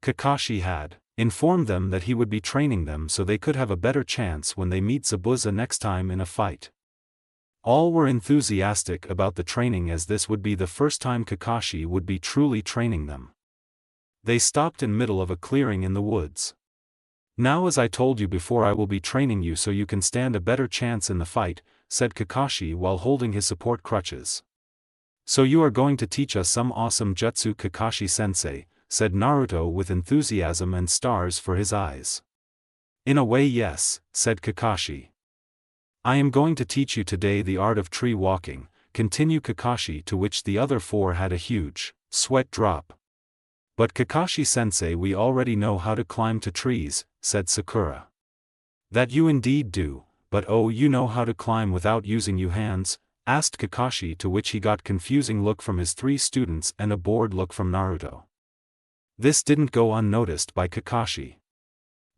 Kakashi had informed them that he would be training them so they could have a better chance when they meet Zabuza next time in a fight. All were enthusiastic about the training, as this would be the first time Kakashi would be truly training them. They stopped in middle of a clearing in the woods. Now as I told you before, I will be training you so you can stand a better chance in the fight, said Kakashi while holding his support crutches. So you are going to teach us some awesome jutsu, Kakashi-sensei, said Naruto with enthusiasm and stars for his eyes. In a way, yes, said Kakashi. I am going to teach you today the art of tree walking, continued Kakashi, to which the other four had a huge sweat drop. But Kakashi-sensei, we already know how to climb to trees, said Sakura. That you indeed do, but oh, you know how to climb without using your hands? Asked Kakashi, to which he got confusing look from his three students and a bored look from Naruto. This didn't go unnoticed by Kakashi.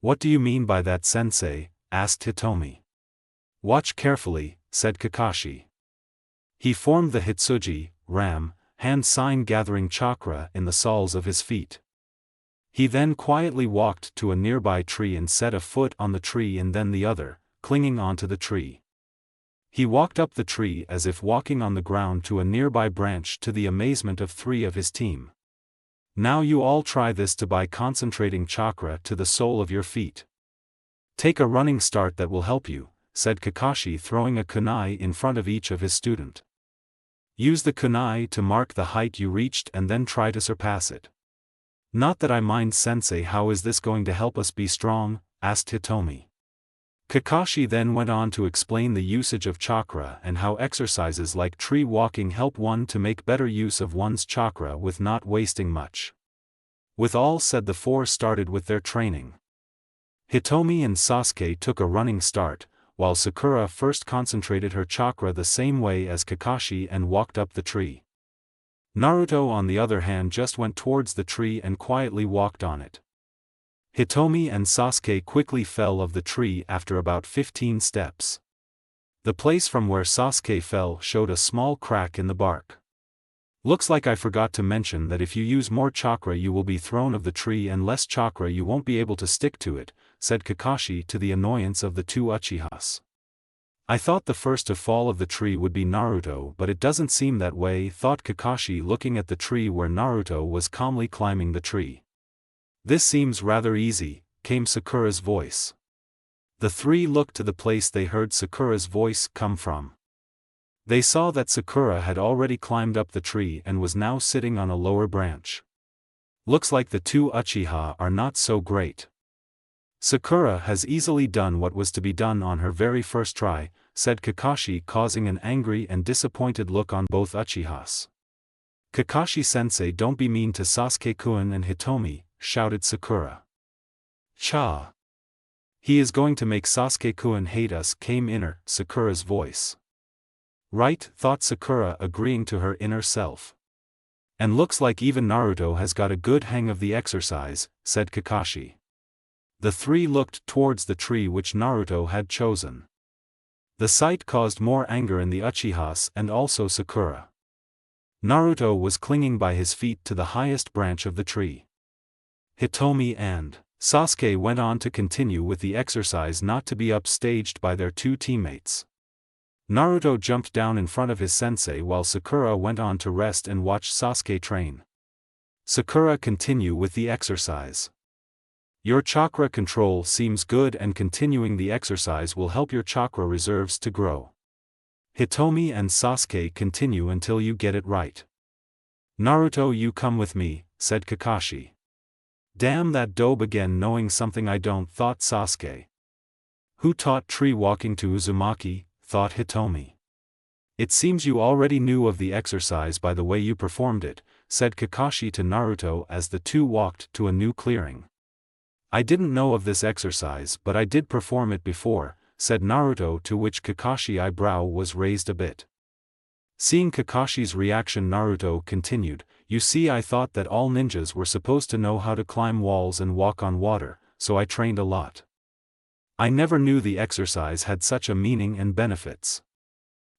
What do you mean by that, sensei? Asked Hitomi. Watch carefully, said Kakashi. He formed the Hitsuji, Ram, hand sign, gathering chakra in the soles of his feet. He then quietly walked to a nearby tree and set a foot on the tree and then the other, clinging onto the tree. He walked up the tree as if walking on the ground to a nearby branch, to the amazement of three of his team. Now you all try this by concentrating chakra to the sole of your feet. Take a running start, that will help you, said Kakashi, throwing a kunai in front of each of his student. Use the kunai to mark the height you reached and then try to surpass it. Not that I mind, sensei. How is this going to help us be strong? Asked Hitomi. Kakashi then went on to explain the usage of chakra and how exercises like tree walking help one to make better use of one's chakra with not wasting much. With all said, the four started with their training. Hitomi and Sasuke took a running start, while Sakura first concentrated her chakra the same way as Kakashi and walked up the tree. Naruto, on the other hand, just went towards the tree and quietly walked on it. Hitomi and Sasuke quickly fell of the tree after about 15 steps. The place from where Sasuke fell showed a small crack in the bark. Looks like I forgot to mention that if you use more chakra you will be thrown of the tree, and less chakra you won't be able to stick to it, said Kakashi, to the annoyance of the two Uchihas. I thought the first to fall of the tree would be Naruto, but it doesn't seem that way, thought Kakashi, looking at the tree where Naruto was calmly climbing the tree. This seems rather easy, came Sakura's voice. The three looked to the place they heard Sakura's voice come from. They saw that Sakura had already climbed up the tree and was now sitting on a lower branch. Looks like the two Uchiha are not so great. Sakura has easily done what was to be done on her very first try, said Kakashi, causing an angry and disappointed look on both Uchihas. Kakashi-sensei, don't be mean to Sasuke-kun and Hitomi, shouted Sakura. Cha! He is going to make Sasuke-kun hate us, came inner Sakura's voice. Right, thought Sakura, agreeing to her inner self. And looks like even Naruto has got a good hang of the exercise, said Kakashi. The three looked towards the tree which Naruto had chosen. The sight caused more anger in the Uchihas and also Sakura. Naruto was clinging by his feet to the highest branch of the tree. Hitomi and Sasuke went on to continue with the exercise, not to be upstaged by their two teammates. Naruto jumped down in front of his sensei while Sakura went on to rest and watch Sasuke train. Sakura, continue with the exercise. Your chakra control seems good and continuing the exercise will help your chakra reserves to grow. Hitomi and Sasuke, continue until you get it right. Naruto, you come with me, said Kakashi. Damn that dope again, knowing something I don't, thought Sasuke. Who taught tree walking to Uzumaki, thought Hitomi. It seems you already knew of the exercise by the way you performed it, said Kakashi to Naruto as the two walked to a new clearing. I didn't know of this exercise, but I did perform it before, said Naruto, to which Kakashi's eyebrow was raised a bit. Seeing Kakashi's reaction, Naruto continued, you see, I thought that all ninjas were supposed to know how to climb walls and walk on water, so I trained a lot. I never knew the exercise had such a meaning and benefits.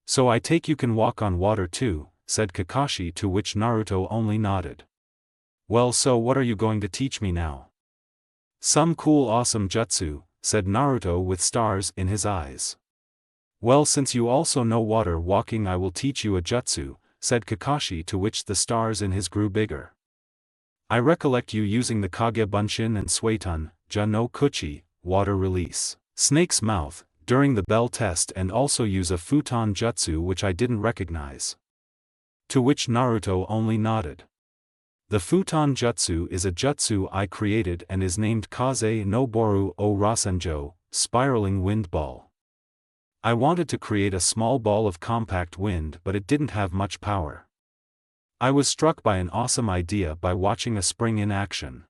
So I take you can walk on water too, said Kakashi, to which Naruto only nodded. Well, so what are you going to teach me now? Some cool awesome jutsu, said Naruto with stars in his eyes. Well, since you also know water walking, I will teach you a jutsu, said Kakashi, to which the stars in his grew bigger. I recollect you using the Kage Bunshin and Suiton, Ja no Kuchi, water release, snake's mouth, during the bell test, and also use a futon jutsu which I didn't recognize. To which Naruto only nodded. The futon jutsu is a jutsu I created and is named Kaze no Boru o Rasenjo, spiraling wind ball. I wanted to create a small ball of compact wind, but it didn't have much power. I was struck by an awesome idea by watching a spring in action.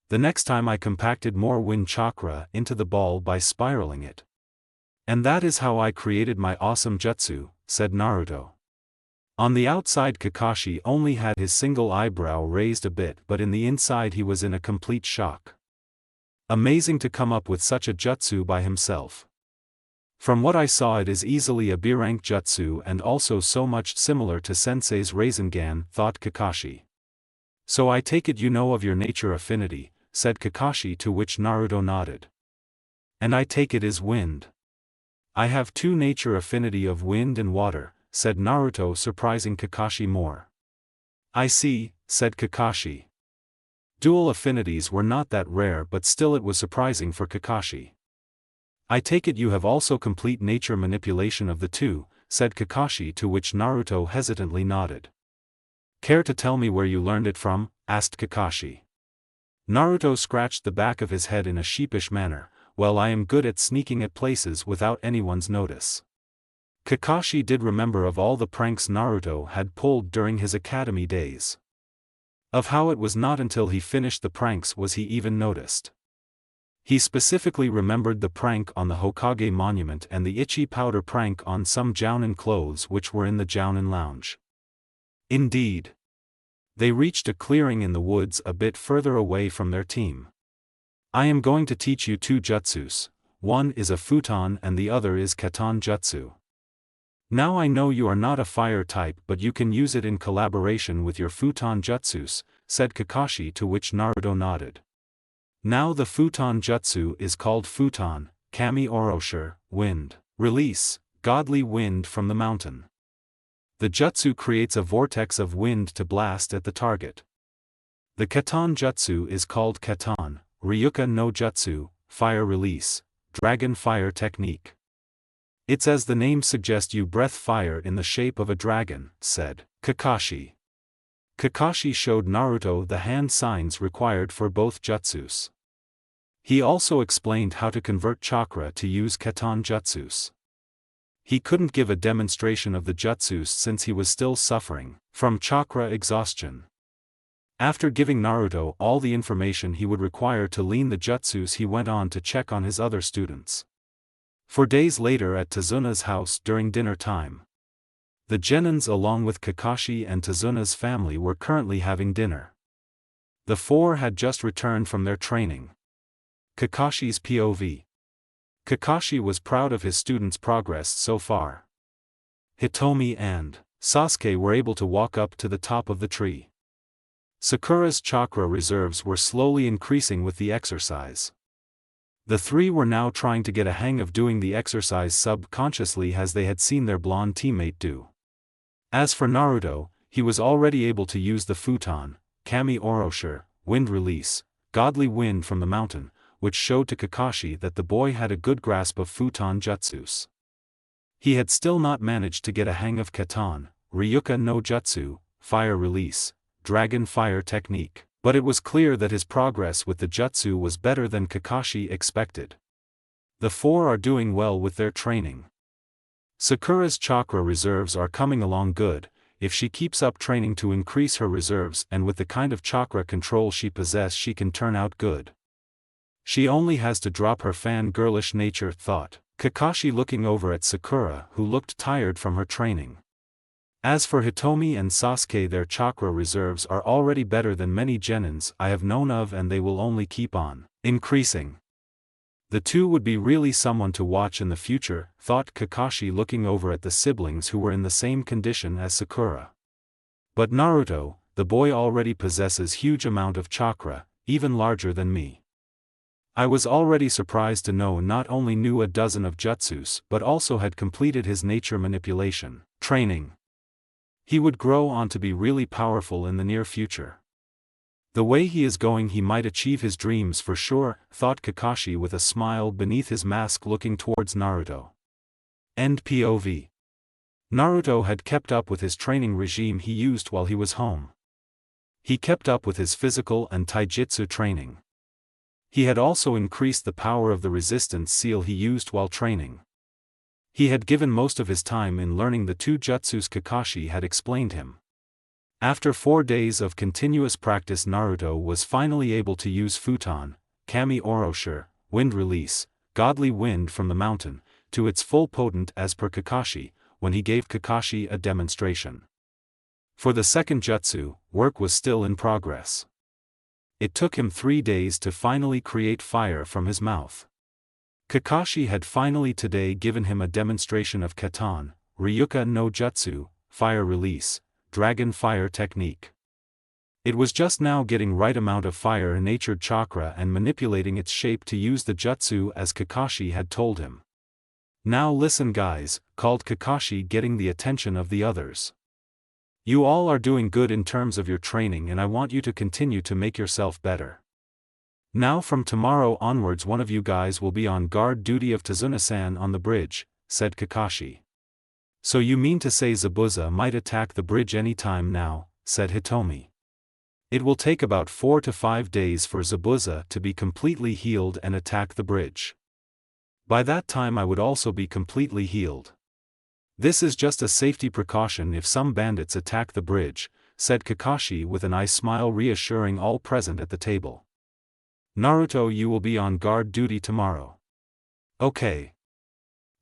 The next time I compacted more wind chakra into the ball by spiraling it. And that is how I created my awesome jutsu, said Naruto. On the outside Kakashi only had his single eyebrow raised a bit, but in the inside he was in a complete shock. Amazing to come up with such a jutsu by himself. From what I saw, it is easily a B-rank jutsu and also so much similar to Sensei's Rasengan, thought Kakashi. So I take it you know of your nature affinity, said Kakashi, to which Naruto nodded. And I take it is wind. I have 2 nature affinity of wind and water, said Naruto, surprising Kakashi more. I see, said Kakashi. Dual affinities were not that rare, but still it was surprising for Kakashi. I take it you have also complete nature manipulation of the 2, said Kakashi, to which Naruto hesitantly nodded. Care to tell me where you learned it from? Asked Kakashi. Naruto scratched the back of his head in a sheepish manner. Well, I am good at sneaking at places without anyone's notice. Kakashi did remember of all the pranks Naruto had pulled during his academy days. Of how it was not until he finished the pranks was he even noticed. He specifically remembered the prank on the Hokage monument and the itchy powder prank on some Jounin clothes which were in the Jounin lounge. Indeed. They reached a clearing in the woods a bit further away from their team. I am going to teach you 2 jutsus, one is a futon and the other is katon jutsu. Now I know you are not a fire type, but you can use it in collaboration with your futon jutsus, said Kakashi, to which Naruto nodded. Now the futon jutsu is called futon, kami orosher, wind, release, godly wind from the mountain. The jutsu creates a vortex of wind to blast at the target. The katon jutsu is called katon, ryuka no jutsu, fire release, dragon fire technique. It's as the name suggests, you breath fire in the shape of a dragon, said Kakashi. Kakashi showed Naruto the hand signs required for both jutsus. He also explained how to convert chakra to use katon jutsus. He couldn't give a demonstration of the jutsus since he was still suffering from chakra exhaustion. After giving Naruto all the information he would require to learn the jutsus, he went on to check on his other students. 4 days later at Tazuna's house during dinner time. The Genins along with Kakashi and Tazuna's family were currently having dinner. The 4 had just returned from their training. Kakashi's POV. Kakashi was proud of his students' progress so far. Hitomi and Sasuke were able to walk up to the top of the tree. Sakura's chakra reserves were slowly increasing with the exercise. The 3 were now trying to get a hang of doing the exercise subconsciously as they had seen their blonde teammate do. As for Naruto, he was already able to use the futon, kami orosher, wind release, godly wind from the mountain, which showed to Kakashi that the boy had a good grasp of futon jutsus. He had still not managed to get a hang of katon, ryuka no jutsu, fire release, dragon fire technique, but it was clear that his progress with the jutsu was better than Kakashi expected. The 4 are doing well with their training. Sakura's chakra reserves are coming along good. If she keeps up training to increase her reserves, and with the kind of chakra control she possesses, she can turn out good. She only has to drop her fan-girlish nature, thought Kakashi, looking over at Sakura, who looked tired from her training. As for Hitomi and Sasuke, their chakra reserves are already better than many genins I have known of, and they will only keep on increasing. The 2 would be really someone to watch in the future, thought Kakashi, looking over at the siblings who were in the same condition as Sakura. But Naruto, the boy already possesses huge amount of chakra, even larger than me. I was already surprised to know not only knew a dozen of jutsus but also had completed his nature manipulation training. He would grow on to be really powerful in the near future. The way he is going, he might achieve his dreams for sure, thought Kakashi with a smile beneath his mask, looking towards Naruto. End POV. Naruto had kept up with his training regime he used while he was home. He kept up with his physical and taijutsu training. He had also increased the power of the resistance seal he used while training. He had given most of his time in learning the two jutsus Kakashi had explained him. After 4 days of continuous practice, Naruto was finally able to use Futon, Kami Oroshir, wind release, godly wind from the mountain, to its full potent as per Kakashi, when he gave Kakashi a demonstration. For the second jutsu, work was still in progress. It took him 3 days to finally create fire from his mouth. Kakashi had finally today given him a demonstration of Katan, Ryuka no Jutsu, fire release, dragon fire technique. It was just now getting right amount of fire-natured chakra and manipulating its shape to use the jutsu as Kakashi had told him. Now listen guys, called Kakashi, getting the attention of the others. You all are doing good in terms of your training, and I want you to continue to make yourself better. Now from tomorrow onwards one of you guys will be on guard duty of Tazuna-san on the bridge, said Kakashi. So you mean to say Zabuza might attack the bridge any time now, said Hitomi. It will take about 4 to 5 days for Zabuza to be completely healed and attack the bridge. By that time I would also be completely healed. This is just a safety precaution if some bandits attack the bridge, said Kakashi with an eye smile, reassuring all present at the table. Naruto, you will be on guard duty tomorrow. Okay.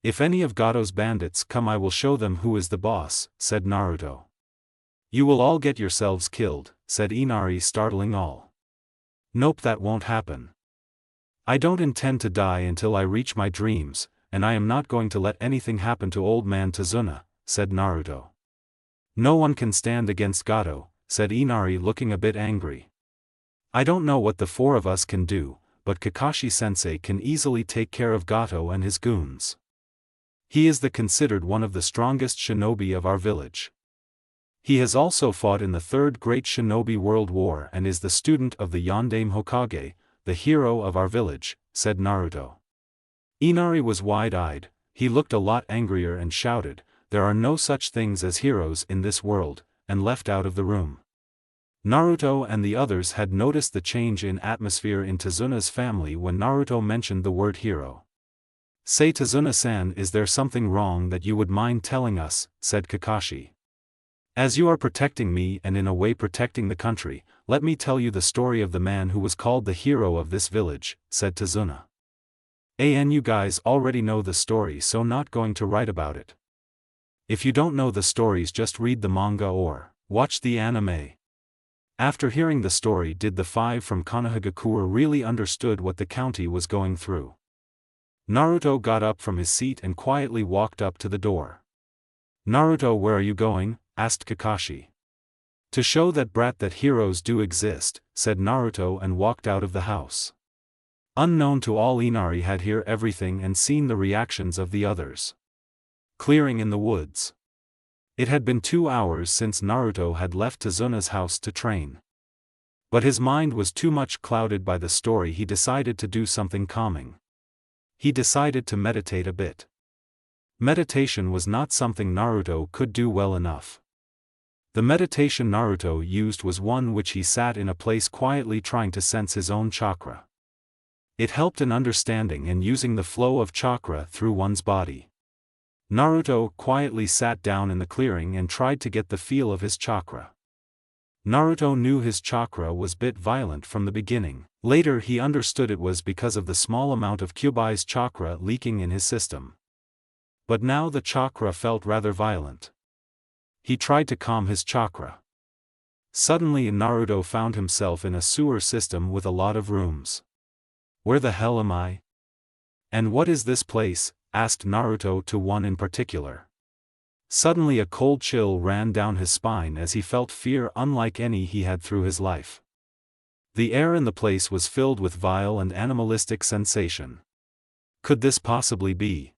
If any of Gato's bandits come, I will show them who is the boss, said Naruto. You will all get yourselves killed, said Inari, startling all. Nope, that won't happen. I don't intend to die until I reach my dreams, and I am not going to let anything happen to old man Tazuna, said Naruto. No one can stand against Gato, said Inari, looking a bit angry. I don't know what the 4 of us can do, but Kakashi-sensei can easily take care of Gato and his goons. He is considered one of the strongest shinobi of our village. He has also fought in the 3rd Great Shinobi World War and is the student of the Yondaime Hokage, the hero of our village, said Naruto. Inari was wide-eyed. He looked a lot angrier and shouted, "There are no such things as heroes in this world," and left out of the room. Naruto and the others had noticed the change in atmosphere in Tazuna's family when Naruto mentioned the word hero. Say, Tazuna-san, is there something wrong that you would mind telling us, said Kakashi. As you are protecting me and in a way protecting the country, let me tell you the story of the man who was called the hero of this village, said Tazuna. You guys already know the story, so not going to write about it. If you don't know the stories, just read the manga or watch the anime. After hearing the story, did the 5 from Konohagakure really understood what the county was going through? Naruto got up from his seat and quietly walked up to the door. Naruto, where are you going? Asked Kakashi. To show that brat that heroes do exist, said Naruto, and walked out of the house. Unknown to all, Inari had heard everything and seen the reactions of the others. Clearing in the woods. It had been 2 hours since Naruto had left Tazuna's house to train. But his mind was too much clouded by the story. He decided to do something calming. He decided to meditate a bit. Meditation was not something Naruto could do well enough. The meditation Naruto used was one which he sat in a place quietly trying to sense his own chakra. It helped in understanding and using the flow of chakra through one's body. Naruto quietly sat down in the clearing and tried to get the feel of his chakra. Naruto knew his chakra was bit violent from the beginning. Later he understood it was because of the small amount of Kyubi's chakra leaking in his system. But now the chakra felt rather violent. He tried to calm his chakra. Suddenly Naruto found himself in a sewer system with a lot of rooms. Where the hell am I? And what is this place? Asked Naruto to one in particular. Suddenly a cold chill ran down his spine as he felt fear unlike any he had through his life. The air in the place was filled with vile and animalistic sensation. Could this possibly be?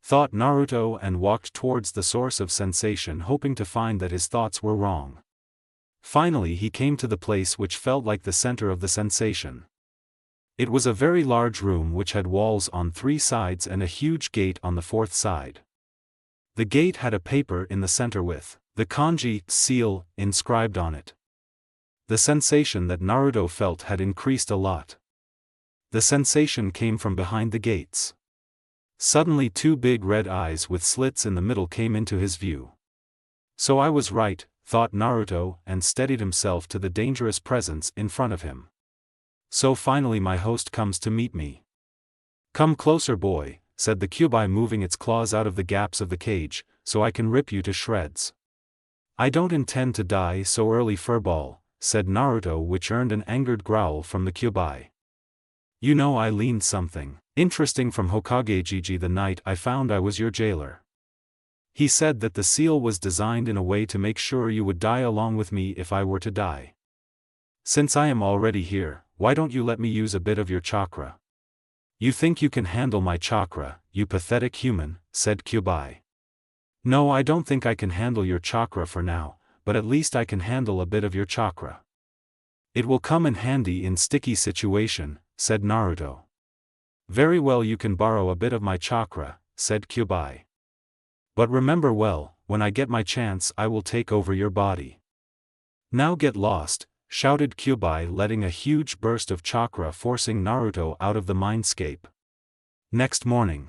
Thought Naruto, and walked towards the source of sensation, hoping to find that his thoughts were wrong. Finally he came to the place which felt like the center of the sensation. It was a very large room which had walls on 3 sides and a huge gate on the 4th side. The gate had a paper in the center with the kanji seal inscribed on it. The sensation that Naruto felt had increased a lot. The sensation came from behind the gates. Suddenly 2 big red eyes with slits in the middle came into his view. So I was right, thought Naruto, and steadied himself to the dangerous presence in front of him. So finally my host comes to meet me. Come closer, boy, said the Kyuubi, moving its claws out of the gaps of the cage, so I can rip you to shreds. I don't intend to die so early, furball, said Naruto, which earned an angered growl from the Kyuubi. You know, I learned something interesting from Hokage Gigi the night I found I was your jailer. He said that the seal was designed in a way to make sure you would die along with me if I were to die. Since I am already here, why don't you let me use a bit of your chakra? You think you can handle my chakra, you pathetic human, said Kyuubi. No, I don't think I can handle your chakra for now, but at least I can handle a bit of your chakra. It will come in handy in sticky situation, said Naruto. Very well, you can borrow a bit of my chakra, said Kyuubi. But remember well, when I get my chance I will take over your body. Now get lost, shouted Kyuubi, letting a huge burst of chakra forcing Naruto out of the mindscape. Next morning.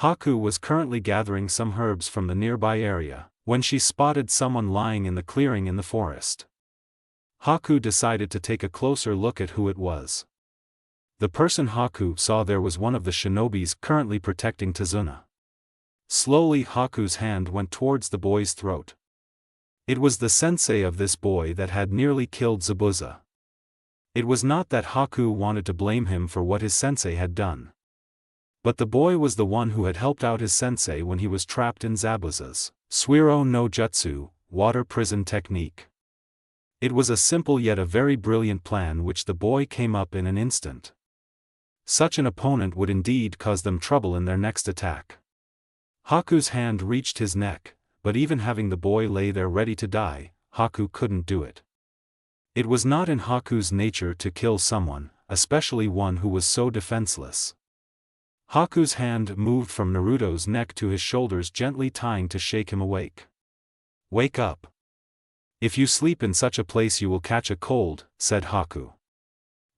Haku was currently gathering some herbs from the nearby area, when she spotted someone lying in the clearing in the forest. Haku decided to take a closer look at who it was. The person Haku saw there was one of the shinobis currently protecting Tazuna. Slowly Haku's hand went towards the boy's throat. It was the sensei of this boy that had nearly killed Zabuza. It was not that Haku wanted to blame him for what his sensei had done. But the boy was the one who had helped out his sensei when he was trapped in Zabuza's Suiro no Jutsu, water prison technique. It was a simple yet a very brilliant plan which the boy came up in an instant. Such an opponent would indeed cause them trouble in their next attack. Haku's hand reached his neck, but even having the boy lay there ready to die, Haku couldn't do it. It was not in Haku's nature to kill someone, especially one who was so defenseless. Haku's hand moved from Naruto's neck to his shoulders, gently tying to shake him awake. Wake up. If you sleep in such a place you will catch a cold, said Haku.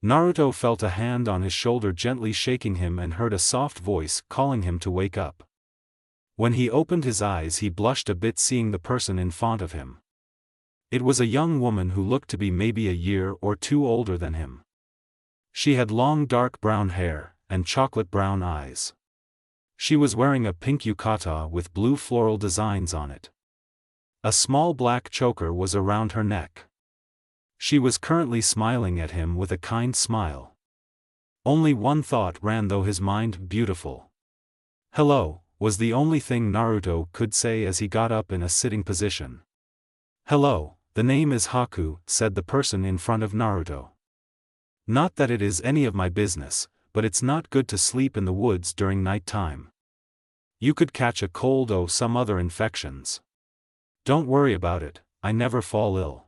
Naruto felt a hand on his shoulder gently shaking him and heard a soft voice calling him to wake up. When he opened his eyes he blushed a bit seeing the person in front of him. It was a young woman who looked to be maybe a year or 2 older than him. She had long dark brown hair, and chocolate brown eyes. She was wearing a pink yukata with blue floral designs on it. A small black choker was around her neck. She was currently smiling at him with a kind smile. Only one thought ran through his mind: beautiful. Hello, was the only thing Naruto could say as he got up in a sitting position. Hello, the name is Haku, said the person in front of Naruto. Not that it is any of my business, but it's not good to sleep in the woods during night time. You could catch a cold or some other infections. Don't worry about it, I never fall ill.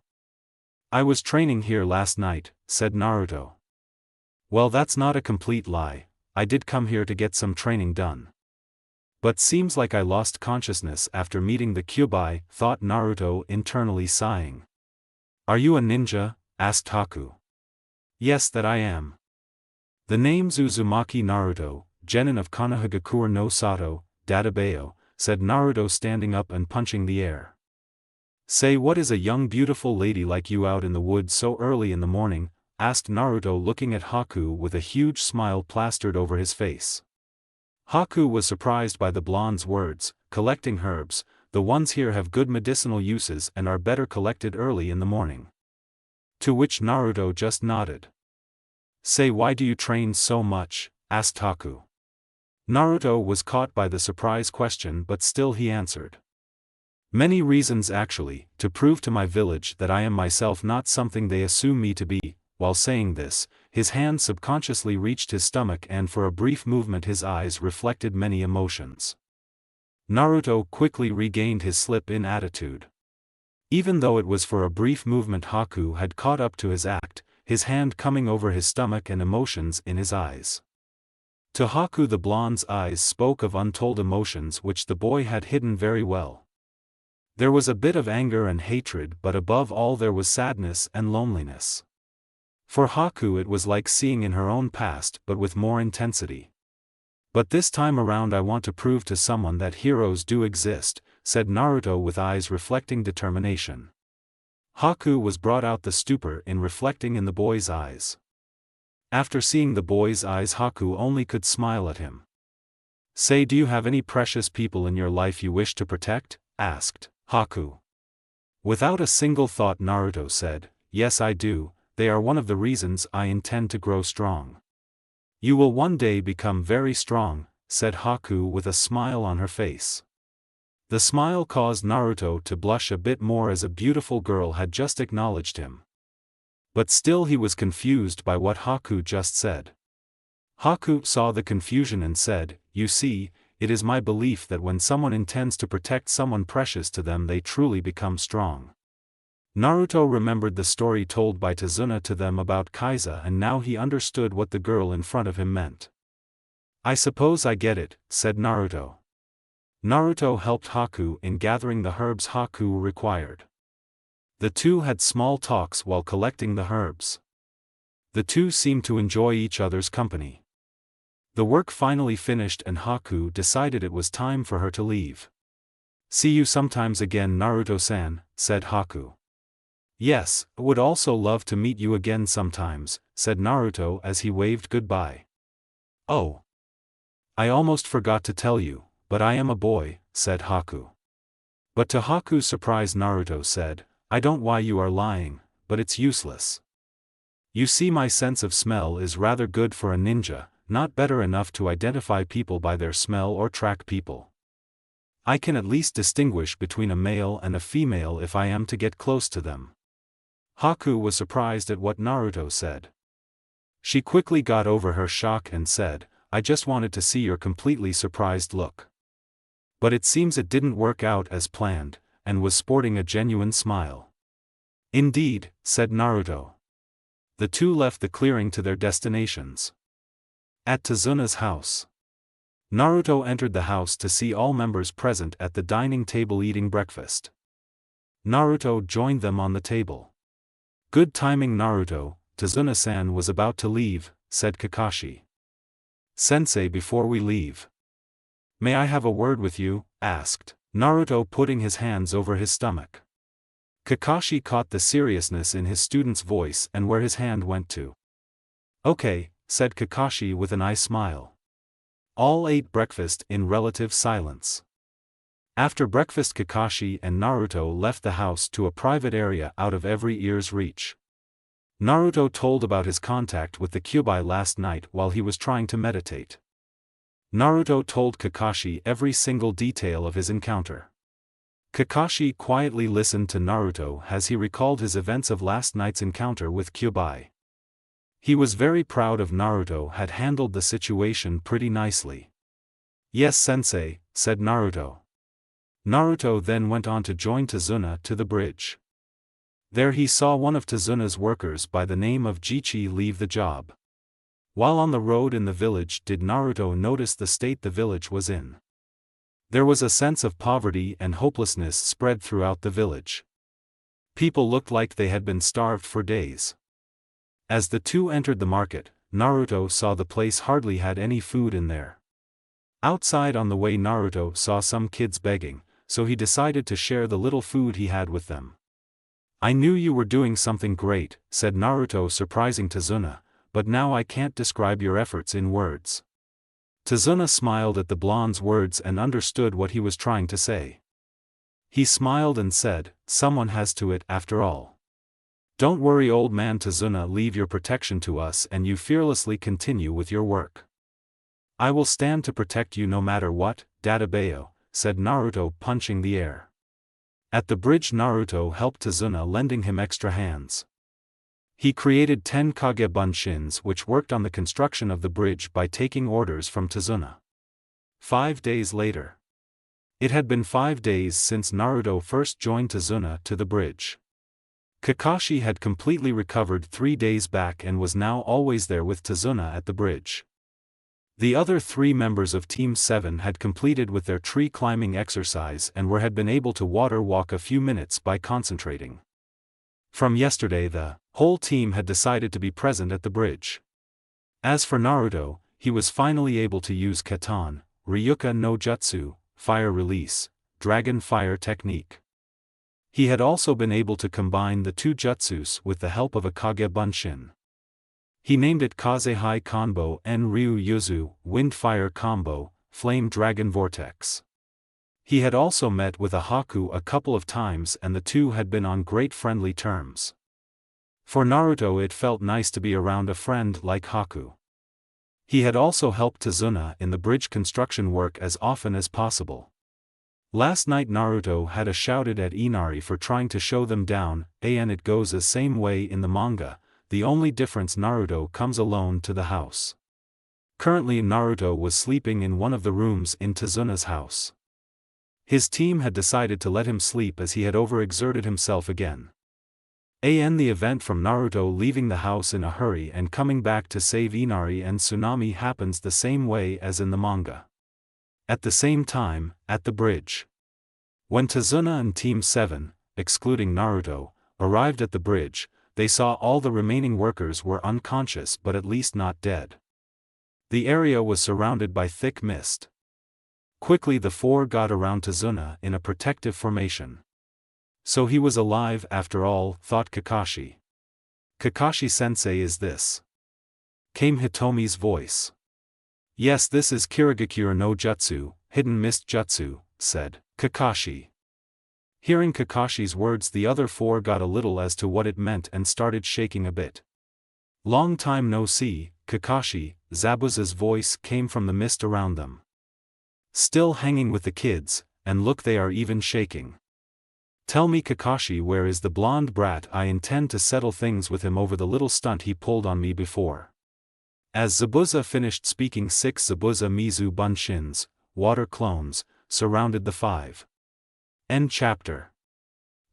I was training here last night, said Naruto. Well, that's not a complete lie, I did come here to get some training done. But seems like I lost consciousness after meeting the Kyuubi, thought Naruto, internally sighing. Are you a ninja? Asked Haku. Yes, that I am. The name's Uzumaki Naruto, genin of Konohagakure no Sato, Databayo, said Naruto, standing up and punching the air. Say, what is a young beautiful lady like you out in the woods so early in the morning? Asked Naruto, looking at Haku with a huge smile plastered over his face. Haku was surprised by the blonde's words, collecting herbs, the ones here have good medicinal uses and are better collected early in the morning. To which Naruto just nodded. Say, why do you train so much? Asked Haku. Naruto was caught by the surprise question, but still he answered. Many reasons actually, to prove to my village that I am myself, not something they assume me to be. While saying this, his hand subconsciously reached his stomach and for a brief movement his eyes reflected many emotions. Naruto quickly regained his slip-in attitude. Even though it was for a brief movement, Haku had caught up to his act, his hand coming over his stomach and emotions in his eyes. To Haku, the blonde's eyes spoke of untold emotions which the boy had hidden very well. There was a bit of anger and hatred, but above all there was sadness and loneliness. For Haku it was like seeing in her own past but with more intensity. "But this time around I want to prove to someone that heroes do exist," said Naruto with eyes reflecting determination. Haku was brought out the stupor in reflecting in the boy's eyes. After seeing the boy's eyes, Haku only could smile at him. "Say, do you have any precious people in your life you wish to protect?" asked Haku. Without a single thought, Naruto said, "Yes, I do. They are one of the reasons I intend to grow strong." "You will one day become very strong," said Haku with a smile on her face. The smile caused Naruto to blush a bit more as a beautiful girl had just acknowledged him. But still he was confused by what Haku just said. Haku saw the confusion and said, "You see, it is my belief that when someone intends to protect someone precious to them, they truly become strong." Naruto remembered the story told by Tazuna to them about Kaiza, and now he understood what the girl in front of him meant. "I suppose I get it," said Naruto. Naruto helped Haku in gathering the herbs Haku required. The two had small talks while collecting the herbs. The two seemed to enjoy each other's company. The work finally finished and Haku decided it was time for her to leave. "See you sometimes again, Naruto-san," said Haku. "Yes, I would also love to meet you again sometimes," said Naruto as he waved goodbye. "Oh, I almost forgot to tell you, but I am a boy," said Haku. But to Haku's surprise, Naruto said, "I don't why you are lying, but it's useless. You see, my sense of smell is rather good for a ninja, not better enough to identify people by their smell or track people. I can at least distinguish between a male and a female if I am to get close to them." Haku was surprised at what Naruto said. She quickly got over her shock and said, "I just wanted to see your completely surprised look." But it seems it didn't work out as planned, and was sporting a genuine smile. "Indeed," said Naruto. The two left the clearing to their destinations. At Tazuna's house. Naruto entered the house to see all members present at the dining table eating breakfast. Naruto joined them on the table. "Good timing, Naruto. Tazuna-san was about to leave," said Kakashi. "Sensei, before we leave, may I have a word with you?" asked Naruto, putting his hands over his stomach. Kakashi caught the seriousness in his student's voice and where his hand went to. "Okay," said Kakashi with an eye smile. All ate breakfast in relative silence. After breakfast, Kakashi and Naruto left the house to a private area out of every ear's reach. Naruto told about his contact with the Kyuubi last night while he was trying to meditate. Naruto told Kakashi every single detail of his encounter. Kakashi quietly listened to Naruto as he recalled his events of last night's encounter with Kyuubi. He was very proud of Naruto had handled the situation pretty nicely. "Yes, sensei," said Naruto. Naruto then went on to join Tazuna to the bridge. There he saw one of Tazuna's workers by the name of Jichi leave the job. While on the road in the village, did Naruto notice the state the village was in. There was a sense of poverty and hopelessness spread throughout the village. People looked like they had been starved for days. As the two entered the market, Naruto saw the place hardly had any food in there. Outside on the way, Naruto saw some kids begging, so he decided to share the little food he had with them. "I knew you were doing something great," said Naruto, surprising Tazuna, "but now I can't describe your efforts in words." Tazuna smiled at the blonde's words and understood what he was trying to say. He smiled and said, "Someone has to it after all. Don't worry, old man Tazuna, leave your protection to us and you fearlessly continue with your work. I will stand to protect you no matter what, Dadabayo," said Naruto, punching the air. At the bridge, Naruto helped Tazuna, lending him extra hands. He created 10 Kage Bunshins which worked on the construction of the bridge by taking orders from Tazuna. 5 days later. It had been 5 days since Naruto first joined Tazuna to the bridge. Kakashi had completely recovered 3 days back and was now always there with Tazuna at the bridge. The other 3 members of Team 7 had completed with their tree climbing exercise and had been able to water walk a few minutes by concentrating. From yesterday the whole team had decided to be present at the bridge. As for Naruto, he was finally able to use Katan, Ryuka no Jutsu, Fire Release, Dragon Fire technique. He had also been able to combine the 2 jutsus with the help of a Kage Bunshin. He named it Kazehai Kanbo en Ryu Yuzu, Wind Fire Combo, Flame Dragon Vortex. He had also met with a Haku a couple of times and the two had been on great friendly terms. For Naruto it felt nice to be around a friend like Haku. He had also helped Tazuna in the bridge construction work as often as possible. Last night Naruto had shouted at Inari for trying to show them down, and it goes the same way in the manga, the only difference Naruto comes alone to the house. Currently Naruto was sleeping in one of the rooms in Tazuna's house. His team had decided to let him sleep as he had overexerted himself again. The event from Naruto leaving the house in a hurry and coming back to save Inari and Tsunami happens the same way as in the manga. At the same time, at the bridge. When Tazuna and Team 7, excluding Naruto, arrived at the bridge, they saw all the remaining workers were unconscious but at least not dead. The area was surrounded by thick mist. Quickly the 4 got around Tazuna in a protective formation. So he was alive after all, thought Kakashi. Kakashi-sensei, is this? Came Hitomi's voice. Yes, this is Kirigakure no Jutsu, Hidden Mist Jutsu, said Kakashi. Hearing Kakashi's words the other 4 got a little as to what it meant and started shaking a bit. Long time no see, Kakashi, Zabuza's voice came from the mist around them. Still hanging with the kids, and look, they are even shaking. Tell me Kakashi, where is the blonde brat? I intend to settle things with him over the little stunt he pulled on me before. As Zabuza finished speaking, 6 Zabuza Mizu Bunshins, water clones, surrounded the 5. End chapter.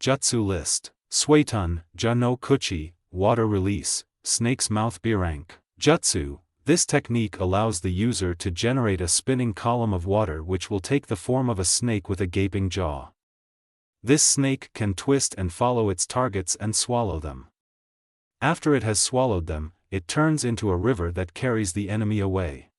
Jutsu list. Suetun, Ja no Kuchi, water release, snake's mouth Birank. Jutsu. This technique allows the user to generate a spinning column of water which will take the form of a snake with a gaping jaw. This snake can twist and follow its targets and swallow them. After it has swallowed them, it turns into a river that carries the enemy away.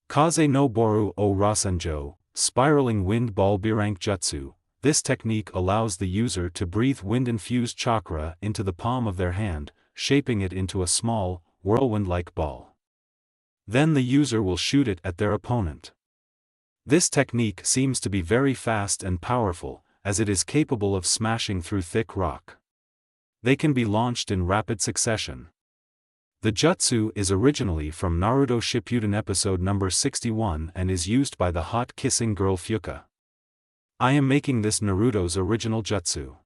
Kaze no Boru o Rasenjo, spiraling wind ball Birank Jutsu. This technique allows the user to breathe wind-infused chakra into the palm of their hand, shaping it into a small, whirlwind-like ball. Then the user will shoot it at their opponent. This technique seems to be very fast and powerful, as it is capable of smashing through thick rock. They can be launched in rapid succession. The jutsu is originally from Naruto Shippuden episode number 61 and is used by the hot-kissing girl Fuka. I am making this Naruto's original jutsu.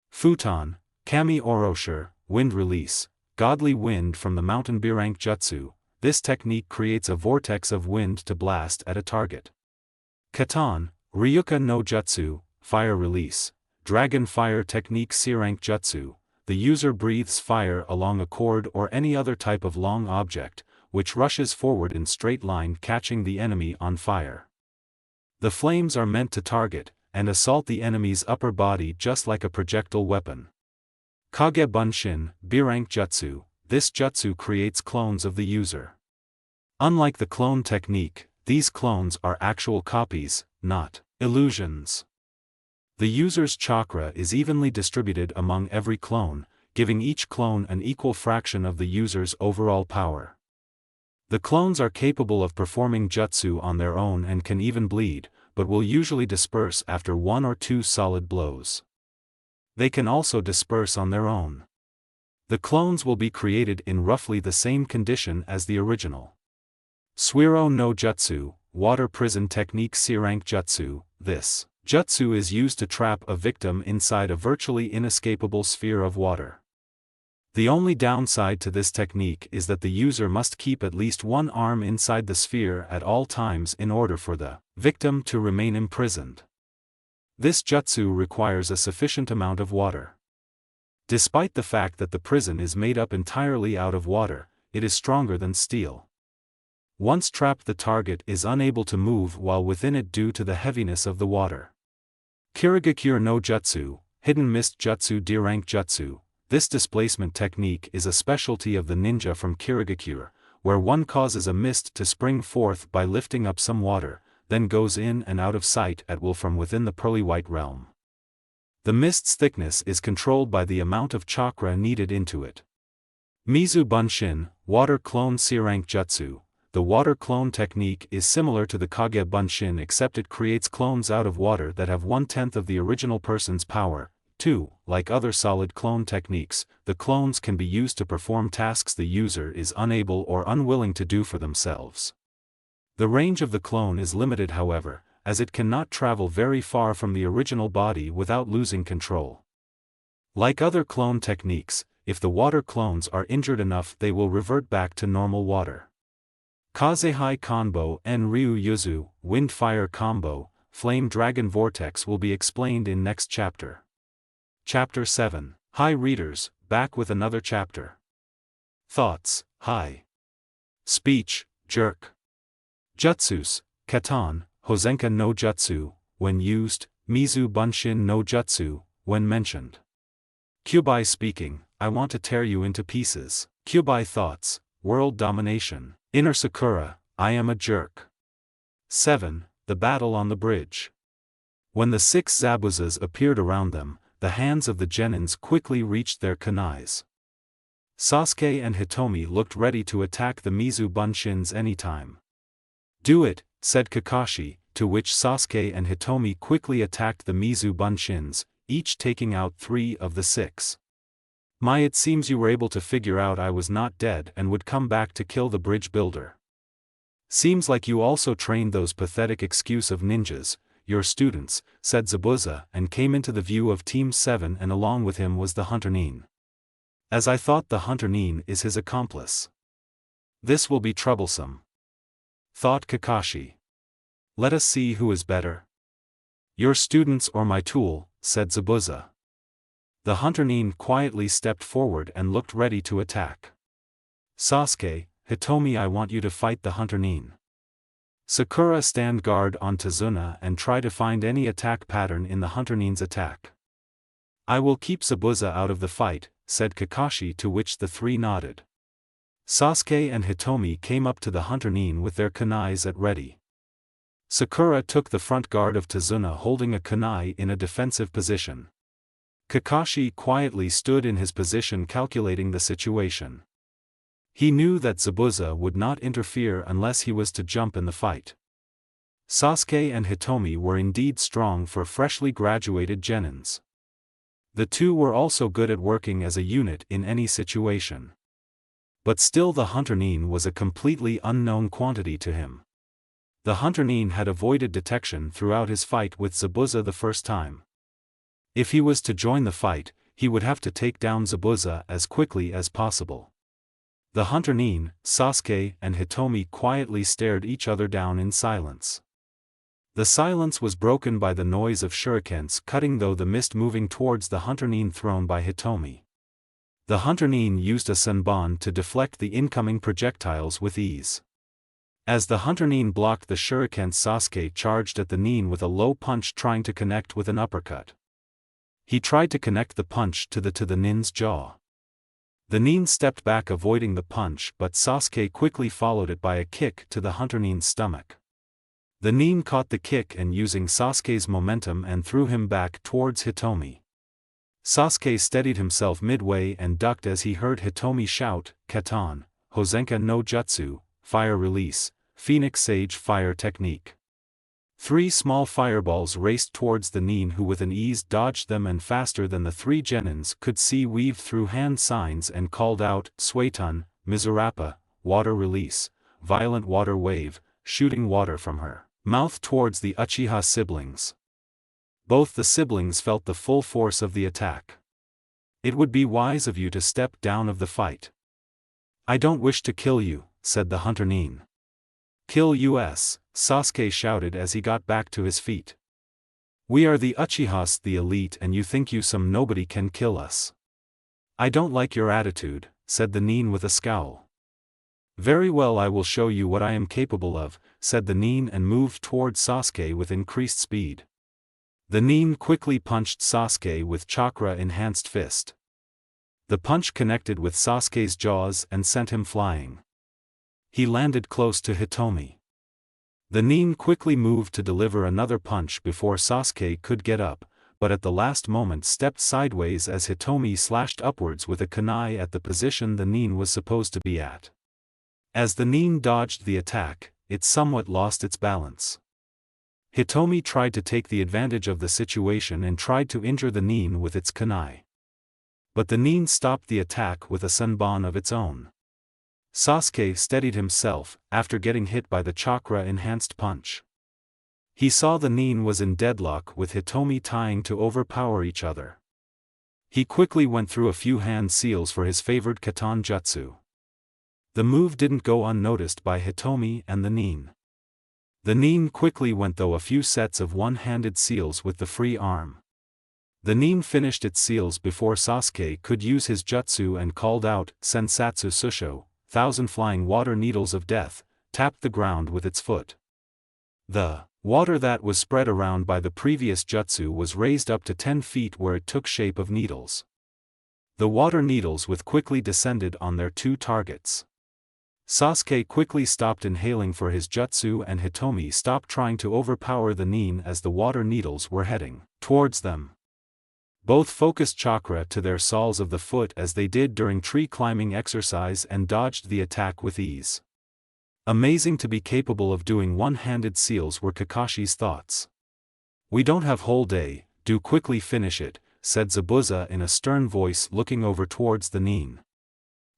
Futon, Kami Oroshir, wind release, godly wind from the mountain Birank Jutsu. This technique creates a vortex of wind to blast at a target. Katan, Ryuka no Jutsu, fire release, dragon fire technique Sirank Jutsu. The user breathes fire along a cord or any other type of long object, which rushes forward in straight line catching the enemy on fire. The flames are meant to target and assault the enemy's upper body just like a projectile weapon. Kage Bunshin, Birank Jutsu. This jutsu creates clones of the user. Unlike the clone technique, these clones are actual copies, not illusions. The user's chakra is evenly distributed among every clone, giving each clone an equal fraction of the user's overall power. The clones are capable of performing jutsu on their own and can even bleed, but will usually disperse after 1 or 2 solid blows. They can also disperse on their own. The clones will be created in roughly the same condition as the original. Suiro no Jutsu, water prison technique Sirank Jutsu. This jutsu is used to trap a victim inside a virtually inescapable sphere of water. The only downside to this technique is that the user must keep at least one arm inside the sphere at all times in order for the victim to remain imprisoned. This jutsu requires a sufficient amount of water. Despite the fact that the prison is made up entirely out of water, it is stronger than steel. Once trapped, the target is unable to move while within it due to the heaviness of the water. Kirigakure no Jutsu, Hidden Mist Jutsu D-Rank Jutsu. This displacement technique is a specialty of the ninja from Kirigakure, where one causes a mist to spring forth by lifting up some water, then goes in and out of sight at will from within the pearly white realm. The mist's thickness is controlled by the amount of chakra needed into it. Mizu Bunshin, Water Clone C-Rank Jutsu. The water clone technique is similar to the Kaguya Bunshin, except it creates clones out of water that have 1/10 of the original person's power. 2. Like other solid clone techniques, the clones can be used to perform tasks the user is unable or unwilling to do for themselves. The range of the clone is limited, however, as it cannot travel very far from the original body without losing control. Like other clone techniques, if the water clones are injured enough, they will revert back to normal water. Kazehai Kanbo en Ryu Yuzu, Wind-Fire Combo, Flame Dragon Vortex will be explained in next chapter. Chapter 7. Hi readers, back with another chapter. Thoughts, hi. Speech, jerk. Jutsus, Katan, Hozenka no Jutsu, when used, Mizu Bunshin no Jutsu, when mentioned. Kyubai speaking, I want to tear you into pieces. Kyubai thoughts, world domination. Inner Sakura, I am a jerk. 7. The battle on the bridge. When the 6 Zabuzas appeared around them, the hands of the genins quickly reached their kunais. Sasuke and Hitomi looked ready to attack the Mizu Bunshins anytime. Do it, said Kakashi, to which Sasuke and Hitomi quickly attacked the Mizu Bunshins, each taking out 3 of the 6. It seems you were able to figure out I was not dead and would come back to kill the bridge builder. Seems like you also trained those pathetic excuse of ninjas, your students, said Zabuza, and came into the view of Team 7, and along with him was the Hunter Nin. As I thought, the Hunter Nin is his accomplice. This will be troublesome, thought Kakashi. Let us see who is better. Your students or my tool, said Zabuza. The Hunter Nin quietly stepped forward and looked ready to attack. Sasuke, Hitomi, I want you to fight the Hunter Nin. Sakura, stand guard on Tazuna and try to find any attack pattern in the Hunter Nin's attack. I will keep Zabuza out of the fight, said Kakashi, to which the 3 nodded. Sasuke and Hitomi came up to the Hunter Nin with their kunais at ready. Sakura took the front guard of Tazuna holding a kunai in a defensive position. Kakashi quietly stood in his position calculating the situation. He knew that Zabuza would not interfere unless he was to jump in the fight. Sasuke and Hitomi were indeed strong for freshly graduated genins. The 2 were also good at working as a unit in any situation. But still, the Hunter Nin was a completely unknown quantity to him. The Hunter Nin had avoided detection throughout his fight with Zabuza the first time. If he was to join the fight, he would have to take down Zabuza as quickly as possible. The Hunter Nin, Sasuke, and Hitomi quietly stared each other down in silence. The silence was broken by the noise of shurikens cutting through the mist moving towards the Hunter Nin thrown by Hitomi. The Hunter Nin used a Senbon to deflect the incoming projectiles with ease. As the Hunter Nin blocked the shurikens, Sasuke charged at the Nin with a low punch, trying to connect with an uppercut. He tried to connect the punch to the Nin's jaw. The Nin stepped back avoiding the punch, but Sasuke quickly followed it by a kick to the Hunter Nin's stomach. The Nin caught the kick and using Sasuke's momentum and threw him back towards Hitomi. Sasuke steadied himself midway and ducked as he heard Hitomi shout, Katan, Hozenka no Jutsu, Fire Release, Phoenix Sage Fire Technique. 3 small fireballs raced towards the Nin, who with an ease dodged them and faster than the 3 genins could see weaved through hand signs and called out, Suetun, Mizurappa, Water Release, Violent Water Wave, shooting water from her mouth towards the Uchiha siblings. Both the siblings felt the full force of the attack. It would be wise of you to step down of the fight. I don't wish to kill you, said the hunter Nin. Kill us, Sasuke shouted as he got back to his feet. We are the Uchihas, the elite, and you think you some nobody can kill us. I don't like your attitude, said the Nin with a scowl. Very well, I will show you what I am capable of, said the Nin and moved towards Sasuke with increased speed. The Nin quickly punched Sasuke with Chakra enhanced fist. The punch connected with Sasuke's jaws and sent him flying. He landed close to Hitomi. The Nin quickly moved to deliver another punch before Sasuke could get up, but at the last moment stepped sideways as Hitomi slashed upwards with a kunai at the position the Nin was supposed to be at. As the Nin dodged the attack, it somewhat lost its balance. Hitomi tried to take the advantage of the situation and tried to injure the Nin with its kunai. But the Nin stopped the attack with a senbon of its own. Sasuke steadied himself, after getting hit by the chakra-enhanced punch. He saw the Nin was in deadlock with Hitomi trying to overpower each other. He quickly went through a few hand seals for his favored Katan Jutsu. The move didn't go unnoticed by Hitomi and the Nin. The Nin quickly went through a few sets of one-handed seals with the free arm. The Nin finished its seals before Sasuke could use his jutsu and called out, Sensatsu Susho, 1,000 flying water needles of death, tapped the ground with its foot. The water that was spread around by the previous jutsu was raised up to 10 feet where it took shape of needles. The water needles with quickly descended on their two targets. Sasuke quickly stopped inhaling for his jutsu and Hitomi stopped trying to overpower the Nin as the water needles were heading towards them. Both focused chakra to their soles of the foot as they did during tree climbing exercise and dodged the attack with ease. Amazing to be capable of doing one-handed seals were Kakashi's thoughts. We don't have whole day, do quickly finish it, said Zabuza in a stern voice looking over towards the Nin.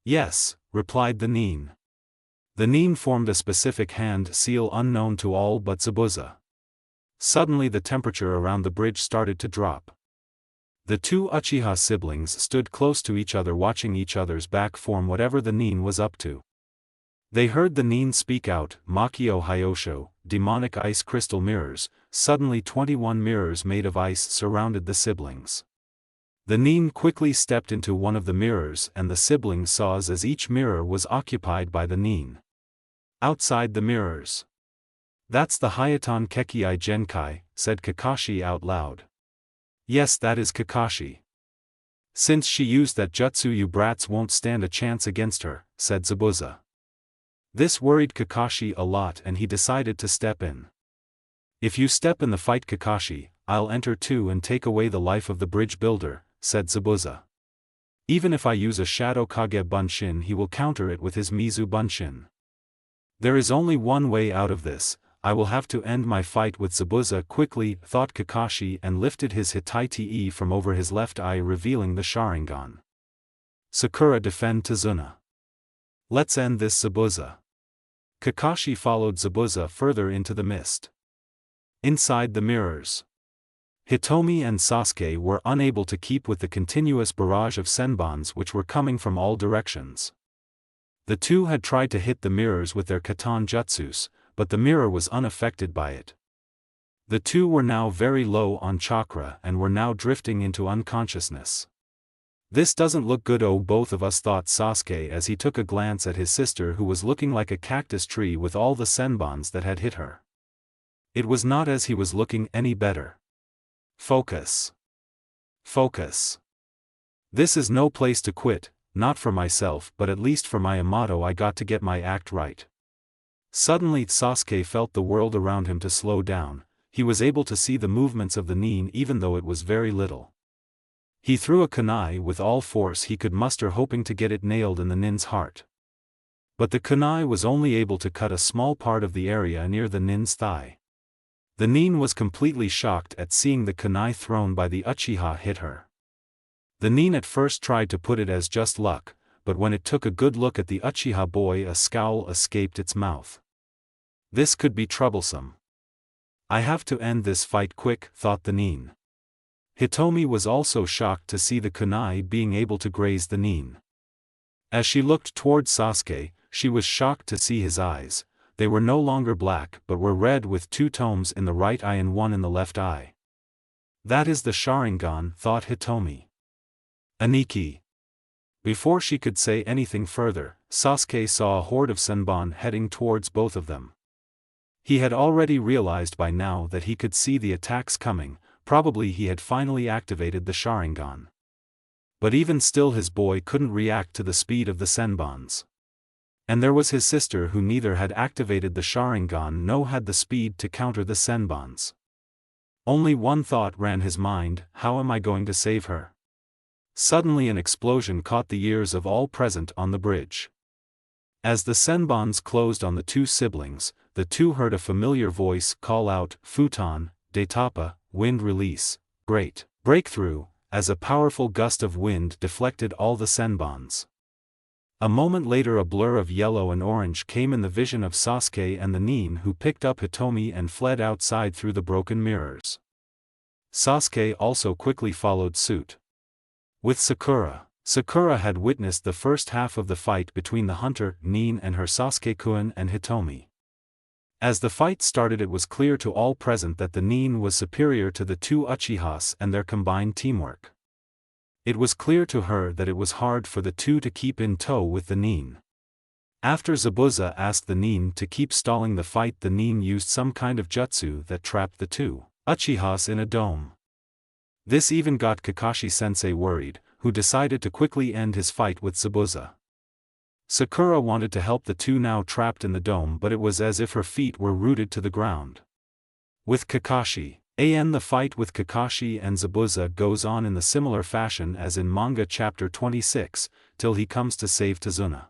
Yes, replied the Nin. The Nin formed a specific hand seal unknown to all but Zabuza. Suddenly the temperature around the bridge started to drop. The two Uchiha siblings stood close to each other watching each other's back form whatever the Nin was up to. They heard the Nin speak out, Makio Hyosho, demonic ice crystal mirrors. Suddenly 21 mirrors made of ice surrounded the siblings. The Nin quickly stepped into one of the mirrors and the siblings saw as each mirror was occupied by the Nin. Outside the mirrors. That's the Hayatan Kekkei Genkai, said Kakashi out loud. Yes, that is Kakashi. Since she used that jutsu, you brats won't stand a chance against her, said Zabuza. This worried Kakashi a lot and he decided to step in. If you step in the fight Kakashi, I'll enter too and take away the life of the bridge builder, said Zabuza. Even if I use a Shadow Kage Bunshin he will counter it with his Mizu Bunshin. There is only one way out of this. I will have to end my fight with Zabuza quickly, thought Kakashi and lifted his Hitai from over his left eye revealing the Sharingan. Sakura defend Tazuna. Let's end this Zabuza. Kakashi followed Zabuza further into the mist. Inside the mirrors. Hitomi and Sasuke were unable to keep with the continuous barrage of senbons which were coming from all directions. The two had tried to hit the mirrors with their katan jutsus, but the mirror was unaffected by it. The two were now very low on chakra and were now drifting into unconsciousness. This doesn't look good, oh, both of us, thought Sasuke as he took a glance at his sister who was looking like a cactus tree with all the senbons that had hit her. It was not as he was looking any better. Focus. Focus. This is no place to quit, not for myself but at least for my Amato. I got to get my act right. Suddenly Sasuke felt the world around him to slow down. He was able to see the movements of the Nin even though it was very little. He threw a kunai with all force he could muster hoping to get it nailed in the Nin's heart. But the kunai was only able to cut a small part of the area near the Nin's thigh. The Nin was completely shocked at seeing the kunai thrown by the Uchiha hit her. The Nin at first tried to put it as just luck, but when it took a good look at the Uchiha boy a scowl escaped its mouth. This could be troublesome. I have to end this fight quick, thought the Nin. Hitomi was also shocked to see the kunai being able to graze the nin. As she looked towards Sasuke, she was shocked to see his eyes. They were no longer black but were red with 2 tomes in the right eye and 1 in the left eye. That is the Sharingan, thought Hitomi. Aniki. Before she could say anything further, Sasuke saw a horde of Senbon heading towards both of them. He had already realized by now that he could see the attacks coming, probably he had finally activated the Sharingan. But even still his boy couldn't react to the speed of the Senbons. And there was his sister who neither had activated the Sharingan nor had the speed to counter the Senbons. Only one thought ran his mind: how am I going to save her? Suddenly an explosion caught the ears of all present on the bridge. As the Senbons closed on the 2 siblings, the 2 heard a familiar voice call out, "Futon, Detapa, wind release, great breakthrough," as a powerful gust of wind deflected all the Senbons. A moment later a blur of yellow and orange came in the vision of Sasuke and the nin, who picked up Hitomi and fled outside through the broken mirrors. Sasuke also quickly followed suit. With Sakura. Sakura had witnessed the first half of the fight between the hunter, nin, and her Sasuke-kun and Hitomi. As the fight started, it was clear to all present that the nin was superior to the 2 Uchihas and their combined teamwork. It was clear to her that it was hard for the 2 to keep in tow with the nin. After Zabuza asked the nin to keep stalling the fight, the nin used some kind of jutsu that trapped the 2 Uchihas in a dome. This even got Kakashi-sensei worried, who decided to quickly end his fight with Zabuza. Sakura wanted to help the 2 now trapped in the dome, but it was as if her feet were rooted to the ground. With Kakashi. The fight with Kakashi and Zabuza goes on in the similar fashion as in manga chapter 26, till he comes to save Tazuna.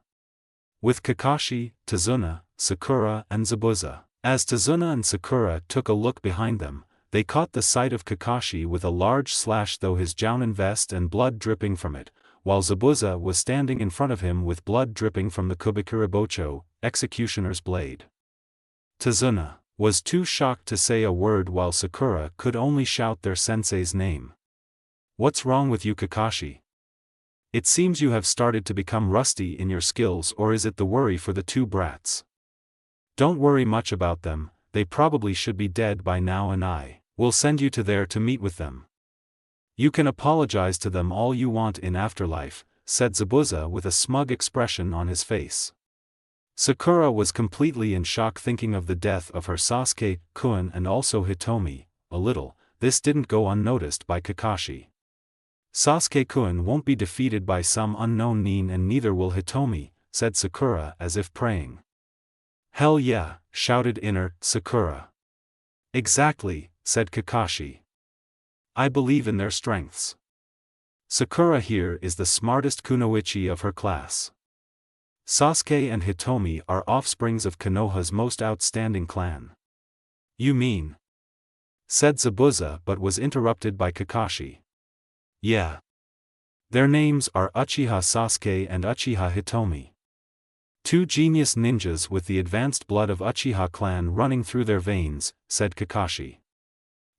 With Kakashi, Tazuna, Sakura and Zabuza. As Tazuna and Sakura took a look behind them, they caught the sight of Kakashi with a large slash through his jounin vest and blood dripping from it, while Zabuza was standing in front of him with blood dripping from the Kubikuribocho, executioner's blade. Tazuna was too shocked to say a word, while Sakura could only shout their sensei's name. "What's wrong with you, Kakashi? It seems you have started to become rusty in your skills, or is it the worry for the 2 brats? Don't worry much about them, they probably should be dead by now and I will send you to there to meet with them. You can apologize to them all you want in afterlife," said Zabuza with a smug expression on his face. Sakura was completely in shock, thinking of the death of her Sasuke-kun and also Hitomi. A little, this didn't go unnoticed by Kakashi. "Sasuke-kun won't be defeated by some unknown nin, and neither will Hitomi," said Sakura as if praying. "Hell yeah," shouted inner Sakura. "Exactly," said Kakashi. "I believe in their strengths. Sakura here is the smartest kunoichi of her class. Sasuke and Hitomi are offsprings of Konoha's most outstanding clan." "You mean?" said Zabuza, but was interrupted by Kakashi. "Yeah. Their names are Uchiha Sasuke and Uchiha Hitomi. 2 genius ninjas with the advanced blood of Uchiha clan running through their veins," said Kakashi.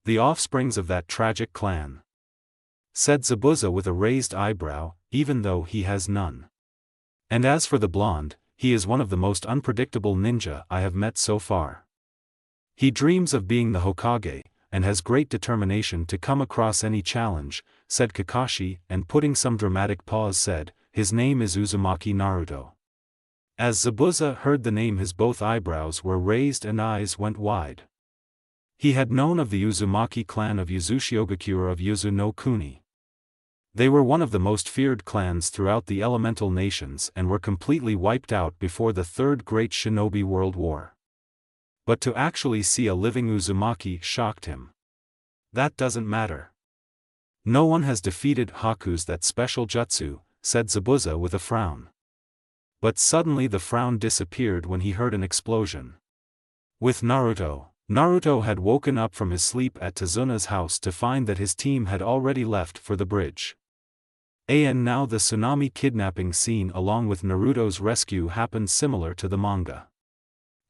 "The offsprings of that tragic clan," said Zabuza with a raised eyebrow, even though he has none. "And as for the blonde, he is one of the most unpredictable ninja I have met so far. He dreams of being the Hokage, and has great determination to come across any challenge," said Kakashi, and putting some dramatic pause said, "His name is Uzumaki Naruto." As Zabuza heard the name, his both eyebrows were raised and eyes went wide. He had known of the Uzumaki clan of Yuzushiogakure of Yuzu no Kuni. They were one of the most feared clans throughout the elemental nations and were completely wiped out before the Third Great Shinobi World War. But to actually see a living Uzumaki shocked him. "That doesn't matter. No one has defeated Haku's that special jutsu," said Zabuza with a frown. But suddenly the frown disappeared when he heard an explosion. With Naruto. Naruto had woken up from his sleep at Tazuna's house to find that his team had already left for the bridge. And now the tsunami kidnapping scene along with Naruto's rescue happened similar to the manga.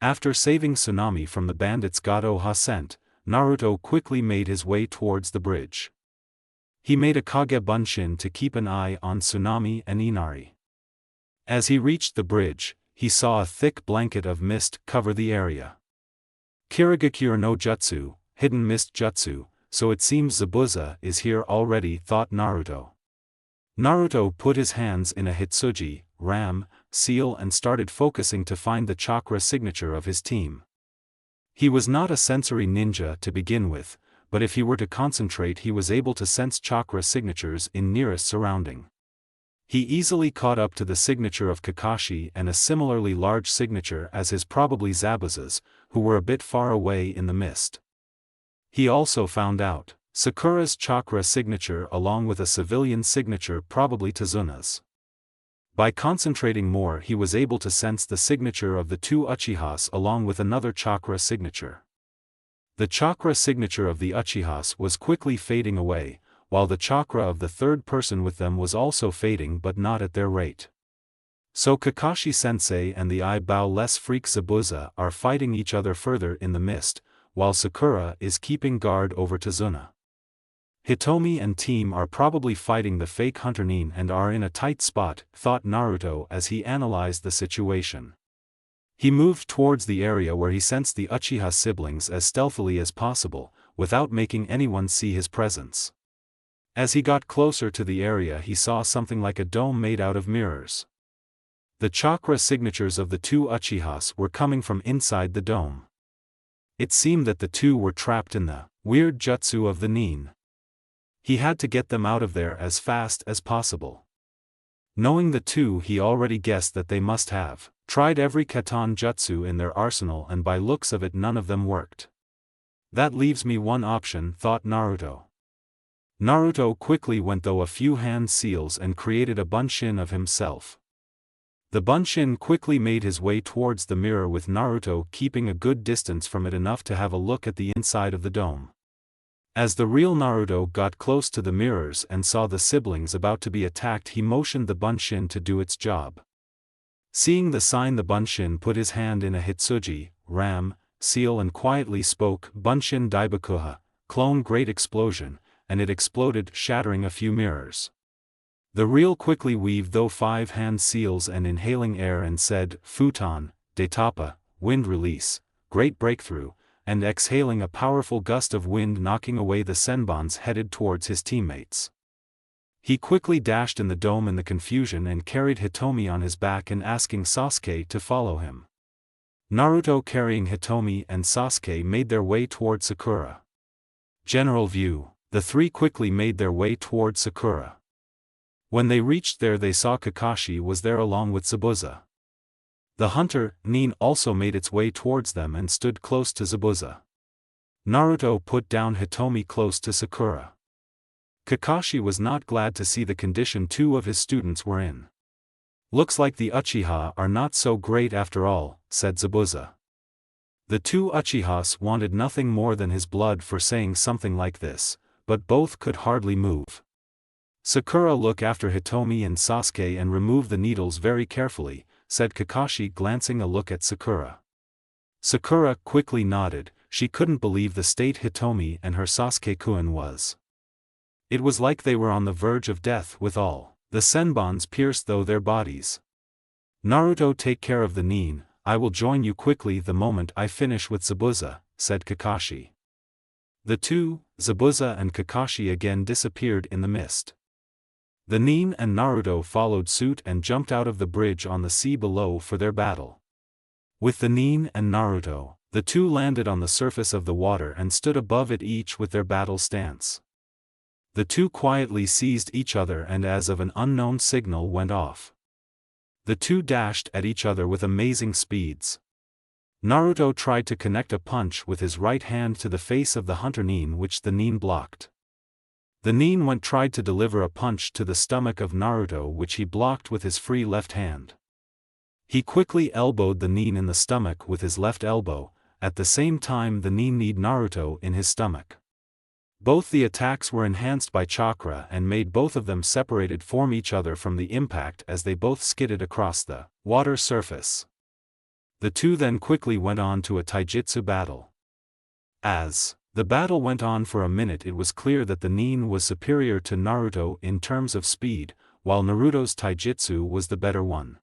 After saving Tsunami from the bandits Gato Hasent, Naruto quickly made his way towards the bridge. He made a Kage Bunshin to keep an eye on Tsunami and Inari. As he reached the bridge, he saw a thick blanket of mist cover the area. Kirigakure no Jutsu, hidden mist jutsu, so it seems Zabuza is here already, thought Naruto. Naruto put his hands in a hitsuji, ram, seal and started focusing to find the chakra signature of his team. He was not a sensory ninja to begin with, but if he were to concentrate he was able to sense chakra signatures in nearest surrounding. He easily caught up to the signature of Kakashi and a similarly large signature as his, probably Zabuza's, who were a bit far away in the mist. He also found out Sakura's chakra signature along with a civilian signature, probably Tazuna's. By concentrating more he was able to sense the signature of the two Uchihas along with another chakra signature. The chakra signature of the Uchihas was quickly fading away, while the chakra of the third person with them was also fading but not at their rate. So Kakashi-sensei and the eyebrow-less freak Zabuza are fighting each other further in the mist, while Sakura is keeping guard over Tazuna. Hitomi and team are probably fighting the fake Hunter Nin and are in a tight spot, thought Naruto as he analyzed the situation. He moved towards the area where he sensed the Uchiha siblings as stealthily as possible, without making anyone see his presence. As he got closer to the area he saw something like a dome made out of mirrors. The chakra signatures of the two Uchihas were coming from inside the dome. It seemed that the two were trapped in the weird jutsu of the Nin. He had to get them out of there as fast as possible. Knowing the two, he already guessed that they must have tried every katan jutsu in their arsenal, and by looks of it none of them worked. That leaves me one option, thought Naruto. Naruto quickly went through a few hand seals and created a bunshin of himself. The bunshin quickly made his way towards the mirror with Naruto keeping a good distance from it, enough to have a look at the inside of the dome. As the real Naruto got close to the mirrors and saw the siblings about to be attacked, he motioned the bunshin to do its job. Seeing the sign, the bunshin put his hand in a hitsuji, ram, seal and quietly spoke, "Bunshin Daibakuha, clone great explosion," and it exploded, shattering a few mirrors. The real quickly weaved though 5 hand seals and inhaling air and said, "Futon, Detapa, wind release, great breakthrough," and exhaling a powerful gust of wind knocking away the senbons headed towards his teammates. He quickly dashed in the dome in the confusion and carried Hitomi on his back and asking Sasuke to follow him. Naruto carrying Hitomi and Sasuke made their way toward Sakura. General view. The three quickly made their way toward Sakura. When they reached there they saw Kakashi was there along with Zabuza. The hunter, Nin, also made its way towards them and stood close to Zabuza. Naruto put down Hitomi close to Sakura. Kakashi was not glad to see the condition 2 of his students were in. "Looks like the Uchiha are not so great after all," said Zabuza. The 2 Uchihas wanted nothing more than his blood for saying something like this, but both could hardly move. "Sakura, look after Hitomi and Sasuke and remove the needles very carefully," said Kakashi, glancing a look at Sakura. Sakura quickly nodded. She couldn't believe the state Hitomi and her Sasuke-kun was. It was like they were on the verge of death with all the senbons pierced through their bodies. "Naruto, take care of the Nin, I will join you quickly the moment I finish with Zabuza," said Kakashi. The two, Zabuza and Kakashi, again disappeared in the mist. The Nin and Naruto followed suit and jumped out of the bridge on the sea below for their battle. With the Nin and Naruto, the two landed on the surface of the water and stood above it, each with their battle stance. The two quietly seized each other and as of an unknown signal went off. The two dashed at each other with amazing speeds. Naruto tried to connect a punch with his right hand to the face of the hunter Nin, which the Nin blocked. The Nin tried to deliver a punch to the stomach of Naruto, which he blocked with his free left hand. He quickly elbowed the Nin in the stomach with his left elbow, at the same time the Nin kneed Naruto in his stomach. Both the attacks were enhanced by chakra and made both of them separated from each other from the impact as they both skidded across the water surface. The two then quickly went on to a taijutsu battle. As The battle went on for a minute. It was clear that the nin was superior to Naruto in terms of speed, while Naruto's taijutsu was the better one.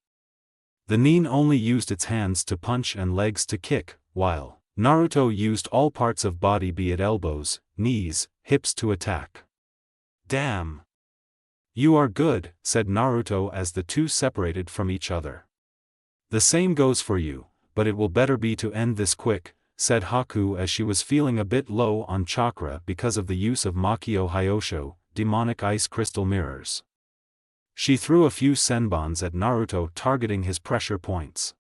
The nin only used its hands to punch and legs to kick, while Naruto used all parts of body, be it elbows, knees, hips, to attack. "Damn! You are good," said Naruto as the two separated from each other. "The same goes for you, but it will better be to end this quick," said Haku as she was feeling a bit low on chakra because of the use of Makio Hyosho, demonic ice crystal mirrors. She threw a few senbons at Naruto, targeting his pressure points.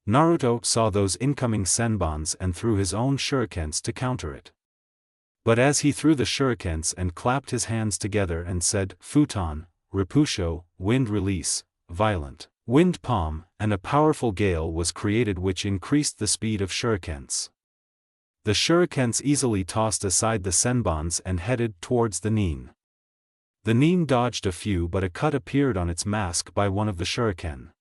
Naruto saw those incoming senbons and threw his own shurikens to counter it. But as he threw the shurikens and clapped his hands together and said, "Futon, Repusho, wind release," violent wind palm, and a powerful gale was created which increased the speed of shurikens. The shurikens easily tossed aside the senbons and headed towards the nin. The nin dodged a few, but a cut appeared on its mask by one of the shuriken.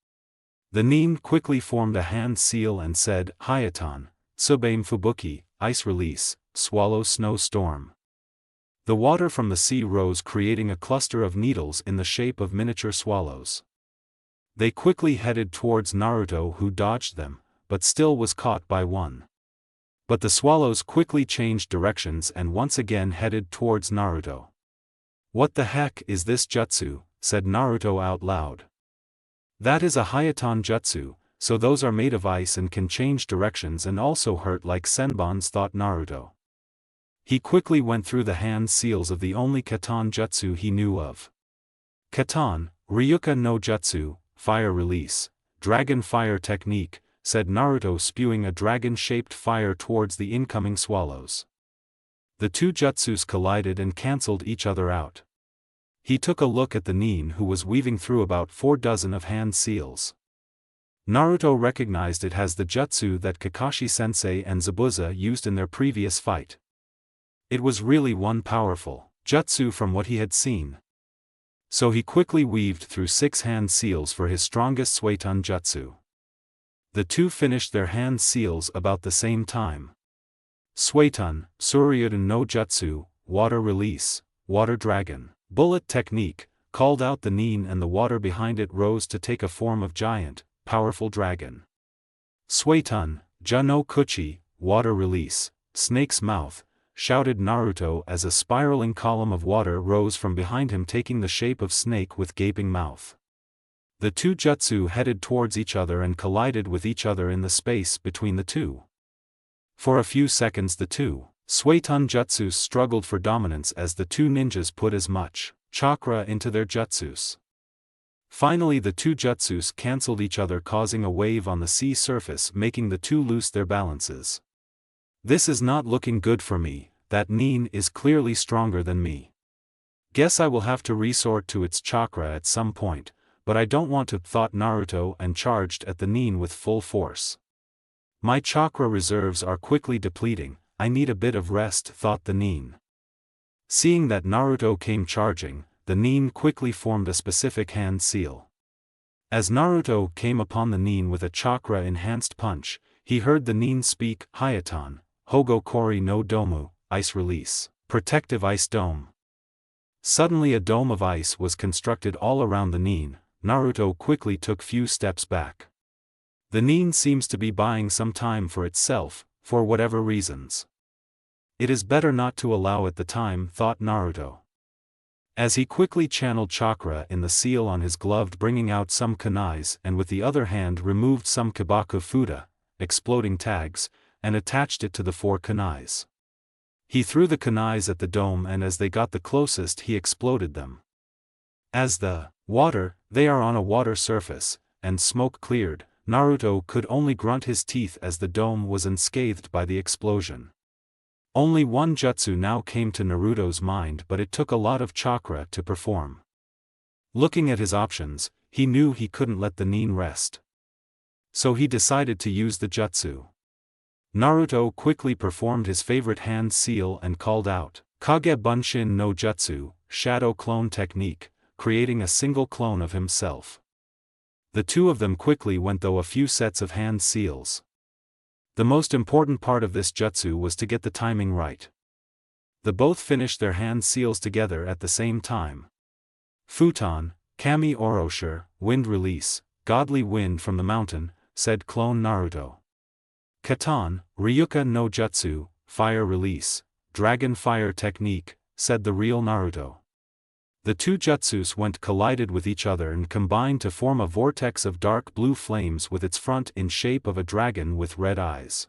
The nin quickly formed a hand seal and said, "Hayaton, Tsubaime Fubuki, ice release, swallow snow storm." The water from the sea rose, creating a cluster of needles in the shape of miniature swallows. They quickly headed towards Naruto, who dodged them, but still was caught by one. But the swallows quickly changed directions and once again headed towards Naruto. "What the heck is this jutsu?" said Naruto out loud. "That is a Hayaton jutsu, so those are made of ice and can change directions and also hurt like senbons," thought Naruto. He quickly went through the hand seals of the only Katon jutsu he knew of. "Katon, Ryuka no Jutsu, fire release, dragon fire technique," said Naruto, spewing a dragon-shaped fire towards the incoming swallows. The two jutsus collided and cancelled each other out. He took a look at the nin, who was weaving through about 4 dozen of hand seals. Naruto recognized it as the jutsu that Kakashi-sensei and Zabuza used in their previous fight. It was really one powerful jutsu from what he had seen. So he quickly weaved through 6 hand seals for his strongest Suiton jutsu. The two finished their hand seals about the same time. Suiton, Suryuden no Jutsu, water release, water dragon, bullet technique, called out the nin, and the water behind it rose to take a form of giant, powerful dragon. Suiton, Ja no Kuchi, water release, snake's mouth, shouted Naruto as a spiraling column of water rose from behind him, taking the shape of snake with gaping mouth. The two jutsu headed towards each other and collided with each other in the space between the two. For a few seconds the two Suiton jutsus struggled for dominance as the two ninjas put as much chakra into their jutsus. Finally the two jutsus cancelled each other, causing a wave on the sea surface, making the two lose their balances. "This is not looking good for me. That nin is clearly stronger than me. Guess I will have to resort to its chakra at some point, but I don't want to," thought Naruto, and charged at the nin with full force. "My chakra reserves are quickly depleting, I need a bit of rest," thought the nin. Seeing that Naruto came charging, the nin quickly formed a specific hand seal. As Naruto came upon the nin with a chakra-enhanced punch, he heard the nin speak, "Hayaton, Hogo Kori no Domu, ice release, protective ice dome." Suddenly a dome of ice was constructed all around the nin. Naruto quickly took few steps back. The nin seems to be buying some time for itself, for whatever reasons. It is better not to allow it the time, thought Naruto. As he quickly channeled chakra in the seal on his glove, bringing out some kunais, and with the other hand removed some kabaku fuda, exploding tags, and attached it to the 4 kunais. He threw the kunais at the dome, and as they got the closest he exploded them. As the water, they are on a water surface, and smoke cleared, Naruto could only grunt his teeth as the dome was unscathed by the explosion. Only one jutsu now came to Naruto's mind, but it took a lot of chakra to perform. Looking at his options, he knew he couldn't let the nin rest. So he decided to use the jutsu. Naruto quickly performed his favorite hand seal and called out, "Kage Bunshin no Jutsu, shadow clone technique," creating a single clone of himself. The two of them quickly went through a few sets of hand seals. The most important part of this jutsu was to get the timing right. The both finished their hand seals together at the same time. Futon, Kami Orosher, wind release, godly wind from the mountain, said clone Naruto. Katan, Ryuka no Jutsu, fire release, dragon fire technique, said the real Naruto. The two jutsus collided with each other and combined to form a vortex of dark blue flames with its front in shape of a dragon with red eyes.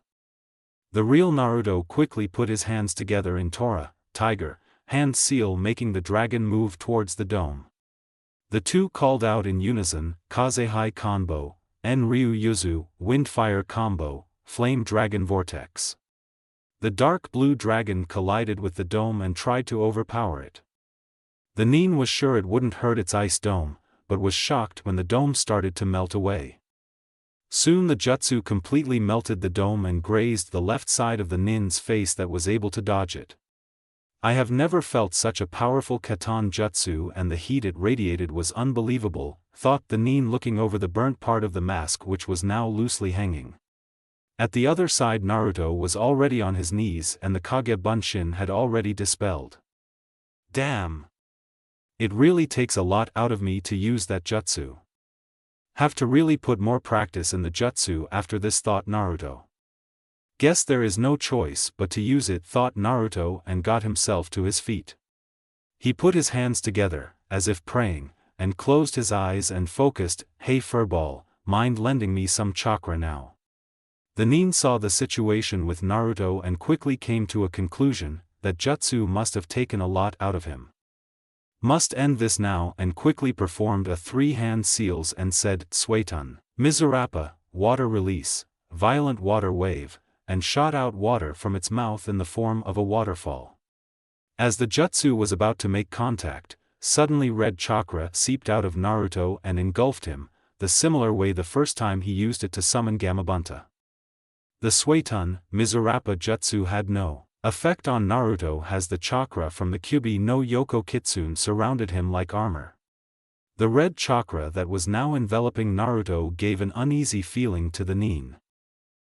The real Naruto quickly put his hands together in Tora, tiger, hand seal, making the dragon move towards the dome. The two called out in unison, Kazehai Kanbo, Enryu Yuzu, wind-fire combo, flame dragon vortex. The dark blue dragon collided with the dome and tried to overpower it. The Nin was sure it wouldn't hurt its ice dome, but was shocked when the dome started to melt away. Soon the jutsu completely melted the dome and grazed the left side of the Nin's face that was able to dodge it. I have never felt such a powerful katan jutsu, and the heat it radiated was unbelievable, thought the Nin looking over the burnt part of the mask which was now loosely hanging. At the other side Naruto was already on his knees and the Kage Bunshin had already dispelled. Damn! It really takes a lot out of me to use that jutsu. Have to really put more practice in the jutsu after this, thought Naruto. Guess there is no choice but to use it, thought Naruto, and got himself to his feet. He put his hands together, as if praying, and closed his eyes and focused. Hey furball, mind lending me some chakra now? The Nin saw the situation with Naruto and quickly came to a conclusion, that jutsu must have taken a lot out of him. Must end this now, and quickly performed a 3-hand seals and said, Suetun, Mizurappa, water release, violent water wave, and shot out water from its mouth in the form of a waterfall. As the jutsu was about to make contact, suddenly red chakra seeped out of Naruto and engulfed him, the similar way the first time he used it to summon Gamabunta. The Suetun, Mizurappa jutsu had no effect on Naruto, as the chakra from the Kyubi no Yoko Kitsune surrounded him like armor. The red chakra that was now enveloping Naruto gave an uneasy feeling to the Nin.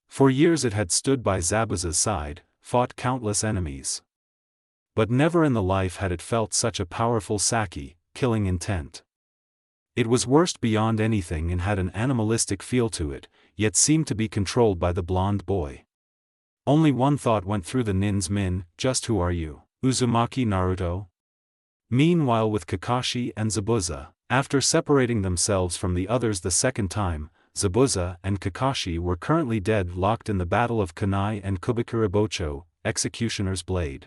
For years it had stood by Zabuza's side, fought countless enemies. But never in the life had it felt such a powerful Saki, killing intent. It was worst beyond anything and had an animalistic feel to it, yet seemed to be controlled by the blonde boy. Only one thought went through the Nin's mind, just who are you, Uzumaki Naruto? Meanwhile with Kakashi and Zabuza, after separating themselves from the others the second time, Zabuza and Kakashi were currently dead, locked in the battle of Kunai and Kubikuribocho, Executioner's Blade.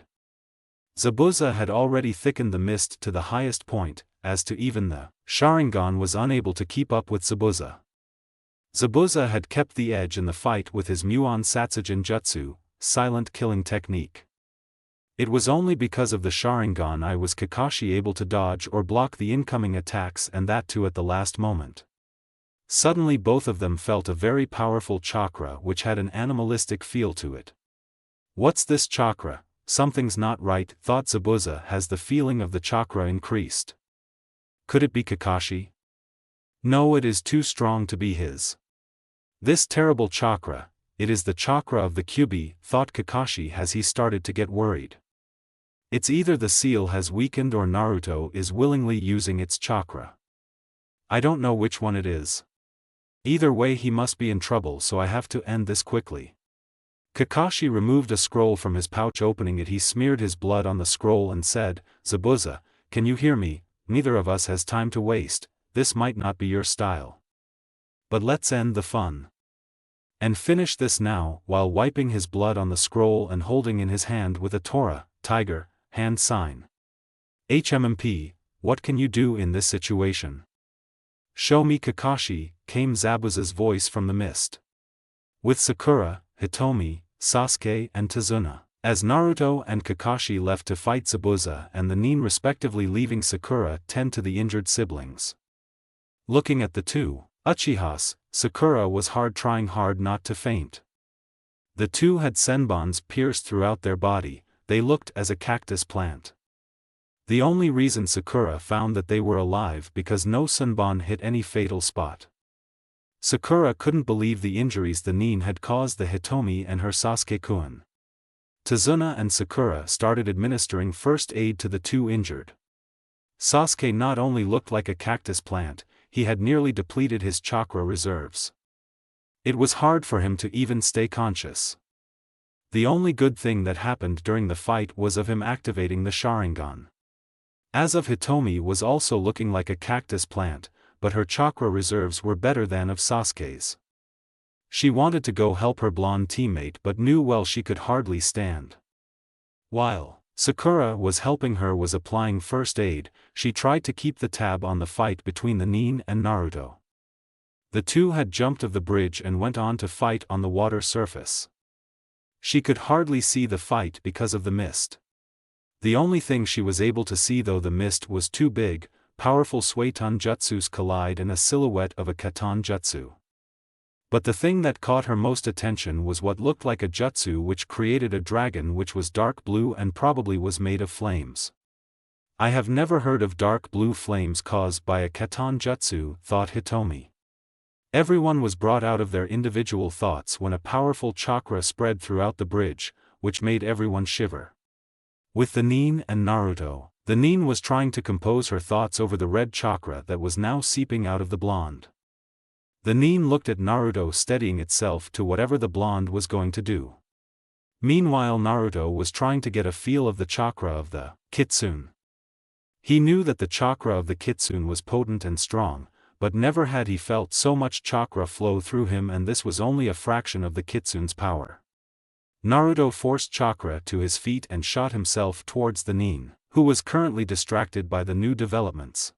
Zabuza had already thickened the mist to the highest point, as to even the Sharingan was unable to keep up with Zabuza. Zabuza had kept the edge in the fight with his Muon Satsujin Jutsu, silent killing technique. It was only because of the Sharingan I was Kakashi able to dodge or block the incoming attacks, and that too at the last moment. Suddenly both of them felt a very powerful chakra which had an animalistic feel to it. What's this chakra? Something's not right, thought Zabuza, as the feeling of the chakra increased. Could it be Kakashi? No, it is too strong to be his. This terrible chakra, it is the chakra of the Kyubi, thought Kakashi as he started to get worried. It's either the seal has weakened or Naruto is willingly using its chakra. I don't know which one it is. Either way he must be in trouble, so I have to end this quickly. Kakashi removed a scroll from his pouch. Opening it, he smeared his blood on the scroll and said, Zabuza, can you hear me? Neither of us has time to waste, this might not be your style. But let's end the fun. And finish this now, while wiping his blood on the scroll and holding in his hand with a Tora, tiger, hand sign. HMMP, what can you do in this situation? Show me Kakashi, came Zabuza's voice from the mist. With Sakura, Hitomi, Sasuke and Tazuna, as Naruto and Kakashi left to fight Zabuza and the Nin respectively, leaving Sakura tend to the injured siblings. Looking at the two Uchihas, Sakura was trying hard not to faint. The two had senbons pierced throughout their body, they looked as a cactus plant. The only reason Sakura found that they were alive because no senbon hit any fatal spot. Sakura couldn't believe the injuries the Nin had caused the Hitomi and her Sasuke-kun. Tazuna and Sakura started administering first aid to the two injured. Sasuke not only looked like a cactus plant, he had nearly depleted his chakra reserves. It was hard for him to even stay conscious. The only good thing that happened during the fight was of him activating the Sharingan. As of Hitomi was also looking like a cactus plant, but her chakra reserves were better than of Sasuke's. She wanted to go help her blonde teammate but knew well she could hardly stand. While Sakura was helping her was applying first aid, she tried to keep the tab on the fight between the Nin and Naruto. The two had jumped off the bridge and went on to fight on the water surface. She could hardly see the fight because of the mist. The only thing she was able to see though the mist was too big, powerful Suiton Jutsus collide and a silhouette of a Katan Jutsu. But the thing that caught her most attention was what looked like a jutsu which created a dragon which was dark blue and probably was made of flames. I have never heard of dark blue flames caused by a Katan Jutsu, thought Hitomi. Everyone was brought out of their individual thoughts when a powerful chakra spread throughout the bridge, which made everyone shiver. With the Nin and Naruto, the Nin was trying to compose her thoughts over the red chakra that was now seeping out of the blonde. The Nin looked at Naruto steadying itself to whatever the blonde was going to do. Meanwhile Naruto was trying to get a feel of the chakra of the Kitsune. He knew that the chakra of the Kitsune was potent and strong, but never had he felt so much chakra flow through him, and this was only a fraction of the Kitsune's power. Naruto forced chakra to his feet and shot himself towards the Nin, who was currently distracted by the new developments.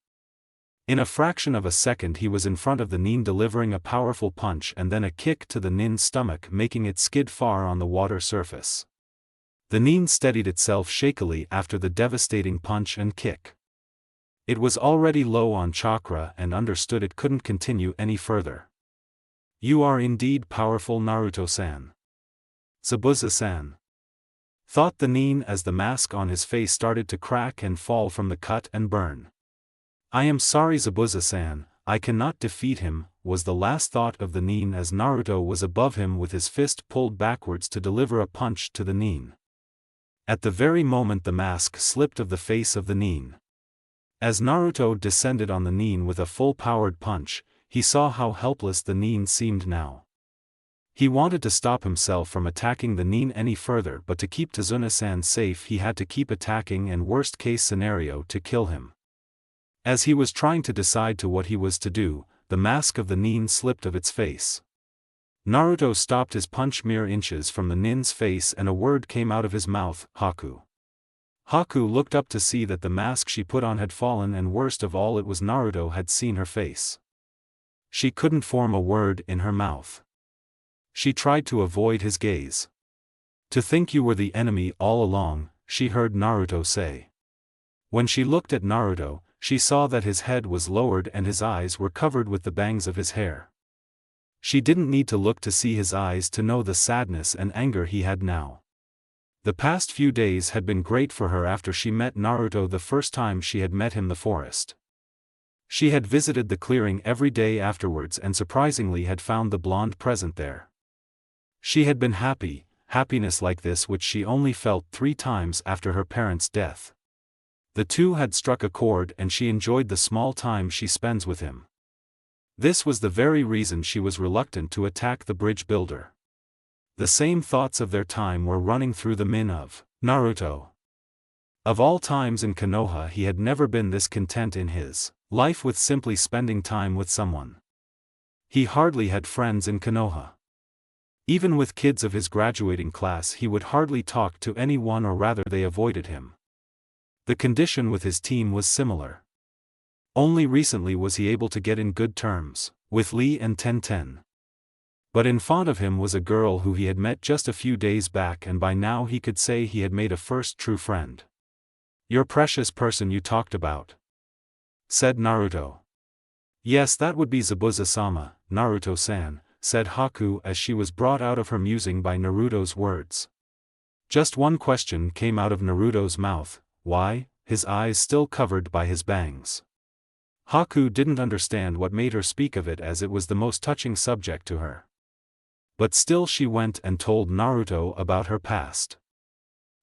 In a fraction of a second he was in front of the Nin delivering a powerful punch and then a kick to the Nin's stomach making it skid far on the water surface. The Nin steadied itself shakily after the devastating punch and kick. It was already low on chakra and understood it couldn't continue any further. You are indeed powerful, Naruto-san. Zabuza-san. Thought the Nin as the mask on his face started to crack and fall from the cut and burn. I am sorry Zabuza-san, I cannot defeat him, was the last thought of the Nin as Naruto was above him with his fist pulled backwards to deliver a punch to the Nin. At the very moment the mask slipped of the face of the Nin. As Naruto descended on the Nin with a full-powered punch, he saw how helpless the Nin seemed now. He wanted to stop himself from attacking the Nin any further, but to keep Tazuna-san safe he had to keep attacking and worst-case scenario to kill him. As he was trying to decide to what he was to do, the mask of the Nin slipped of its face. Naruto stopped his punch mere inches from the Nin's face and a word came out of his mouth, Haku. Haku looked up to see that the mask she put on had fallen, and worst of all it was Naruto had seen her face. She couldn't form a word in her mouth. She tried to avoid his gaze. To think you were the enemy all along, she heard Naruto say. When she looked at Naruto, she saw that his head was lowered and his eyes were covered with the bangs of his hair. She didn't need to look to see his eyes to know the sadness and anger he had now. The past few days had been great for her after she met Naruto the first time she had met him in the forest. She had visited the clearing every day afterwards and surprisingly had found the blonde present there. She had been happy, happiness like this which she only felt 3 times after her parents' death. The two had struck a chord and she enjoyed the small time she spends with him. This was the very reason she was reluctant to attack the bridge builder. The same thoughts of their time were running through the mind of Naruto. Of all times in Konoha he had never been this content in his life with simply spending time with someone. He hardly had friends in Konoha. Even with kids of his graduating class he would hardly talk to anyone, or rather they avoided him. The condition with his team was similar. Only recently was he able to get in good terms with Lee and Tenten. But in front of him was a girl who he had met just a few days back, and by now he could say he had made a first true friend. Your precious person you talked about, said Naruto. Yes, that would be Zabuza-sama, Naruto-san, said Haku as she was brought out of her musing by Naruto's words. Just one question came out of Naruto's mouth, why, his eyes still covered by his bangs. Haku didn't understand what made her speak of it, as it was the most touching subject to her. But still she went and told Naruto about her past.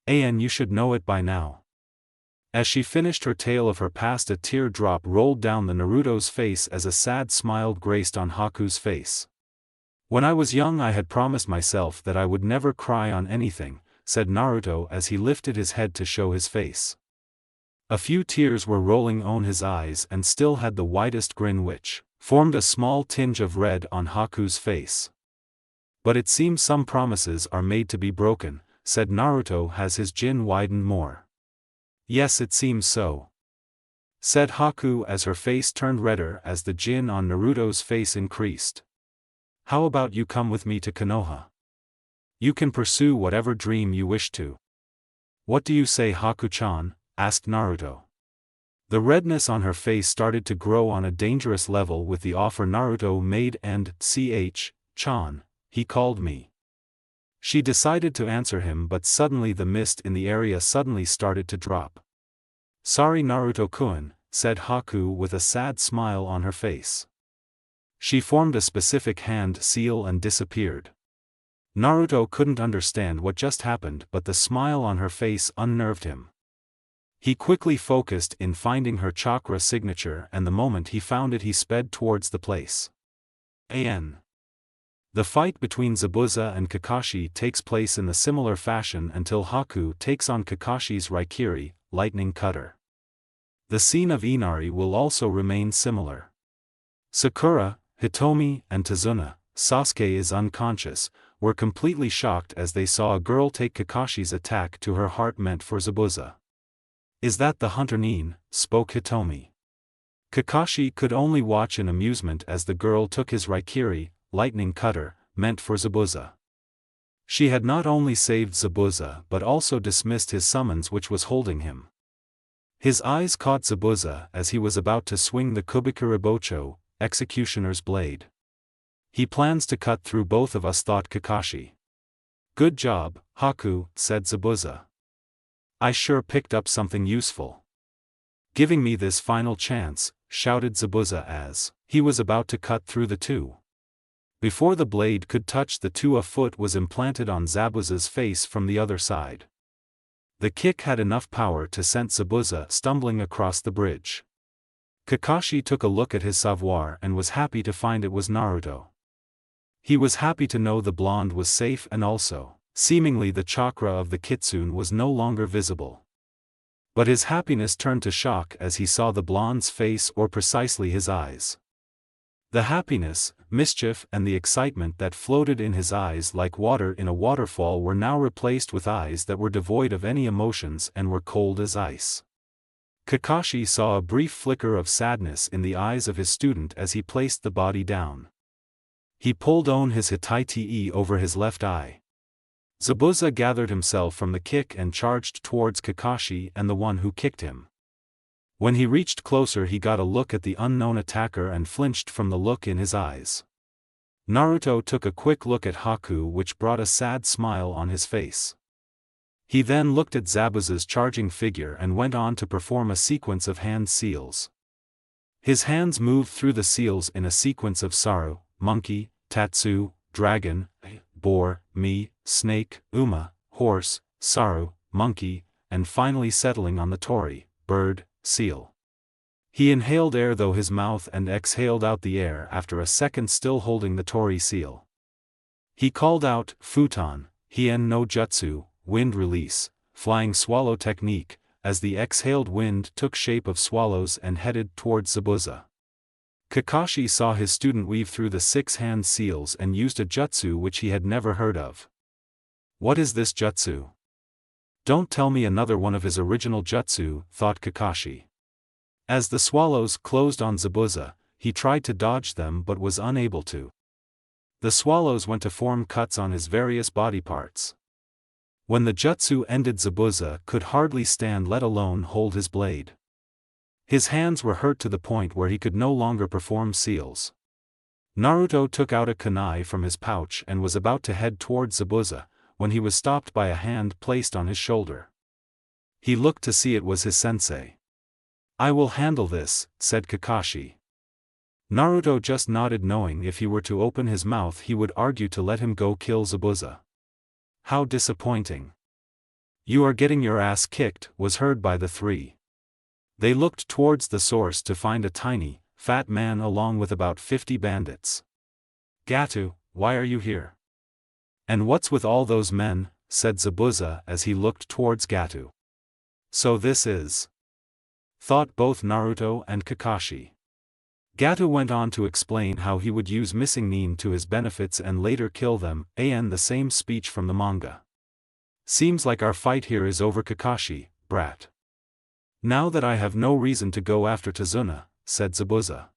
You should know it by now. As she finished her tale of her past, a tear drop rolled down the Naruto's face as a sad smile graced on Haku's face. When I was young I had promised myself that I would never cry on anything, said Naruto as he lifted his head to show his face. A few tears were rolling on his eyes and still had the widest grin which formed a small tinge of red on Haku's face. But it seems some promises are made to be broken, said Naruto as his chin widened more. Yes, it seems so, said Haku as her face turned redder as the gin on Naruto's face increased. How about you come with me to Konoha? You can pursue whatever dream you wish to. What do you say, Haku-chan? Asked Naruto. The redness on her face started to grow on a dangerous level with the offer Naruto made, and Chan, he called me. She decided to answer him, but suddenly the mist in the area suddenly started to drop. Sorry Naruto-kun, said Haku with a sad smile on her face. She formed a specific hand seal and disappeared. Naruto couldn't understand what just happened, but the smile on her face unnerved him. He quickly focused in finding her chakra signature, and the moment he found it he sped towards the place. The fight between Zabuza and Kakashi takes place in the similar fashion until Haku takes on Kakashi's Raikiri, lightning cutter. The scene of Inari will also remain similar. Sakura, Hitomi, and Tazuna, Sasuke is unconscious, were completely shocked as they saw a girl take Kakashi's attack to her heart meant for Zabuza. Is that the hunter Nin? Spoke Hitomi. Kakashi could only watch in amusement as the girl took his Raikiri, lightning cutter, meant for Zabuza. She had not only saved Zabuza but also dismissed his summons which was holding him. His eyes caught Zabuza as he was about to swing the Kubikiribocho, executioner's blade. He plans to cut through both of us, thought Kakashi. Good job, Haku, said Zabuza. I sure picked up something useful. Giving me this final chance, shouted Zabuza as he was about to cut through the two. Before the blade could touch the two, a foot was implanted on Zabuza's face from the other side. The kick had enough power to send Zabuza stumbling across the bridge. Kakashi took a look at his savoir and was happy to find it was Naruto. He was happy to know the blonde was safe, and also, seemingly the chakra of the kitsune was no longer visible. But his happiness turned to shock as he saw the blonde's face, or precisely his eyes. The happiness, mischief, and the excitement that floated in his eyes like water in a waterfall were now replaced with eyes that were devoid of any emotions and were cold as ice. Kakashi saw a brief flicker of sadness in the eyes of his student as he placed the body down. He pulled on his Hitai over his left eye. Zabuza gathered himself from the kick and charged towards Kakashi and the one who kicked him. When he reached closer he got a look at the unknown attacker and flinched from the look in his eyes. Naruto took a quick look at Haku, which brought a sad smile on his face. He then looked at Zabuza's charging figure and went on to perform a sequence of hand seals. His hands moved through the seals in a sequence of Saru, monkey, Tatsu, dragon, boar, mi, snake, Uma, horse, Saru, monkey, and finally settling on the Tori, bird, seal. He inhaled air though his mouth and exhaled out the air after a second, still holding the Tori seal. He called out, Futon, Hien no Jutsu, wind release, flying swallow technique, as the exhaled wind took shape of swallows and headed towards Zabuza. Kakashi saw his student weave through the 6 hand seals and used a jutsu which he had never heard of. What is this jutsu? Don't tell me another one of his original jutsu, thought Kakashi. As the swallows closed on Zabuza, he tried to dodge them but was unable to. The swallows went to form cuts on his various body parts. When the jutsu ended, Zabuza could hardly stand, let alone hold his blade. His hands were hurt to the point where he could no longer perform seals. Naruto took out a kunai from his pouch and was about to head towards Zabuza, when he was stopped by a hand placed on his shoulder. He looked to see it was his sensei. I will handle this, said Kakashi. Naruto just nodded, knowing if he were to open his mouth he would argue to let him go kill Zabuza. How disappointing. You are getting your ass kicked, was heard by the three. They looked towards the source to find a tiny, fat man along with about 50 bandits. Gato, why are you here? And what's with all those men, said Zabuza as he looked towards Gato. So this is, thought both Naruto and Kakashi. Gato went on to explain how he would use missing Nin to his benefits and later kill them, the same speech from the manga. Seems like our fight here is over, Kakashi, brat. Now that I have no reason to go after Tazuna, said Zabuza.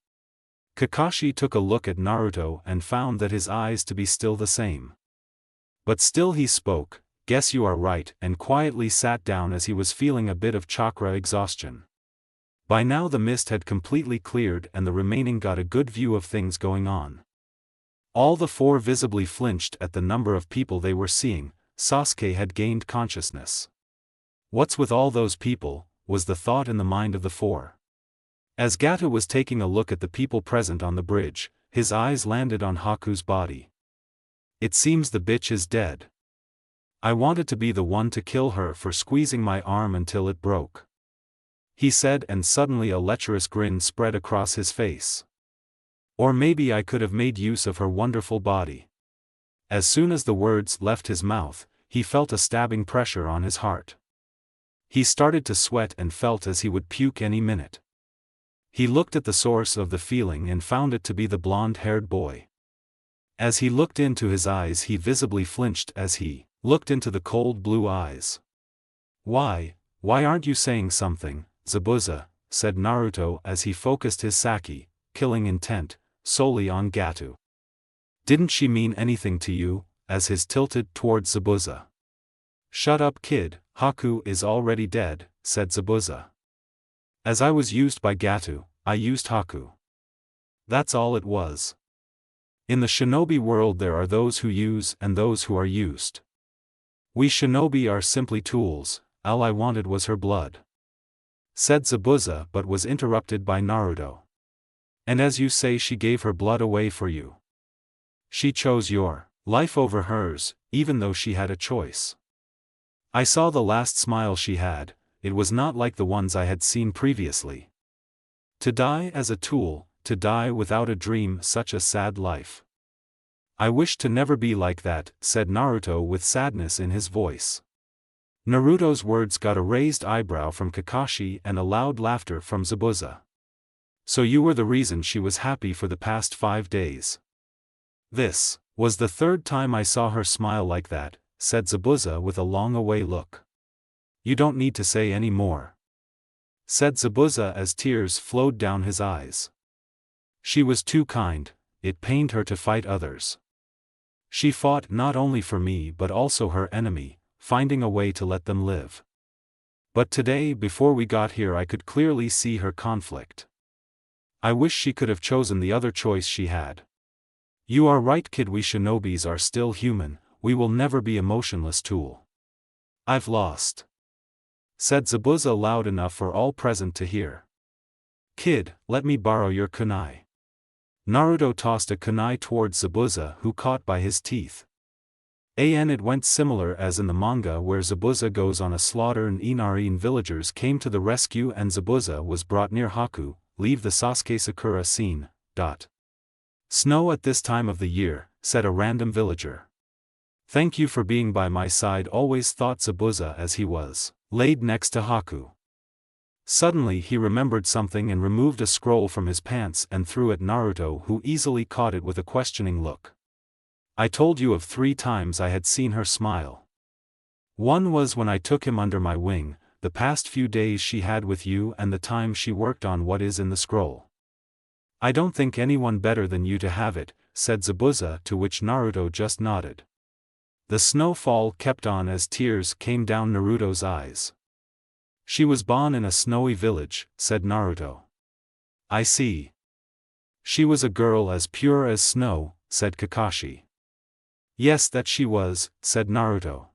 Kakashi took a look at Naruto and found that his eyes to be still the same. But still he spoke, guess you are right, and quietly sat down as he was feeling a bit of chakra exhaustion. By now the mist had completely cleared and the remaining got a good view of things going on. All the four visibly flinched at the number of people they were seeing. Sasuke had gained consciousness. What's with all those people, was the thought in the mind of the four. As Gato was taking a look at the people present on the bridge, his eyes landed on Haku's body. It seems the bitch is dead. I wanted to be the one to kill her for squeezing my arm until it broke, he said, and suddenly a lecherous grin spread across his face. Or maybe I could have made use of her wonderful body. As soon as the words left his mouth, he felt a stabbing pressure on his heart. He started to sweat and felt as he would puke any minute. He looked at the source of the feeling and found it to be the blonde-haired boy. As he looked into his eyes he visibly flinched as he looked into the cold blue eyes. Why aren't you saying something, Zabuza, said Naruto as he focused his sake, killing intent, solely on Gato. Didn't she mean anything to you, as his tilted towards Zabuza. Shut up, kid, Haku is already dead, said Zabuza. As I was used by Gato, I used Haku. That's all it was. In the shinobi world there are those who use and those who are used. We shinobi are simply tools, all I wanted was her blood, said Zabuza, but was interrupted by Naruto. And as you say, she gave her blood away for you. She chose your life over hers, even though she had a choice. I saw the last smile she had, it was not like the ones I had seen previously. To die as a tool, to die without a dream, such a sad life. I wish to never be like that, said Naruto with sadness in his voice. Naruto's words got a raised eyebrow from Kakashi and a loud laughter from Zabuza. So you were the reason she was happy for the past 5 days. This was the third time I saw her smile like that, said Zabuza with a long-away look. You don't need to say any more, said Zabuza as tears flowed down his eyes. She was too kind, it pained her to fight others. She fought not only for me but also her enemy, finding a way to let them live. But today, before we got here, I could clearly see her conflict. I wish she could have chosen the other choice she had. You are right, kid, we shinobis are still human, we will never be a motionless tool. I've lost, said Zabuza loud enough for all present to hear. Kid, let me borrow your kunai. Naruto tossed a kunai towards Zabuza, who caught by his teeth. It went similar as in the manga where Zabuza goes on a slaughter and Inari villagers came to the rescue and Zabuza was brought near Haku. Leave the Sasuke Sakura scene. Snow at this time of the year, said a random villager. Thank you for being by my side always, thought Zabuza as he was laid next to Haku. Suddenly he remembered something and removed a scroll from his pants and threw at Naruto, who easily caught it with a questioning look. I told you of 3 times I had seen her smile. One was when I took him under my wing, the past few days she had with you, and the time she worked on what is in the scroll. I don't think anyone better than you to have it, said Zabuza, to which Naruto just nodded. The snowfall kept on as tears came down Naruto's eyes. She was born in a snowy village, said Naruto. I see. She was a girl as pure as snow, said Kakashi. Yes, that she was, said Naruto.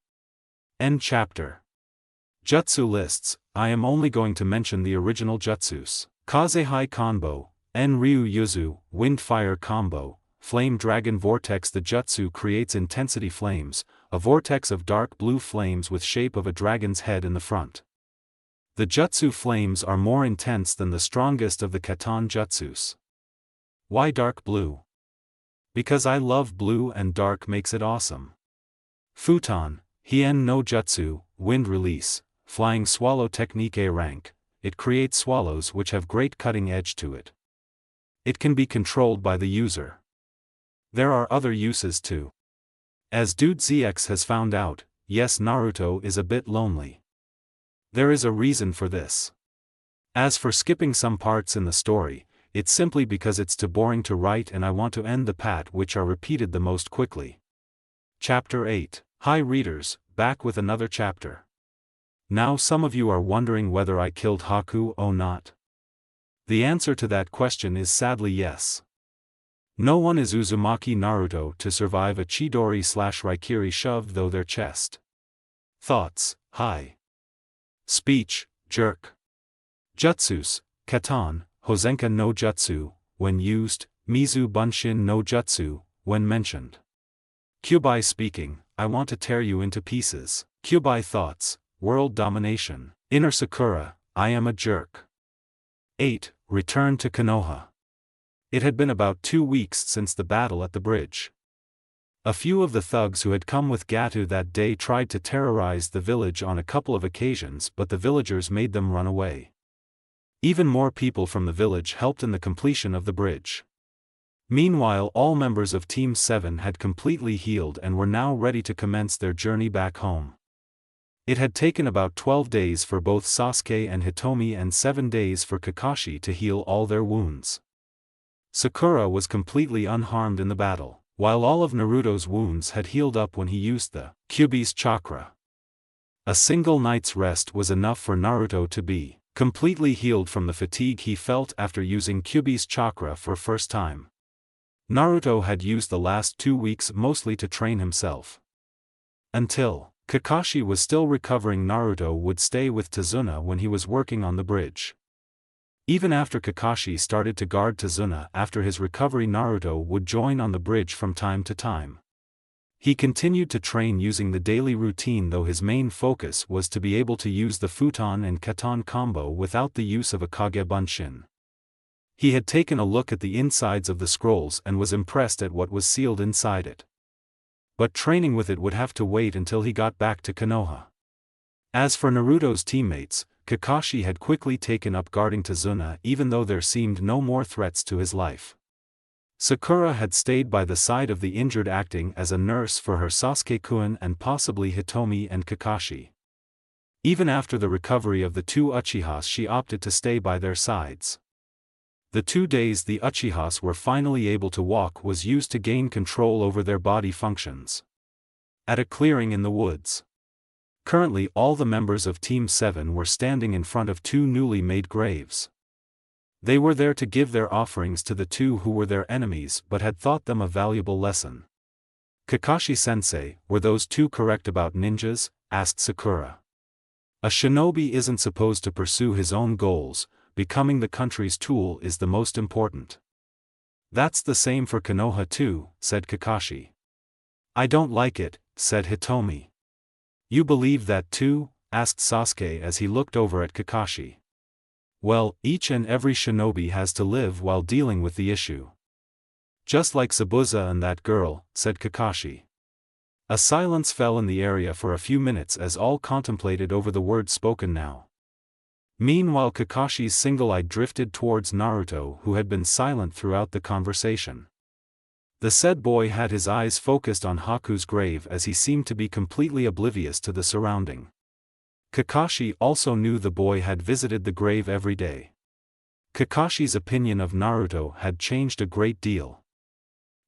End chapter. Jutsu lists. I am only going to mention the original jutsus. Kazehai Kanbo, En-Ryu Yuzu, Wind-Fire Combo, Flame Dragon Vortex. The jutsu creates intensity flames, a vortex of dark blue flames with shape of a dragon's head in the front. The jutsu flames are more intense than the strongest of the Katan jutsus. Why dark blue? Because I love blue and dark makes it awesome. Futon, Hien no Jutsu, Wind Release, Flying Swallow Technique A rank. It creates swallows which have great cutting edge to it. It can be controlled by the user. There are other uses too. As Dude ZX has found out, yes, Naruto is a bit lonely. There is a reason for this. As for skipping some parts in the story, it's simply because it's too boring to write and I want to end the part which are repeated the most quickly. Chapter 8. Hi readers, back with another chapter. Now some of you are wondering whether I killed Haku or not. The answer to that question is sadly yes. No one is Uzumaki Naruto to survive a Chidori/Raikiri shove through their chest. Thoughts, hi. Speech, jerk. Jutsus, Katan, Hozenka no Jutsu, when used, Mizu Bunshin no Jutsu, when mentioned. Kyubai speaking, I want to tear you into pieces. Kyubai thoughts, world domination. Inner Sakura, I am a jerk. 8. Return to Konoha. It had been about 2 weeks since the battle at the bridge. A few of the thugs who had come with Gatu that day tried to terrorize the village on a couple of occasions, but the villagers made them run away. Even more people from the village helped in the completion of the bridge. Meanwhile, all members of Team 7 had completely healed and were now ready to commence their journey back home. It had taken about 12 days for both Sasuke and Hitomi and 7 days for Kakashi to heal all their wounds. Sakura was completely unharmed in the battle, while all of Naruto's wounds had healed up when he used the Kyubi's Chakra. A single night's rest was enough for Naruto to be completely healed from the fatigue he felt after using Kyubi's Chakra for first time. Naruto had used the last 2 weeks mostly to train himself. Until Kakashi was still recovering, Naruto would stay with Tazuna when he was working on the bridge. Even after Kakashi started to guard Tazuna after his recovery, Naruto would join on the bridge from time to time. He continued to train using the daily routine, though his main focus was to be able to use the Futon and Katan combo without the use of a Kage Bunshin. He had taken a look at the insides of the scrolls and was impressed at what was sealed inside it. But training with it would have to wait until he got back to Konoha. As for Naruto's teammates, Kakashi had quickly taken up guarding Tazuna even though there seemed no more threats to his life. Sakura had stayed by the side of the injured, acting as a nurse for her Sasuke-kun and possibly Hitomi and Kakashi. Even after the recovery of the 2 Uchihas, she opted to stay by their sides. The 2 days the Uchihas were finally able to walk was used to gain control over their body functions. At a clearing in the woods. Currently all the members of Team 7 were standing in front of 2 newly made graves. They were there to give their offerings to the 2 who were their enemies but had taught them a valuable lesson. Kakashi-sensei, were those 2 correct about ninjas? Asked Sakura. A shinobi isn't supposed to pursue his own goals, becoming the country's tool is the most important. That's the same for Konoha too, said Kakashi. I don't like it, said Hitomi. You believe that too? Asked Sasuke as he looked over at Kakashi. Well, each and every shinobi has to live while dealing with the issue. Just like Zabuza and that girl, said Kakashi. A silence fell in the area for a few minutes as all contemplated over the words spoken now. Meanwhile, Kakashi's single eye drifted towards Naruto, who had been silent throughout the conversation. The said boy had his eyes focused on Haku's grave as he seemed to be completely oblivious to the surrounding. Kakashi also knew the boy had visited the grave every day. Kakashi's opinion of Naruto had changed a great deal.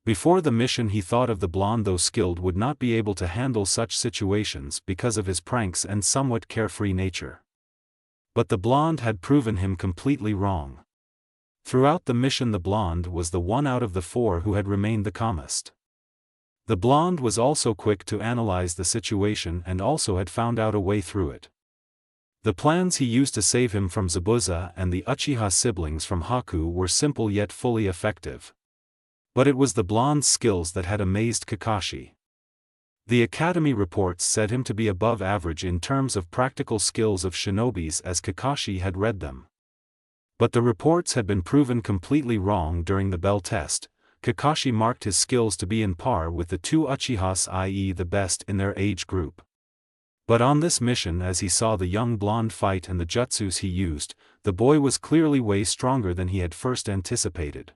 Before the mission he thought of the blonde, though skilled, would not be able to handle such situations because of his pranks and somewhat carefree nature. But the blonde had proven him completely wrong. Throughout the mission the blonde was the one out of the 4 who had remained the calmest. The blonde was also quick to analyze the situation and also had found out a way through it. The plans he used to save him from Zabuza and the Uchiha siblings from Haku were simple yet fully effective. But it was the blonde's skills that had amazed Kakashi. The academy reports said him to be above average in terms of practical skills of shinobis as Kakashi had read them. But the reports had been proven completely wrong during the bell test. Kakashi marked his skills to be in par with the two Uchihas, i.e. the best in their age group. But on this mission, as he saw the young blonde fight and the jutsus he used, the boy was clearly way stronger than he had first anticipated.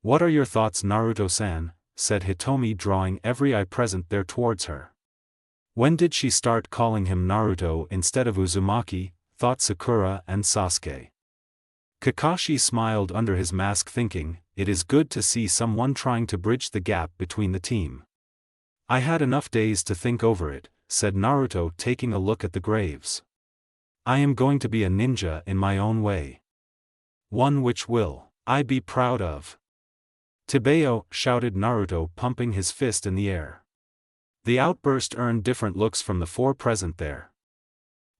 "What are your thoughts, Naruto-san?" said Hitomi, drawing every eye present there towards her. When did she start calling him Naruto instead of Uzumaki, thought Sakura and Sasuke. Kakashi smiled under his mask, thinking, it is good to see someone trying to bridge the gap between the team. "I had enough days to think over it," said Naruto, taking a look at the graves. "I am going to be a ninja in my own way. One which will I be proud of." "Tebeo!" shouted Naruto, pumping his fist in the air. The outburst earned different looks from the four present there.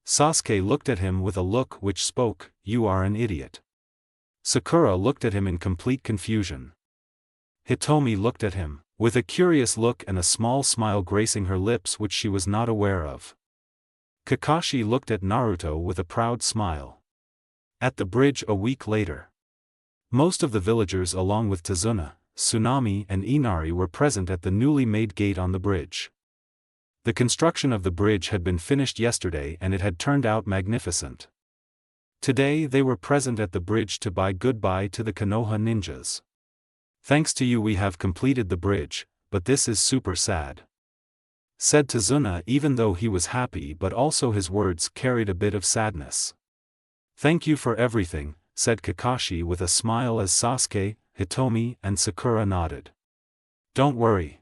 Sasuke looked at him with a look which spoke, "You are an idiot." Sakura looked at him in complete confusion. Hitomi looked at him, with a curious look and a small smile gracing her lips which she was not aware of. Kakashi looked at Naruto with a proud smile. At the bridge a week later. Most of the villagers along with Tazuna, Tsunami and Inari were present at the newly made gate on the bridge. The construction of the bridge had been finished yesterday and it had turned out magnificent. Today they were present at the bridge to bid goodbye to the Konoha ninjas. "Thanks to you we have completed the bridge, but this is super sad," said Tazuna, even though he was happy, but also his words carried a bit of sadness. "Thank you for everything," said Kakashi with a smile as Sasuke, Hitomi and Sakura nodded. "Don't worry.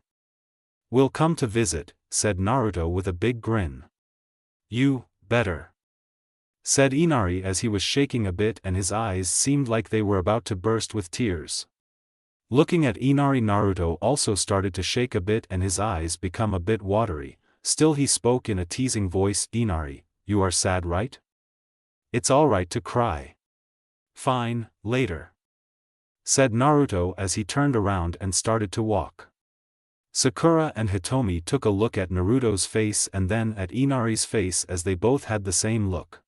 We'll come to visit," said Naruto with a big grin. "You better," said Inari as he was shaking a bit and his eyes seemed like they were about to burst with tears. Looking at Inari, Naruto also started to shake a bit and his eyes become a bit watery. Still he spoke in a teasing voice, "Inari, you are sad, right? It's alright to cry." "Fine, later," said Naruto as he turned around and started to walk. Sakura and Hitomi took a look at Naruto's face and then at Inari's face as they both had the same look.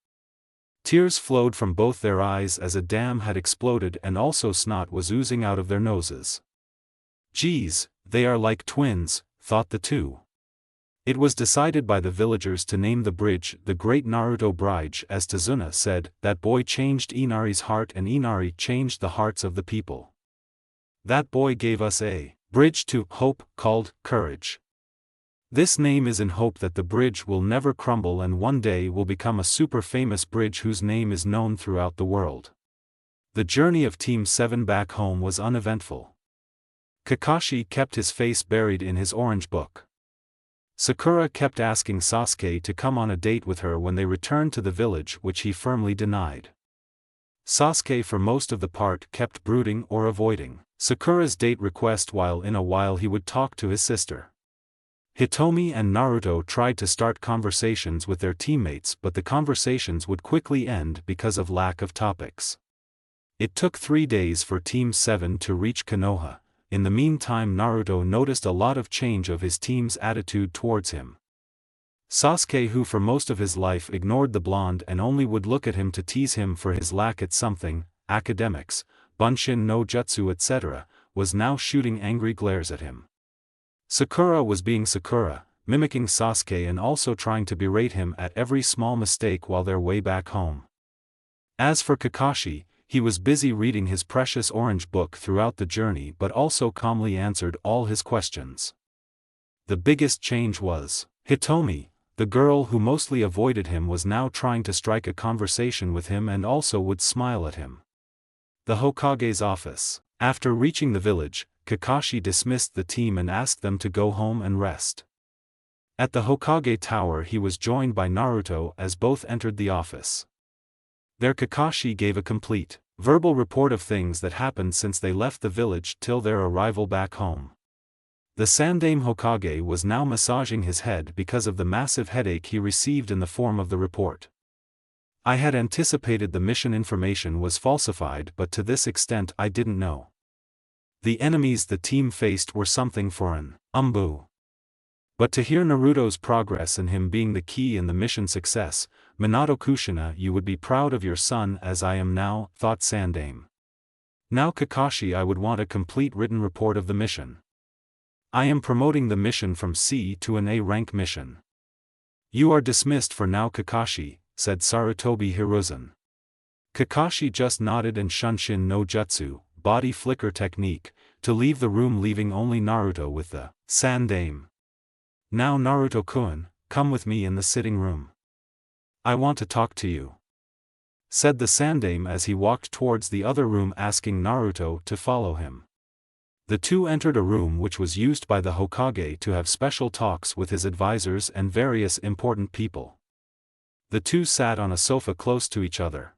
Tears flowed from both their eyes as a dam had exploded and also snot was oozing out of their noses. "Geez, they are like twins," thought the two. It was decided by the villagers to name the bridge the Great Naruto Bridge, as Tazuna said, "That boy changed Inari's heart and Inari changed the hearts of the people. That boy gave us a bridge to hope called Courage. This name is in hope that the bridge will never crumble and one day will become a super famous bridge whose name is known throughout the world." The journey of Team 7 back home was uneventful. Kakashi kept his face buried in his orange book. Sakura kept asking Sasuke to come on a date with her when they returned to the village, which he firmly denied. Sasuke for most of the part kept brooding or avoiding Sakura's date request, while in a while he would talk to his sister. Hitomi and Naruto tried to start conversations with their teammates, but the conversations would quickly end because of lack of topics. It took 3 days for Team 7 to reach Konoha. In the meantime, Naruto noticed a lot of change of his team's attitude towards him. Sasuke, who for most of his life ignored the blonde and only would look at him to tease him for his lack at something, academics, Bunshin no Jutsu etc., was now shooting angry glares at him. Sakura was being Sakura, mimicking Sasuke and also trying to berate him at every small mistake while their way back home. As for Kakashi, he was busy reading his precious orange book throughout the journey but also calmly answered all his questions. The biggest change was Hitomi, the girl who mostly avoided him, was now trying to strike a conversation with him and also would smile at him. The Hokage's office. After reaching the village, Kakashi dismissed the team and asked them to go home and rest. At the Hokage Tower he was joined by Naruto as both entered the office. There Kakashi gave a complete, verbal report of things that happened since they left the village till their arrival back home. The Sandaime Hokage was now massaging his head because of the massive headache he received in the form of the report. I had anticipated the mission information was falsified, but to this extent I didn't know. The enemies the team faced were something foreign. But to hear Naruto's progress and him being the key in the mission success, Minato Kushina, you would be proud of your son as I am now, thought Sandaime. Now Kakashi, I would want a complete written report of the mission. I am promoting the mission from C to an A rank mission. You are dismissed for now, Kakashi, said Sarutobi Hiruzen. Kakashi just nodded and Shunshin no Jutsu, body flicker technique, to leave the room, leaving only Naruto with the Sandaime. Now Naruto-kun, come with me in the sitting room. I want to talk to you, said the Sandaime as he walked towards the other room, asking Naruto to follow him. The two entered a room which was used by the Hokage to have special talks with his advisors and various important people. The two sat on a sofa close to each other.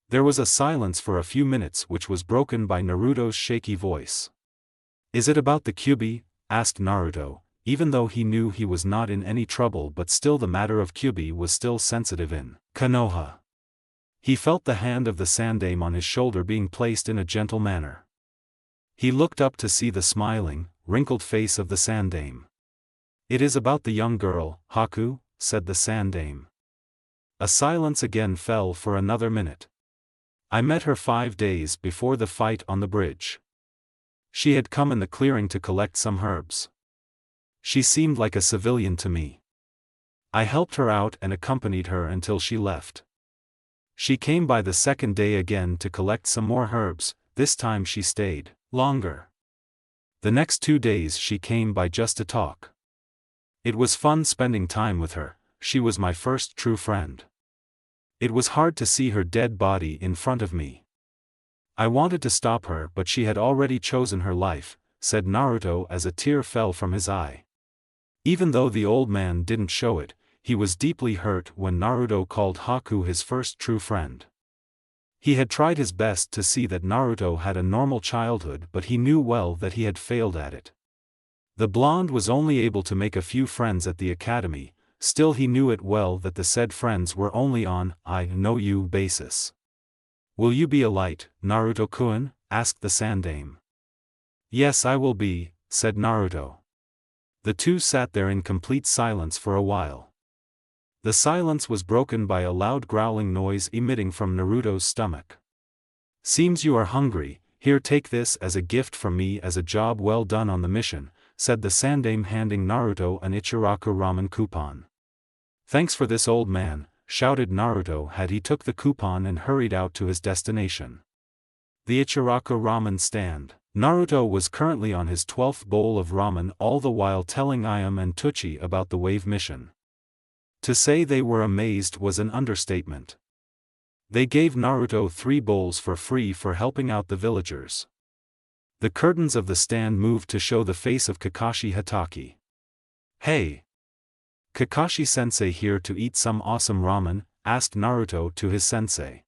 There was a silence for a few minutes, which was broken by Naruto's shaky voice. Is it about the Kyuubi? Asked Naruto, even though he knew he was not in any trouble, but still the matter of Kyuubi was still sensitive in Konoha. He felt the hand of the Sandaime on his shoulder being placed in a gentle manner. He looked up to see the smiling, wrinkled face of the Sandaime. It is about the young girl, Haku, said the Sandaime. A silence again fell for another minute. I met her 5 days before the fight on the bridge. She had come in the clearing to collect some herbs. She seemed like a civilian to me. I helped her out and accompanied her until she left. She came by the second day again to collect some more herbs, this time she stayed longer. The next 2 days she came by just to talk. It was fun spending time with her, she was my first true friend. It was hard to see her dead body in front of me. I wanted to stop her, but she had already chosen her life, said Naruto as a tear fell from his eye. Even though the old man didn't show it, he was deeply hurt when Naruto called Haku his first true friend. He had tried his best to see that Naruto had a normal childhood, but he knew well that he had failed at it. The blonde was only able to make a few friends at the academy, still he knew it well that the said friends were only on I know you basis. Will you be a light, Naruto-kun? Asked the Sandaime. Yes, I will be, said Naruto. The two sat there in complete silence for a while. The silence was broken by a loud growling noise emitting from Naruto's stomach. Seems you are hungry, here, take this as a gift from me as a job well done on the mission, said the Sandaime, handing Naruto an Ichiraku ramen coupon. Thanks for this, old man, shouted Naruto had he took the coupon and hurried out to his destination. The Ichiraku ramen stand. Naruto was currently on his 12th bowl of ramen, all the while telling Ayame and Teuchi about the wave mission. To say they were amazed was an understatement. They gave Naruto 3 bowls for free for helping out the villagers. The curtains of the stand moved to show the face of Kakashi Hatake. Hey! Kakashi-sensei here to eat some awesome ramen? Asked Naruto to his sensei.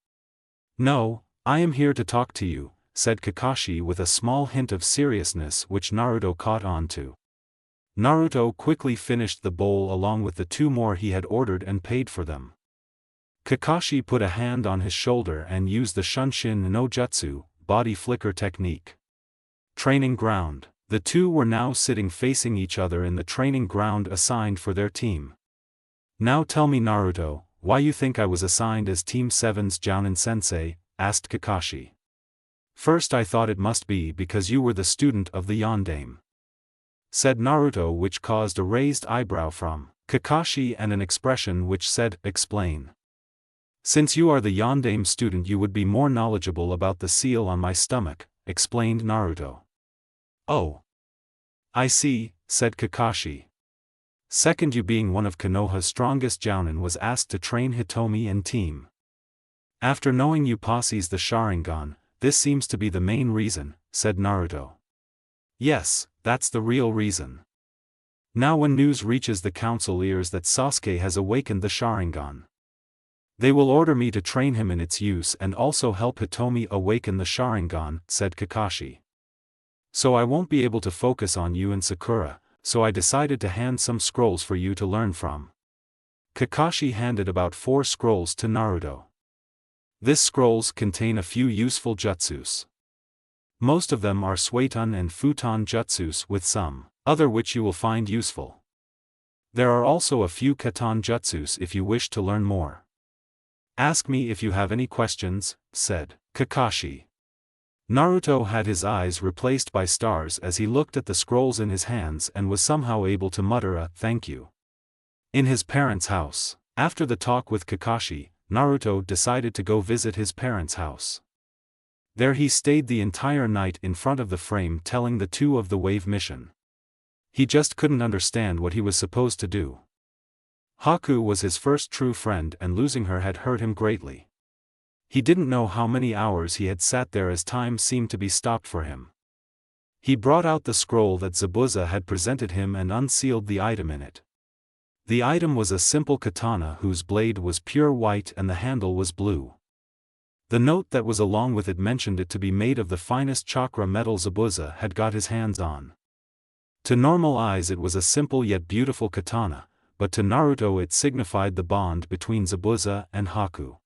No, I am here to talk to you, said Kakashi with a small hint of seriousness which Naruto caught on to. Naruto quickly finished the bowl along with the 2 more he had ordered and paid for them. Kakashi put a hand on his shoulder and used the Shunshin no Jutsu, body flicker technique. Training ground. The two were now sitting facing each other in the training ground assigned for their team. Now tell me, Naruto, why you think I was assigned as Team 7's Jounin sensei? Asked Kakashi. First I thought it must be because you were the student of the Yondaime, said Naruto, which caused a raised eyebrow from Kakashi and an expression which said, explain. Since you are the Yondaime student you would be more knowledgeable about the seal on my stomach, explained Naruto. Oh. I see, said Kakashi. Second, you being one of Konoha's strongest Jounin was asked to train Hitomi and team. After knowing you possess the Sharingan, this seems to be the main reason, said Naruto. Yes, that's the real reason. Now when news reaches the council ears that Sasuke has awakened the Sharingan, they will order me to train him in its use and also help Hitomi awaken the Sharingan, said Kakashi. So I won't be able to focus on you and Sakura, so I decided to hand some scrolls for you to learn from. Kakashi handed about 4 scrolls to Naruto. These scrolls contain a few useful jutsus. Most of them are Suiton and Futon jutsus with some other which you will find useful. There are also a few Katon jutsus if you wish to learn more. Ask me if you have any questions, said Kakashi. Naruto had his eyes replaced by stars as he looked at the scrolls in his hands and was somehow able to mutter a thank you. In his parents' house. After the talk with Kakashi, Naruto decided to go visit his parents' house. There he stayed the entire night in front of the frame telling the two of the wave mission. He just couldn't understand what he was supposed to do. Haku was his first true friend and losing her had hurt him greatly. He didn't know how many hours he had sat there as time seemed to be stopped for him. He brought out the scroll that Zabuza had presented him and unsealed the item in it. The item was a simple katana whose blade was pure white and the handle was blue. The note that was along with it mentioned it to be made of the finest chakra metal Zabuza had got his hands on. To normal eyes it was a simple yet beautiful katana, but to Naruto it signified the bond between Zabuza and Haku.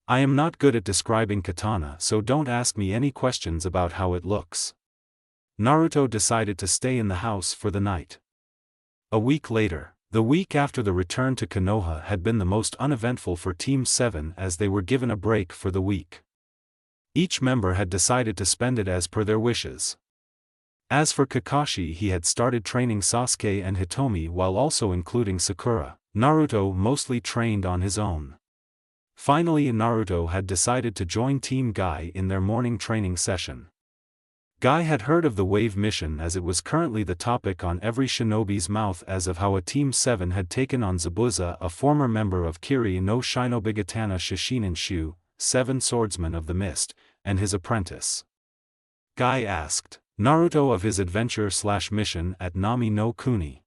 I am not good at describing katana, so don't ask me any questions about how it looks. Naruto decided to stay in the house for the night. A week later. The week after the return to Konoha had been the most uneventful for Team 7 as they were given a break for the week. Each member had decided to spend it as per their wishes. As for Kakashi, he had started training Sasuke and Hitomi while also including Sakura. Naruto mostly trained on his own. Finally, Naruto had decided to join Team Guy in their morning training session. Guy had heard of the wave mission as it was currently the topic on every shinobi's mouth as of how a Team 7 had taken on Zabuza, a former member of Kiri no Shinobigatana Shishinin Shu, 7 Swordsmen of the Mist, and his apprentice. Guy asked Naruto of his adventure/mission at Nami no Kuni.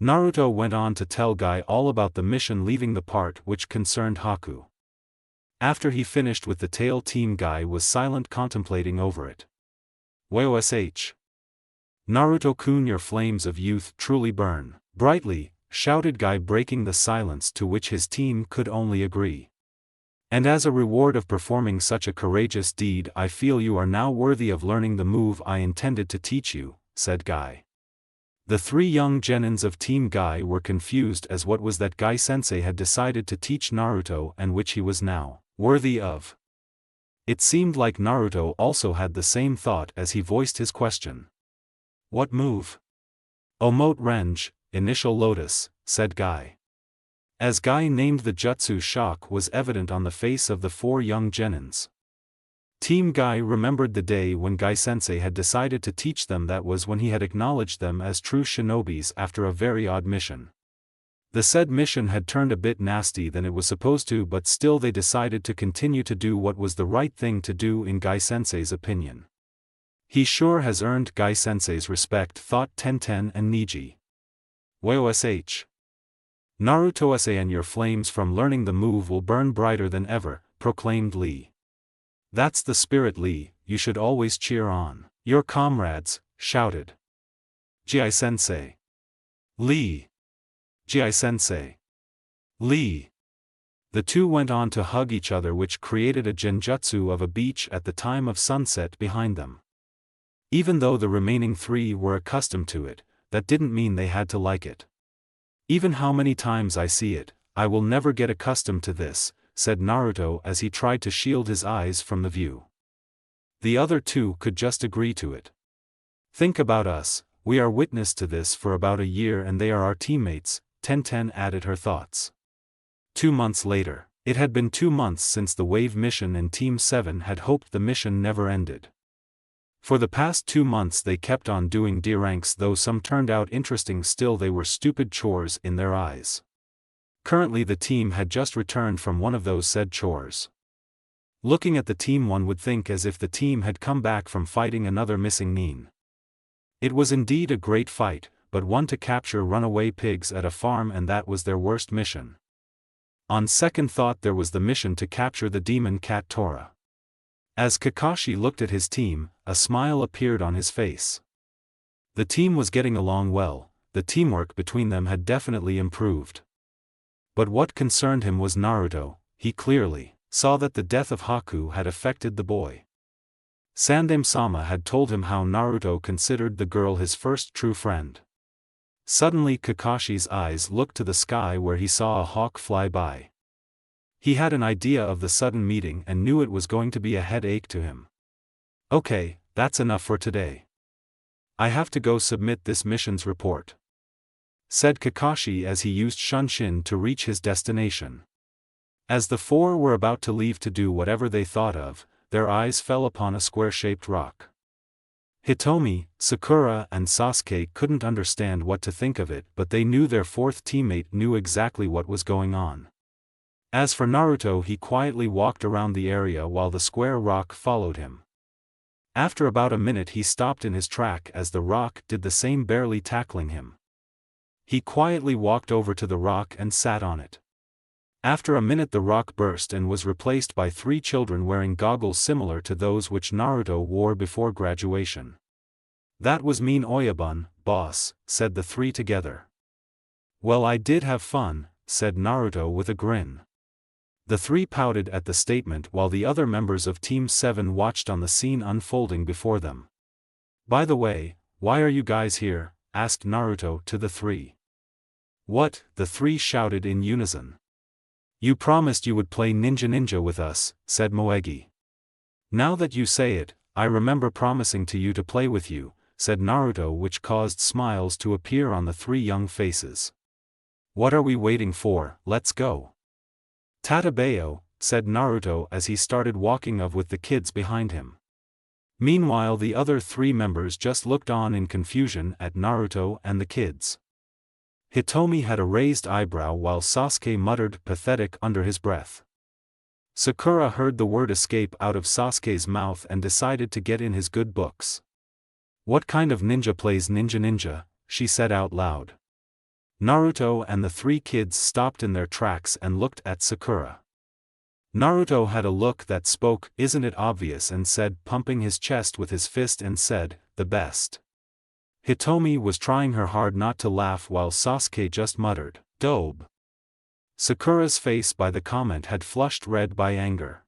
Naruto went on to tell Guy all about the mission, leaving the part which concerned Haku. After he finished with the tale, Team Guy was silent, contemplating over it. "Wosh! Naruto-kun, your flames of youth truly burn brightly," shouted Guy, breaking the silence, to which his team could only agree. "And as a reward of performing such a courageous deed, I feel you are now worthy of learning the move I intended to teach you," said Guy. The 3 young genins of Team Guy were confused as what was that Guy-sensei had decided to teach Naruto and which he was now worthy of. It seemed like Naruto also had the same thought as he voiced his question. "What move?" "Omote Renge, initial lotus," said Guy. As Guy named the jutsu, shock was evident on the face of the 4 young genins. Team Guy remembered the day when Guy-sensei had decided to teach them. That was when he had acknowledged them as true shinobis after a very odd mission. The said mission had turned a bit nasty than it was supposed to, but still they decided to continue to do what was the right thing to do in Guy-sensei's opinion. "He sure has earned Guy-sensei's respect," thought Tenten and Niji. "Wosh! Naruto-san, and your flames from learning the move will burn brighter than ever," proclaimed Lee. "That's the spirit, Lee, you should always cheer on your comrades," shouted Guy-sensei. "Lee! Guy-sensei! Lee!" The two went on to hug each other, which created a genjutsu of a beach at the time of sunset behind them. Even though the remaining 3 were accustomed to it, that didn't mean they had to like it. "Even how many times I see it, I will never get accustomed to this," said Naruto as he tried to shield his eyes from the view. The other 2 could just agree to it. "Think about us, we are witness to this for about a year and they are our teammates," Tenten added her thoughts. 2 months later. It had been 2 months since the wave mission and Team 7 had hoped the mission never ended. For the past 2 months they kept on doing D-ranks, though some turned out interesting, still they were stupid chores in their eyes. Currently the team had just returned from one of those said chores. Looking at the team, one would think as if the team had come back from fighting another missing Nin. It was indeed a great fight, but one to capture runaway pigs at a farm, and that was their worst mission. On second thought there was the mission to capture the demon cat Tora. As Kakashi looked at his team, a smile appeared on his face. The team was getting along well, the teamwork between them had definitely improved. But what concerned him was Naruto. He clearly saw that the death of Haku had affected the boy. Sandame-sama had told him how Naruto considered the girl his first true friend. Suddenly Kakashi's eyes looked to the sky where he saw a hawk fly by. He had an idea of the sudden meeting and knew it was going to be a headache to him. Okay, that's enough for today. I have to go submit this mission's report, said Kakashi as he used Shunshin to reach his destination. As the four were about to leave to do whatever they thought of, their eyes fell upon a square-shaped rock. Hitomi, Sakura and Sasuke couldn't understand what to think of it, but they knew their fourth teammate knew exactly what was going on. As for Naruto, he quietly walked around the area while the square rock followed him. After about a minute he stopped in his track as the rock did the same, barely tackling him. He quietly walked over to the rock and sat on it. After a minute the rock burst and was replaced by three children wearing goggles similar to those which Naruto wore before graduation. That was mean Oyabun, boss, said the three together. Well, I did have fun, said Naruto with a grin. The three pouted at the statement while the other members of Team 7 watched on the scene unfolding before them. By the way, why are you guys here? Asked Naruto to the three. What? The three shouted in unison. You promised you would play ninja with us, said Moegi. Now that you say it, I remember promising to you to play with you, said Naruto, which caused smiles to appear on the three young faces. What are we waiting for? Let's go. Tatabayo, said Naruto as he started walking off with the kids behind him. Meanwhile the other three members just looked on in confusion at Naruto and the kids. Hitomi had a raised eyebrow while Sasuke muttered pathetic under his breath. Sakura heard the word escape out of Sasuke's mouth and decided to get in his good books. What kind of ninja plays ninja? She said out loud. Naruto and the three kids stopped in their tracks and looked at Sakura. Naruto had a look that spoke, isn't it obvious, and said, pumping his chest with his fist, and said, the best. Hitomi was trying her hard not to laugh while Sasuke just muttered, dope. Sakura's face by the comment had flushed red by anger.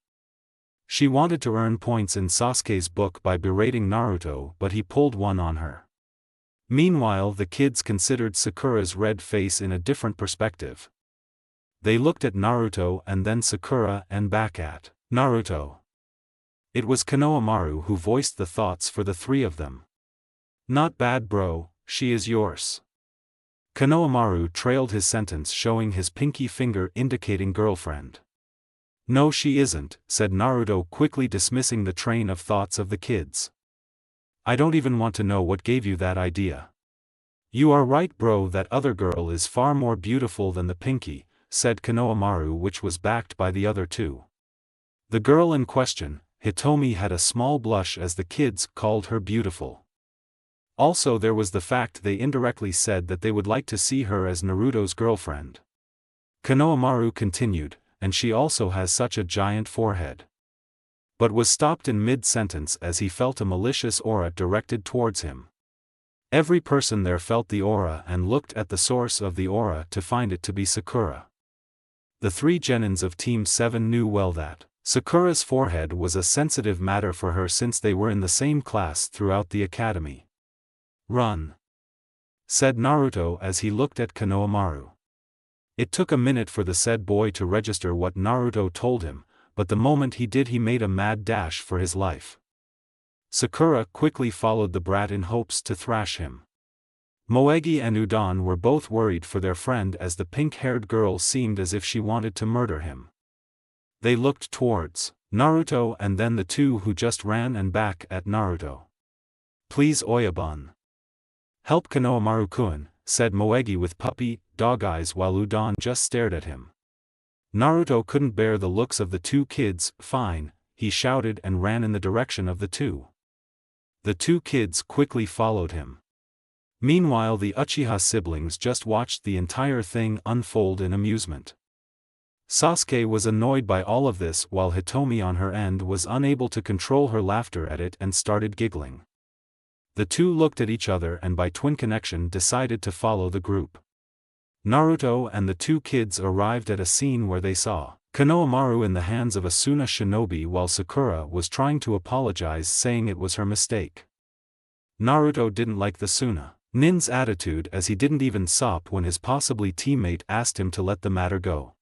She wanted to earn points in Sasuke's book by berating Naruto, but he pulled one on her. Meanwhile the kids considered Sakura's red face in a different perspective. They looked at Naruto and then Sakura and back at Naruto. It was Konohamaru who voiced the thoughts for the three of them. Not bad bro, she is yours. Konohamaru trailed his sentence, showing his pinky finger indicating girlfriend. No, she isn't, said Naruto, quickly dismissing the train of thoughts of the kids. I don't even want to know what gave you that idea. You are right bro, that other girl is far more beautiful than the pinky, said Konohamaru, which was backed by the other two. The girl in question, Hitomi, had a small blush as the kids called her beautiful. Also there was the fact they indirectly said that they would like to see her as Naruto's girlfriend. Konohamaru continued, and she also has such a giant forehead. But was stopped in mid-sentence as he felt a malicious aura directed towards him. Every person there felt the aura and looked at the source of the aura to find it to be Sakura. The three genins of Team 7 knew well that Sakura's forehead was a sensitive matter for her since they were in the same class throughout the academy. Run, said Naruto as he looked at Konohamaru. It took a minute for the said boy to register what Naruto told him, but the moment he did he made a mad dash for his life. Sakura quickly followed the brat in hopes to thrash him. Moegi and Udon were both worried for their friend as the pink-haired girl seemed as if she wanted to murder him. They looked towards Naruto and then the two who just ran and back at Naruto. Please Oyabun. Help Konohamaru-kun, said Moegi with puppy, dog eyes while Udon just stared at him. Naruto couldn't bear the looks of the two kids. Fine, he shouted and ran in the direction of the two. The two kids quickly followed him. Meanwhile the Uchiha siblings just watched the entire thing unfold in amusement. Sasuke was annoyed by all of this while Hitomi on her end was unable to control her laughter at it and started giggling. The two looked at each other and by twin connection decided to follow the group. Naruto and the two kids arrived at a scene where they saw Konohamaru in the hands of a Suna shinobi while Sakura was trying to apologize, saying it was her mistake. Naruto didn't like the Suna nin's attitude, as he didn't even sop when his possibly teammate asked him to let the matter go.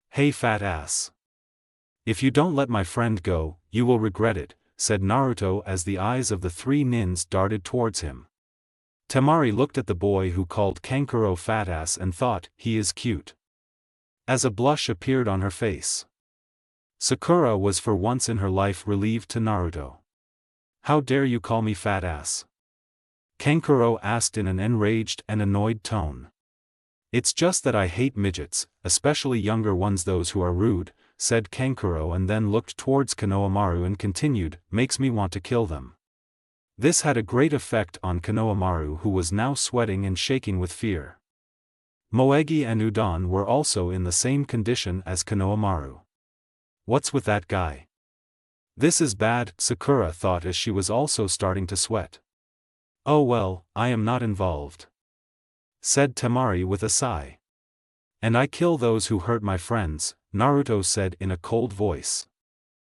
"Hey fat ass. If you don't let my friend go, you will regret it," said Naruto as the eyes of the three nins darted towards him. Temari looked at the boy who called Kankuro fat ass and thought, he is cute. As a blush appeared on her face. Sakura was for once in her life relieved to Naruto. "How dare you call me fat ass?" Kankuro asked in an enraged and annoyed tone. "It's just that I hate midgets, especially younger ones, those who are rude," said Kankuro, and then looked towards Konohamaru and continued, "Makes me want to kill them." This had a great effect on Konohamaru, who was now sweating and shaking with fear. Moegi and Udon were also in the same condition as Konohamaru. "What's with that guy? This is bad," Sakura thought as she was also starting to sweat. "Oh well, I am not involved," said Temari with a sigh. "And I kill those who hurt my friends," Naruto said in a cold voice.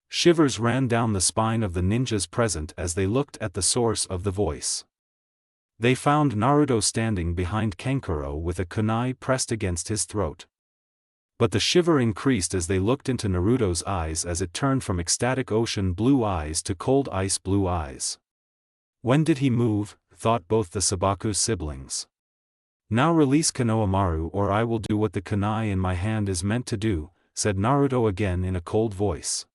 Shivers ran down the spine of the ninjas present as they looked at the source of the voice. They found Naruto standing behind Kankuro with a kunai pressed against his throat. But the shiver increased as they looked into Naruto's eyes, as it turned from ecstatic ocean blue eyes to cold ice blue eyes. When did he move, thought both the Sabaku siblings. "Now release Konohamaru or I will do what the kunai in my hand is meant to do," said Naruto again in a cold voice.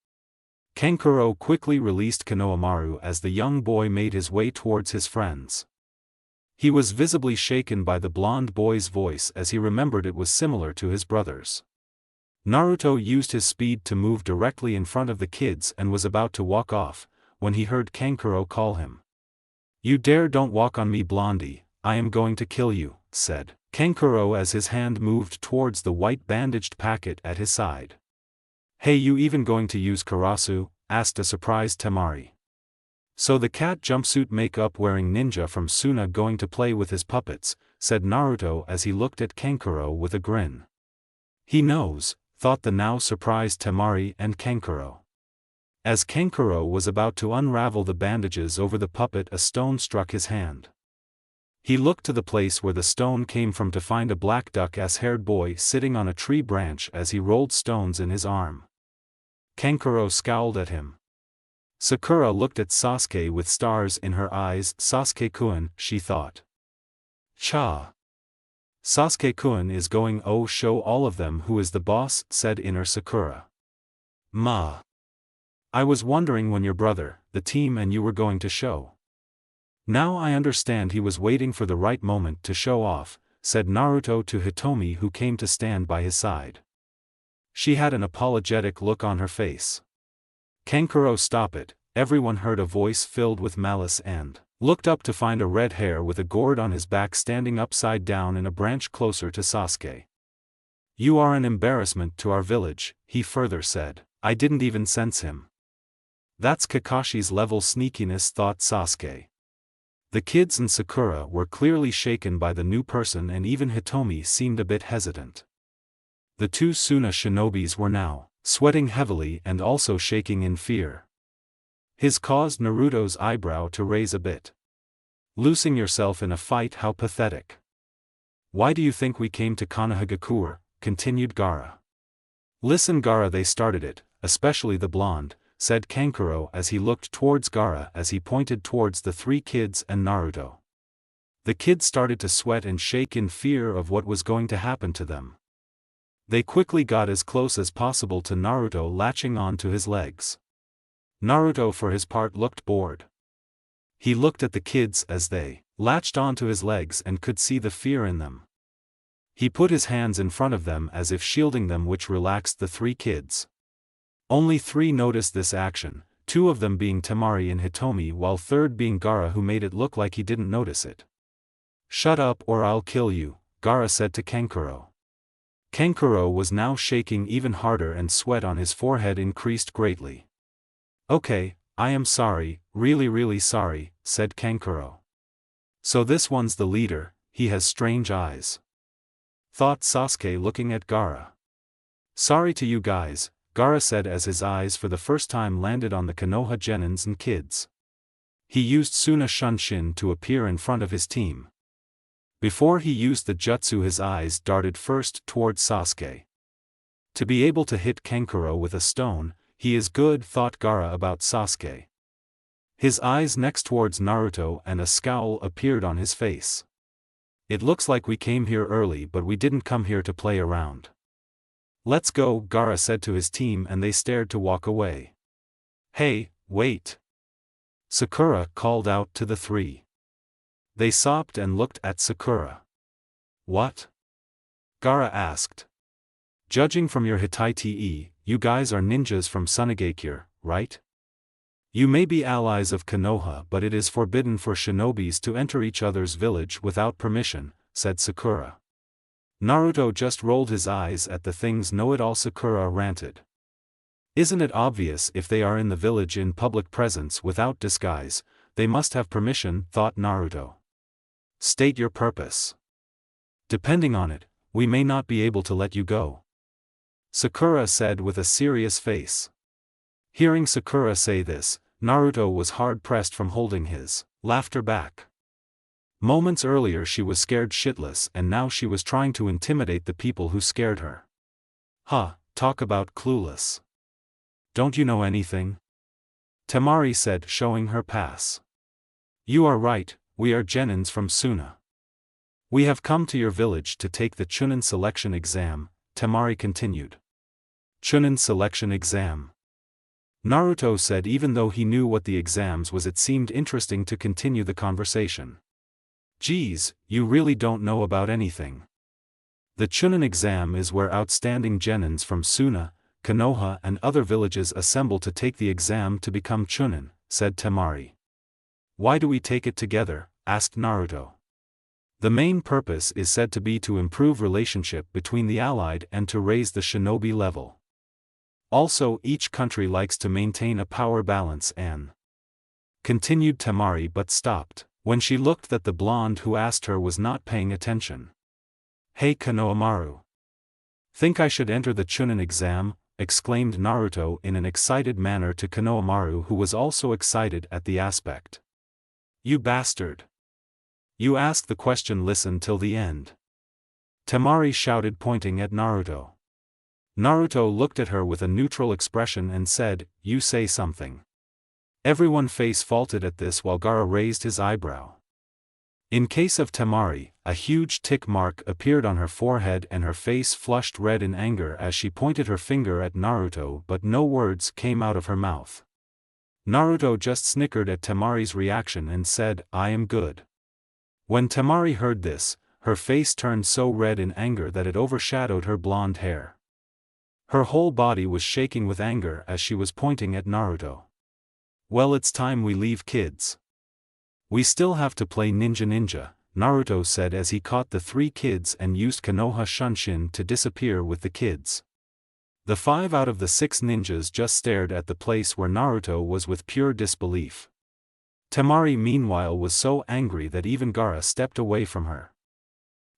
Kankuro quickly released Konohamaru as the young boy made his way towards his friends. He was visibly shaken by the blonde boy's voice as he remembered it was similar to his brother's. Naruto used his speed to move directly in front of the kids and was about to walk off, when he heard Kankuro call him. "You don't walk on me, Blondie, I am going to kill you," said Kankuro as his hand moved towards the white bandaged packet at his side. "Hey, you even going to use Karasu?" asked a surprised Temari. "So the cat jumpsuit makeup wearing ninja from Suna going to play with his puppets," said Naruto as he looked at Kankuro with a grin. He knows, thought the now surprised Temari and Kankuro. As Kankuro was about to unravel the bandages over the puppet, a stone struck his hand. He looked to the place where the stone came from to find a black duck-ass-haired boy sitting on a tree branch as he rolled stones in his arm. Kankuro scowled at him. Sakura looked at Sasuke with stars in her eyes. "Sasuke-kun," she thought. "Cha. Sasuke-kun is going to show all of them who is the boss," said inner Sakura. "Ma. I was wondering when your brother, the team and you were going to show." "Now I understand, he was waiting for the right moment to show off," said Naruto to Hitomi, who came to stand by his side. She had an apologetic look on her face. "Kankuro, stop it," everyone heard a voice filled with malice and looked up to find a red hair with a gourd on his back standing upside down in a branch closer to Sasuke. "You are an embarrassment to our village," he further said. "I didn't even sense him." "That's Kakashi's level sneakiness," thought Sasuke. The kids and Sakura were clearly shaken by the new person, and even Hitomi seemed a bit hesitant. The two Suna shinobis were now sweating heavily and also shaking in fear. His caused Naruto's eyebrow to raise a bit. "Losing yourself in a fight, how pathetic." "Why do you think we came to Konohagakure?" continued Gaara. "Listen Gaara, they started it, especially the blonde," said Kankuro as he looked towards Gaara as he pointed towards the three kids and Naruto. The kids started to sweat and shake in fear of what was going to happen to them. They quickly got as close as possible to Naruto, latching on to his legs. Naruto for his part looked bored. He looked at the kids as they latched onto his legs and could see the fear in them. He put his hands in front of them as if shielding them, which relaxed the three kids. Only three noticed this action, two of them being Temari and Hitomi, while third being Gaara, who made it look like he didn't notice it. "Shut up or I'll kill you," Gaara said to Kankuro. Kankuro was now shaking even harder and sweat on his forehead increased greatly. "Okay, I am sorry, really sorry," said Kankuro. "So this one's the leader, he has strange eyes." thought Sasuke looking at Gaara. Sorry to you guys, Gaara said as his eyes for the first time landed on the Konoha genins and kids. He used Suna Shunshin to appear in front of his team. Before he used the jutsu, his eyes darted first towards Sasuke. To be able to hit Kankuro with a stone, he is good, thought Gaara about Sasuke. His eyes next towards Naruto and a scowl appeared on his face. It looks like we came here early but we didn't come here to play around. Let's go, Gaara said to his team and they stared to walk away. Hey, wait! Sakura called out to the three. They stopped and looked at Sakura. What? Gaara asked. Judging from your Hitai, you guys are ninjas from Sunagakure, right? You may be allies of Konoha but it is forbidden for shinobis to enter each other's village without permission, said Sakura. Naruto just rolled his eyes at the things know-it-all. Sakura ranted. Isn't it obvious if they are in the village in public presence without disguise, they must have permission, thought Naruto. State your purpose. Depending on it, we may not be able to let you go. Sakura said with a serious face. Hearing Sakura say this, Naruto was hard-pressed from holding his laughter back. Moments earlier she was scared shitless and now she was trying to intimidate the people who scared her. Huh, talk about clueless. Don't you know anything? Temari said, showing her pass. You are right, we are genins from Suna. We have come to your village to take the Chunin selection exam, Temari continued. Chunin selection exam. Naruto said even though he knew what the exams was, it seemed interesting to continue the conversation. Geez, you really don't know about anything. The Chunin exam is where outstanding genins from Suna, Konoha and other villages assemble to take the exam to become Chunin, said Temari. Why do we take it together? Asked Naruto. The main purpose is said to be to improve relationship between the allied and to raise the shinobi level. Also, each country likes to maintain a power balance and continued Temari but stopped, when she looked that the blonde who asked her was not paying attention. Hey Konohamaru. Think I should enter the Chunin exam? Exclaimed Naruto in an excited manner to Konohamaru, who was also excited at the aspect. You bastard. You ask the question, listen till the end. Temari shouted, pointing at Naruto. Naruto looked at her with a neutral expression and said, you say something. Everyone face faulted at this while Gaara raised his eyebrow. In case of Temari, a huge tick mark appeared on her forehead and her face flushed red in anger as she pointed her finger at Naruto, but no words came out of her mouth. Naruto just snickered at Temari's reaction and said, I am good. When Temari heard this, her face turned so red in anger that it overshadowed her blonde hair. Her whole body was shaking with anger as she was pointing at Naruto. Well, it's time we leave, kids. We still have to play ninja, Naruto said as he caught the three kids and used Konoha Shunshin to disappear with the kids. The 5 out of the 6 ninjas just stared at the place where Naruto was with pure disbelief. Temari meanwhile was so angry that even Gaara stepped away from her.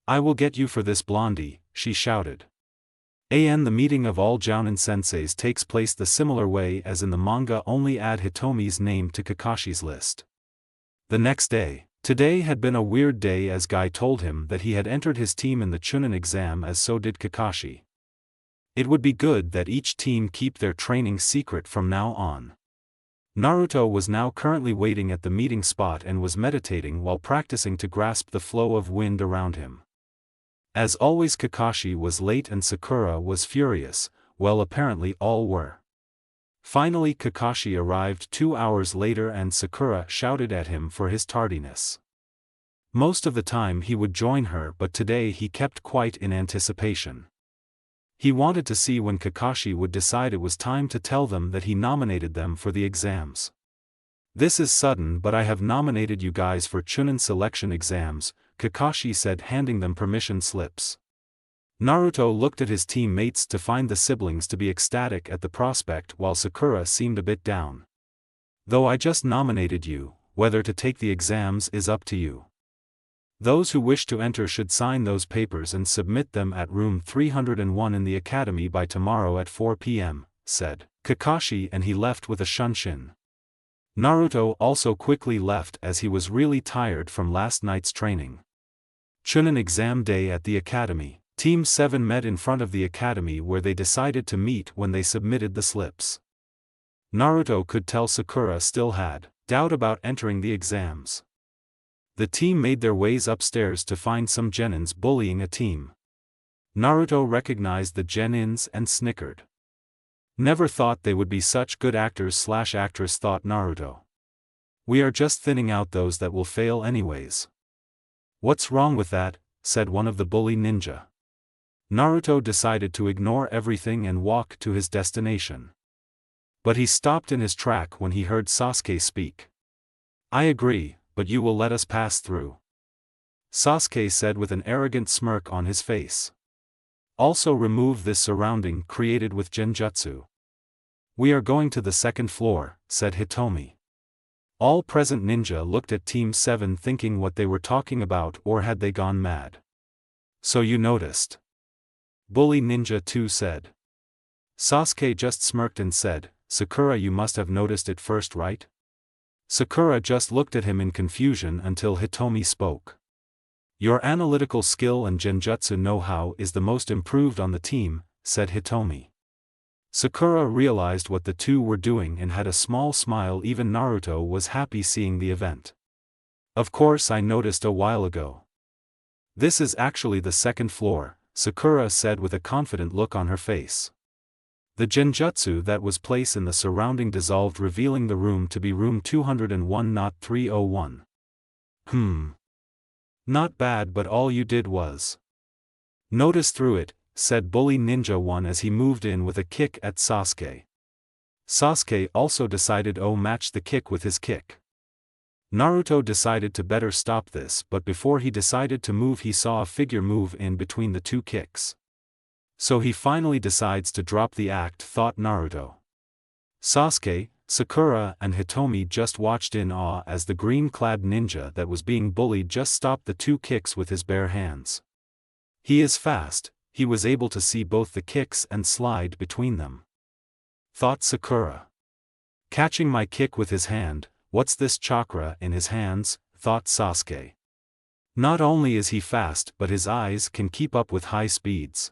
I will get you for this, blondie, she shouted. The meeting of all Jounin senseis takes place the similar way as in the manga, only add Hitomi's name to Kakashi's list. The next day. Today had been a weird day as Guy told him that he had entered his team in the Chunin exam, as so did Kakashi. It would be good that each team keep their training secret from now on. Naruto was now currently waiting at the meeting spot and was meditating while practicing to grasp the flow of wind around him. As always, Kakashi was late and Sakura was furious, well, apparently all were. Finally Kakashi arrived 2 hours later and Sakura shouted at him for his tardiness. Most of the time he would join her, but today he kept quiet in anticipation. He wanted to see when Kakashi would decide it was time to tell them that he nominated them for the exams. This is sudden, but I have nominated you guys for Chunin selection exams, Kakashi said, handing them permission slips. Naruto looked at his teammates to find the siblings to be ecstatic at the prospect while Sakura seemed a bit down. Though I just nominated you, whether to take the exams is up to you. Those who wish to enter should sign those papers and submit them at room 301 in the academy by tomorrow at 4 p.m., said Kakashi, and he left with a shunshin. Naruto also quickly left as he was really tired from last night's training. Chunin exam day at the academy. Team 7 met in front of the academy where they decided to meet when they submitted the slips. Naruto could tell Sakura still had doubt about entering the exams. The team made their ways upstairs to find some genins bullying a team. Naruto recognized the genins and snickered. Never thought they would be such good actors/actress, thought Naruto. We are just thinning out those that will fail anyways. What's wrong with that? Said one of the bully ninja. Naruto decided to ignore everything and walk to his destination. But he stopped in his track when he heard Sasuke speak. I agree, but you will let us pass through. Sasuke said with an arrogant smirk on his face. Also remove this surrounding created with genjutsu. We are going to the second floor, said Hitomi. All present ninja looked at Team 7 thinking what they were talking about, or had they gone mad. So you noticed? Bully Ninja 2 said. Sasuke just smirked and said, Sakura, you must have noticed it first, right? Sakura just looked at him in confusion until Hitomi spoke. Your analytical skill and genjutsu know-how is the most improved on the team, said Hitomi. Sakura realized what the two were doing and had a small smile. Even Naruto was happy seeing the event. Of course, I noticed a while ago. This is actually the second floor, Sakura said with a confident look on her face. The genjutsu that was placed in the surrounding dissolved, revealing the room to be room 201, not 301. Not bad, but all you did was notice through it, said Bully Ninja 1 as he moved in with a kick at Sasuke. Sasuke also decided to match the kick with his kick. Naruto decided to better stop this, but before he decided to move he saw a figure move in between the two kicks. So he finally decides to drop the act, thought Naruto. Sasuke, Sakura and Hitomi just watched in awe as the green-clad ninja that was being bullied just stopped the two kicks with his bare hands. He is fast, he was able to see both the kicks and slide between them. Thought Sakura. Catching my kick with his hand, what's this chakra in his hands, thought Sasuke. Not only is he fast but his eyes can keep up with high speeds.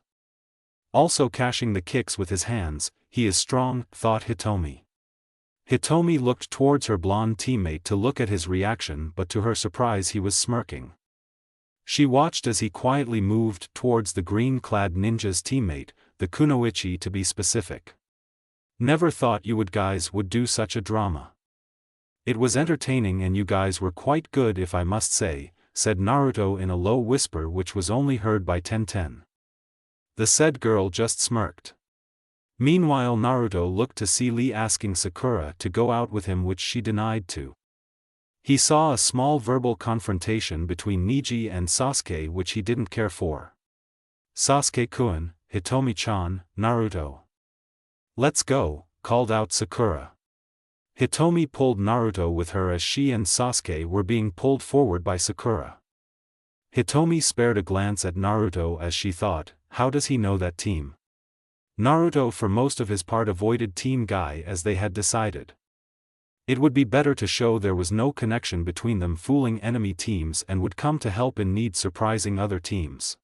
Also catching the kicks with his hands, he is strong, thought Hitomi. Hitomi looked towards her blonde teammate to look at his reaction, but to her surprise he was smirking. She watched as he quietly moved towards the green-clad ninja's teammate, the kunoichi to be specific. Never thought you guys would do such a drama. It was entertaining and you guys were quite good if I must say, said Naruto in a low whisper which was only heard by Tenten. The said girl just smirked. Meanwhile Naruto looked to see Lee asking Sakura to go out with him, which she denied to. He saw a small verbal confrontation between Neji and Sasuke which he didn't care for. Sasuke-kun, Hitomi-chan, Naruto. Let's go, called out Sakura. Hitomi pulled Naruto with her as she and Sasuke were being pulled forward by Sakura. Hitomi spared a glance at Naruto as she thought, how does he know that team? Naruto for most of his part avoided Team Guy as they had decided. It would be better to show there was no connection between them, fooling enemy teams, and would come to help in need, surprising other teams.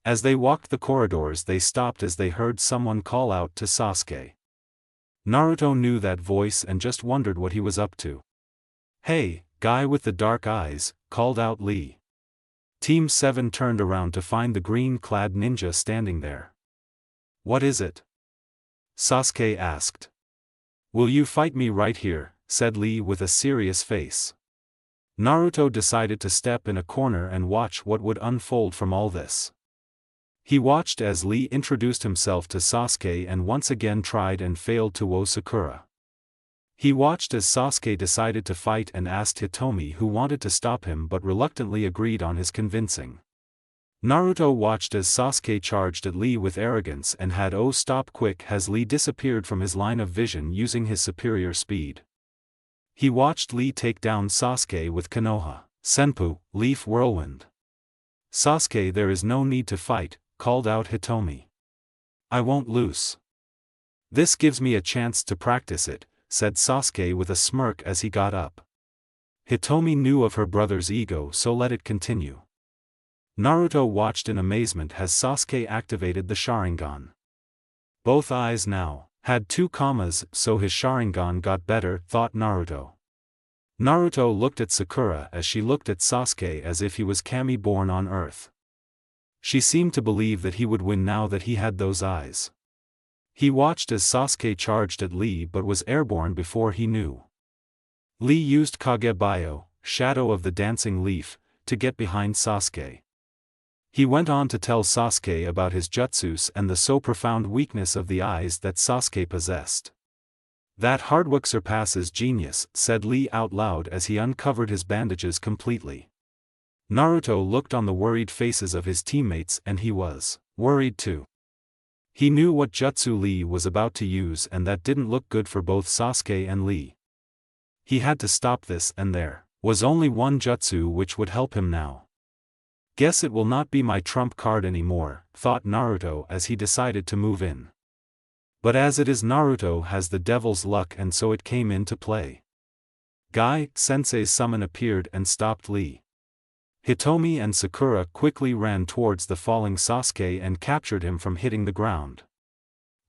As they walked the corridors they stopped as they heard someone call out to Sasuke. Naruto knew that voice and just wondered what he was up to. Hey, guy with the dark eyes, called out Lee. Team 7 turned around to find the green-clad ninja standing there. What is it? Sasuke asked. Will you fight me right here, said Lee with a serious face. Naruto decided to step in a corner and watch what would unfold from all this. He watched as Lee introduced himself to Sasuke and once again tried and failed to woo Sakura. He watched as Sasuke decided to fight and asked Hitomi, who wanted to stop him but reluctantly agreed on his convincing. Naruto watched as Sasuke charged at Lee with arrogance and had stop quick as Lee disappeared from his line of vision using his superior speed. He watched Lee take down Sasuke with Konoha. Senpu, Leaf Whirlwind. Sasuke, there is no need to fight, called out Hitomi. I won't lose. This gives me a chance to practice it, said Sasuke with a smirk as he got up. Hitomi knew of her brother's ego, so let it continue. Naruto watched in amazement as Sasuke activated the Sharingan. Both eyes now had 2 commas, so his Sharingan got better, thought Naruto. Naruto looked at Sakura as she looked at Sasuke as if he was Kami born on Earth. She seemed to believe that he would win now that he had those eyes. He watched as Sasuke charged at Lee but was airborne before he knew. Lee used Kagebayo, Shadow of the Dancing Leaf, to get behind Sasuke. He went on to tell Sasuke about his jutsus and the so profound weakness of the eyes that Sasuke possessed. That hard work surpasses genius, said Lee out loud as he uncovered his bandages completely. Naruto looked on the worried faces of his teammates and he was worried too. He knew what jutsu Lee was about to use and that didn't look good for both Sasuke and Lee. He had to stop this, and there was only one jutsu which would help him now. Guess it will not be my trump card anymore, thought Naruto as he decided to move in. But as it is, Naruto has the devil's luck, and so it came into play. Guy Sensei's summon appeared and stopped Lee. Hitomi and Sakura quickly ran towards the falling Sasuke and captured him from hitting the ground.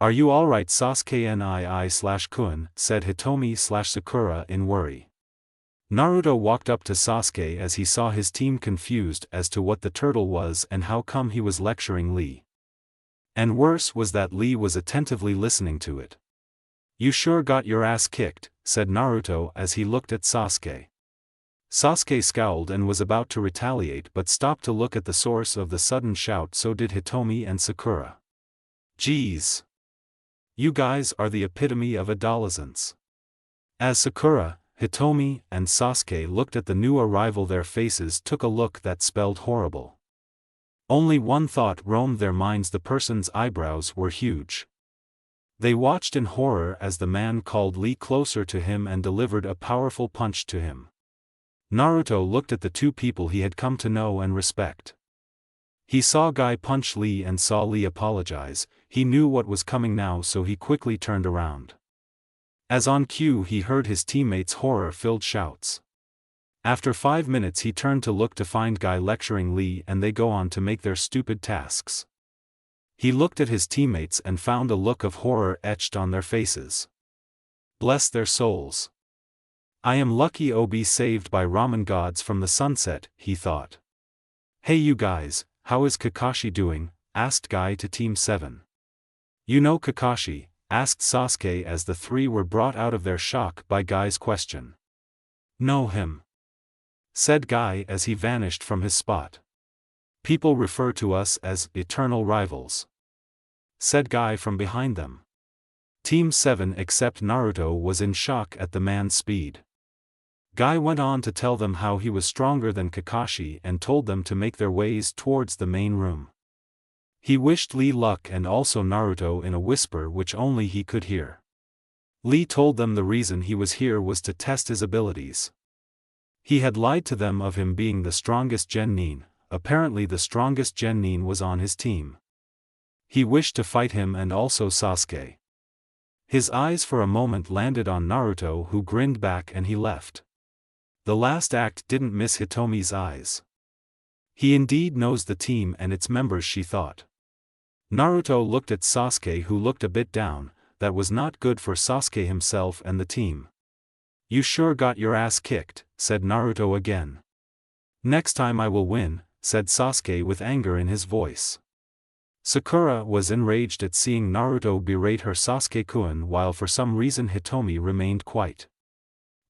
Are you alright, Sasuke nii/Kun, said Hitomi/Sakura in worry. Naruto walked up to Sasuke as he saw his team confused as to what the turtle was and how come he was lecturing Lee. And worse was that Lee was attentively listening to it. You sure got your ass kicked, said Naruto as he looked at Sasuke. Sasuke scowled and was about to retaliate but stopped to look at the source of the sudden shout. So did Hitomi and Sakura. Geez. You guys are the epitome of adolescence. As Sakura, Hitomi, and Sasuke looked at the new arrival, their faces took a look that spelled horrible. Only one thought roamed their minds: the person's eyebrows were huge. They watched in horror as the man called Lee closer to him and delivered a powerful punch to him. Naruto looked at the 2 people he had come to know and respect. He saw Guy punch Lee and saw Lee apologize. He knew what was coming now, so he quickly turned around. As on cue, he heard his teammates' horror-filled shouts. After 5 minutes he turned to look to find Guy lecturing Lee and they go on to make their stupid tasks. He looked at his teammates and found a look of horror etched on their faces. Bless their souls. I am lucky to be saved by ramen gods from the sunset, he thought. Hey you guys, how is Kakashi doing? Asked Guy to Team 7. You know Kakashi? Asked Sasuke as the 3 were brought out of their shock by Guy's question. Know him, said Guy as he vanished from his spot. People refer to us as eternal rivals, said Guy from behind them. Team 7 except Naruto was in shock at the man's speed. Guy went on to tell them how he was stronger than Kakashi and told them to make their ways towards the main room. He wished Lee luck and also Naruto in a whisper which only he could hear. Lee told them the reason he was here was to test his abilities. He had lied to them of him being the strongest genin. Apparently the strongest genin was on his team. He wished to fight him and also Sasuke. His eyes for a moment landed on Naruto, who grinned back and he left. The last act didn't miss Hitomi's eyes. He indeed knows the team and its members, she thought. Naruto looked at Sasuke, who looked a bit down. That was not good for Sasuke himself and the team. You sure got your ass kicked, said Naruto again. Next time I will win, said Sasuke with anger in his voice. Sakura was enraged at seeing Naruto berate her Sasuke-kun, while for some reason Hitomi remained quiet.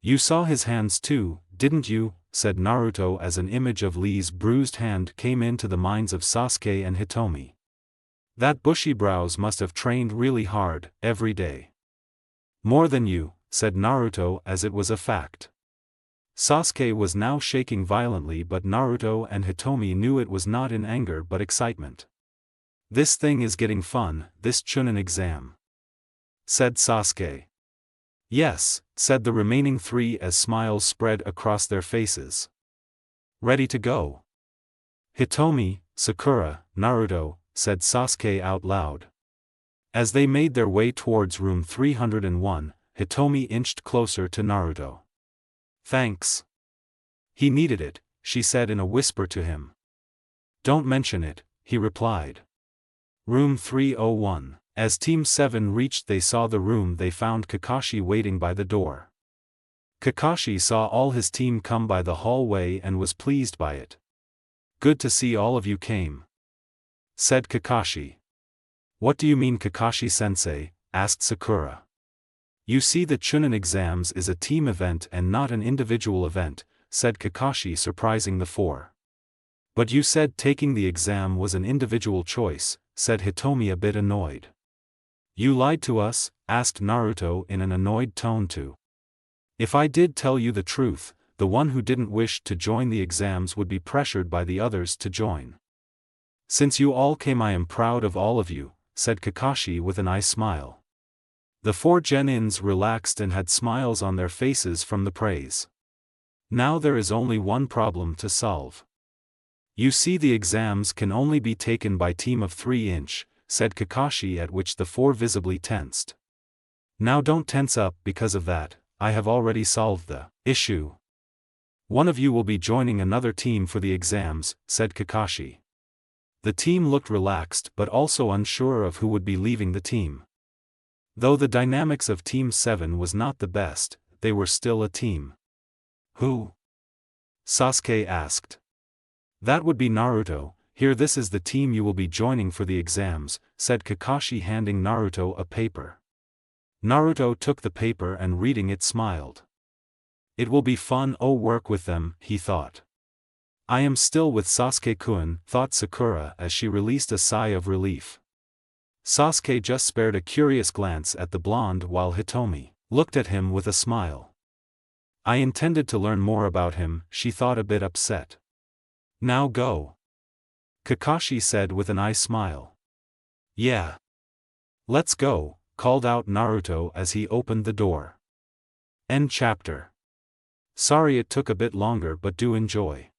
You saw his hands too, didn't you? Said Naruto as an image of Lee's bruised hand came into the minds of Sasuke and Hitomi. That bushy brows must have trained really hard, every day. More than you, said Naruto as it was a fact. Sasuke was now shaking violently, but Naruto and Hitomi knew it was not in anger but excitement. This thing is getting fun, this Chunin exam, said Sasuke. Yes, said the remaining 3 as smiles spread across their faces. Ready to go. Hitomi, Sakura, Naruto, said Sasuke out loud. As they made their way towards room 301, Hitomi inched closer to Naruto. Thanks. He needed it, she said in a whisper to him. Don't mention it, he replied. Room 301. As Team 7 reached, they saw the room. They found Kakashi waiting by the door. Kakashi saw all his team come by the hallway and was pleased by it. Good to see all of you came, said Kakashi. What do you mean, Kakashi-sensei? Asked Sakura. You see, the Chunin exams is a team event and not an individual event, said Kakashi, surprising the four. But you said taking the exam was an individual choice, said Hitomi, a bit annoyed. You lied to us? Asked Naruto in an annoyed tone too. If I did tell you the truth, the one who didn't wish to join the exams would be pressured by the others to join. Since you all came, I am proud of all of you, said Kakashi with an eye smile. The four genins relaxed and had smiles on their faces from the praise. Now there is only one problem to solve. You see, the exams can only be taken by team of 3-inch, said Kakashi, at which the four visibly tensed. Now don't tense up because of that, I have already solved the issue. One of you will be joining another team for the exams, said Kakashi. The team looked relaxed but also unsure of who would be leaving the team. Though the dynamics of Team 7 was not the best, they were still a team. Who? Sasuke asked. That would be Naruto. Here, this is the team you will be joining for the exams, said Kakashi, handing Naruto a paper. Naruto took the paper and reading it smiled. It will be fun, work with them, he thought. I am still with Sasuke-kun, thought Sakura as she released a sigh of relief. Sasuke just spared a curious glance at the blonde while Hitomi looked at him with a smile. I intended to learn more about him, she thought, a bit upset. Now go. Kakashi said with an eye smile. Yeah. Let's go, called out Naruto as he opened the door. End chapter. Sorry it took a bit longer, but do enjoy.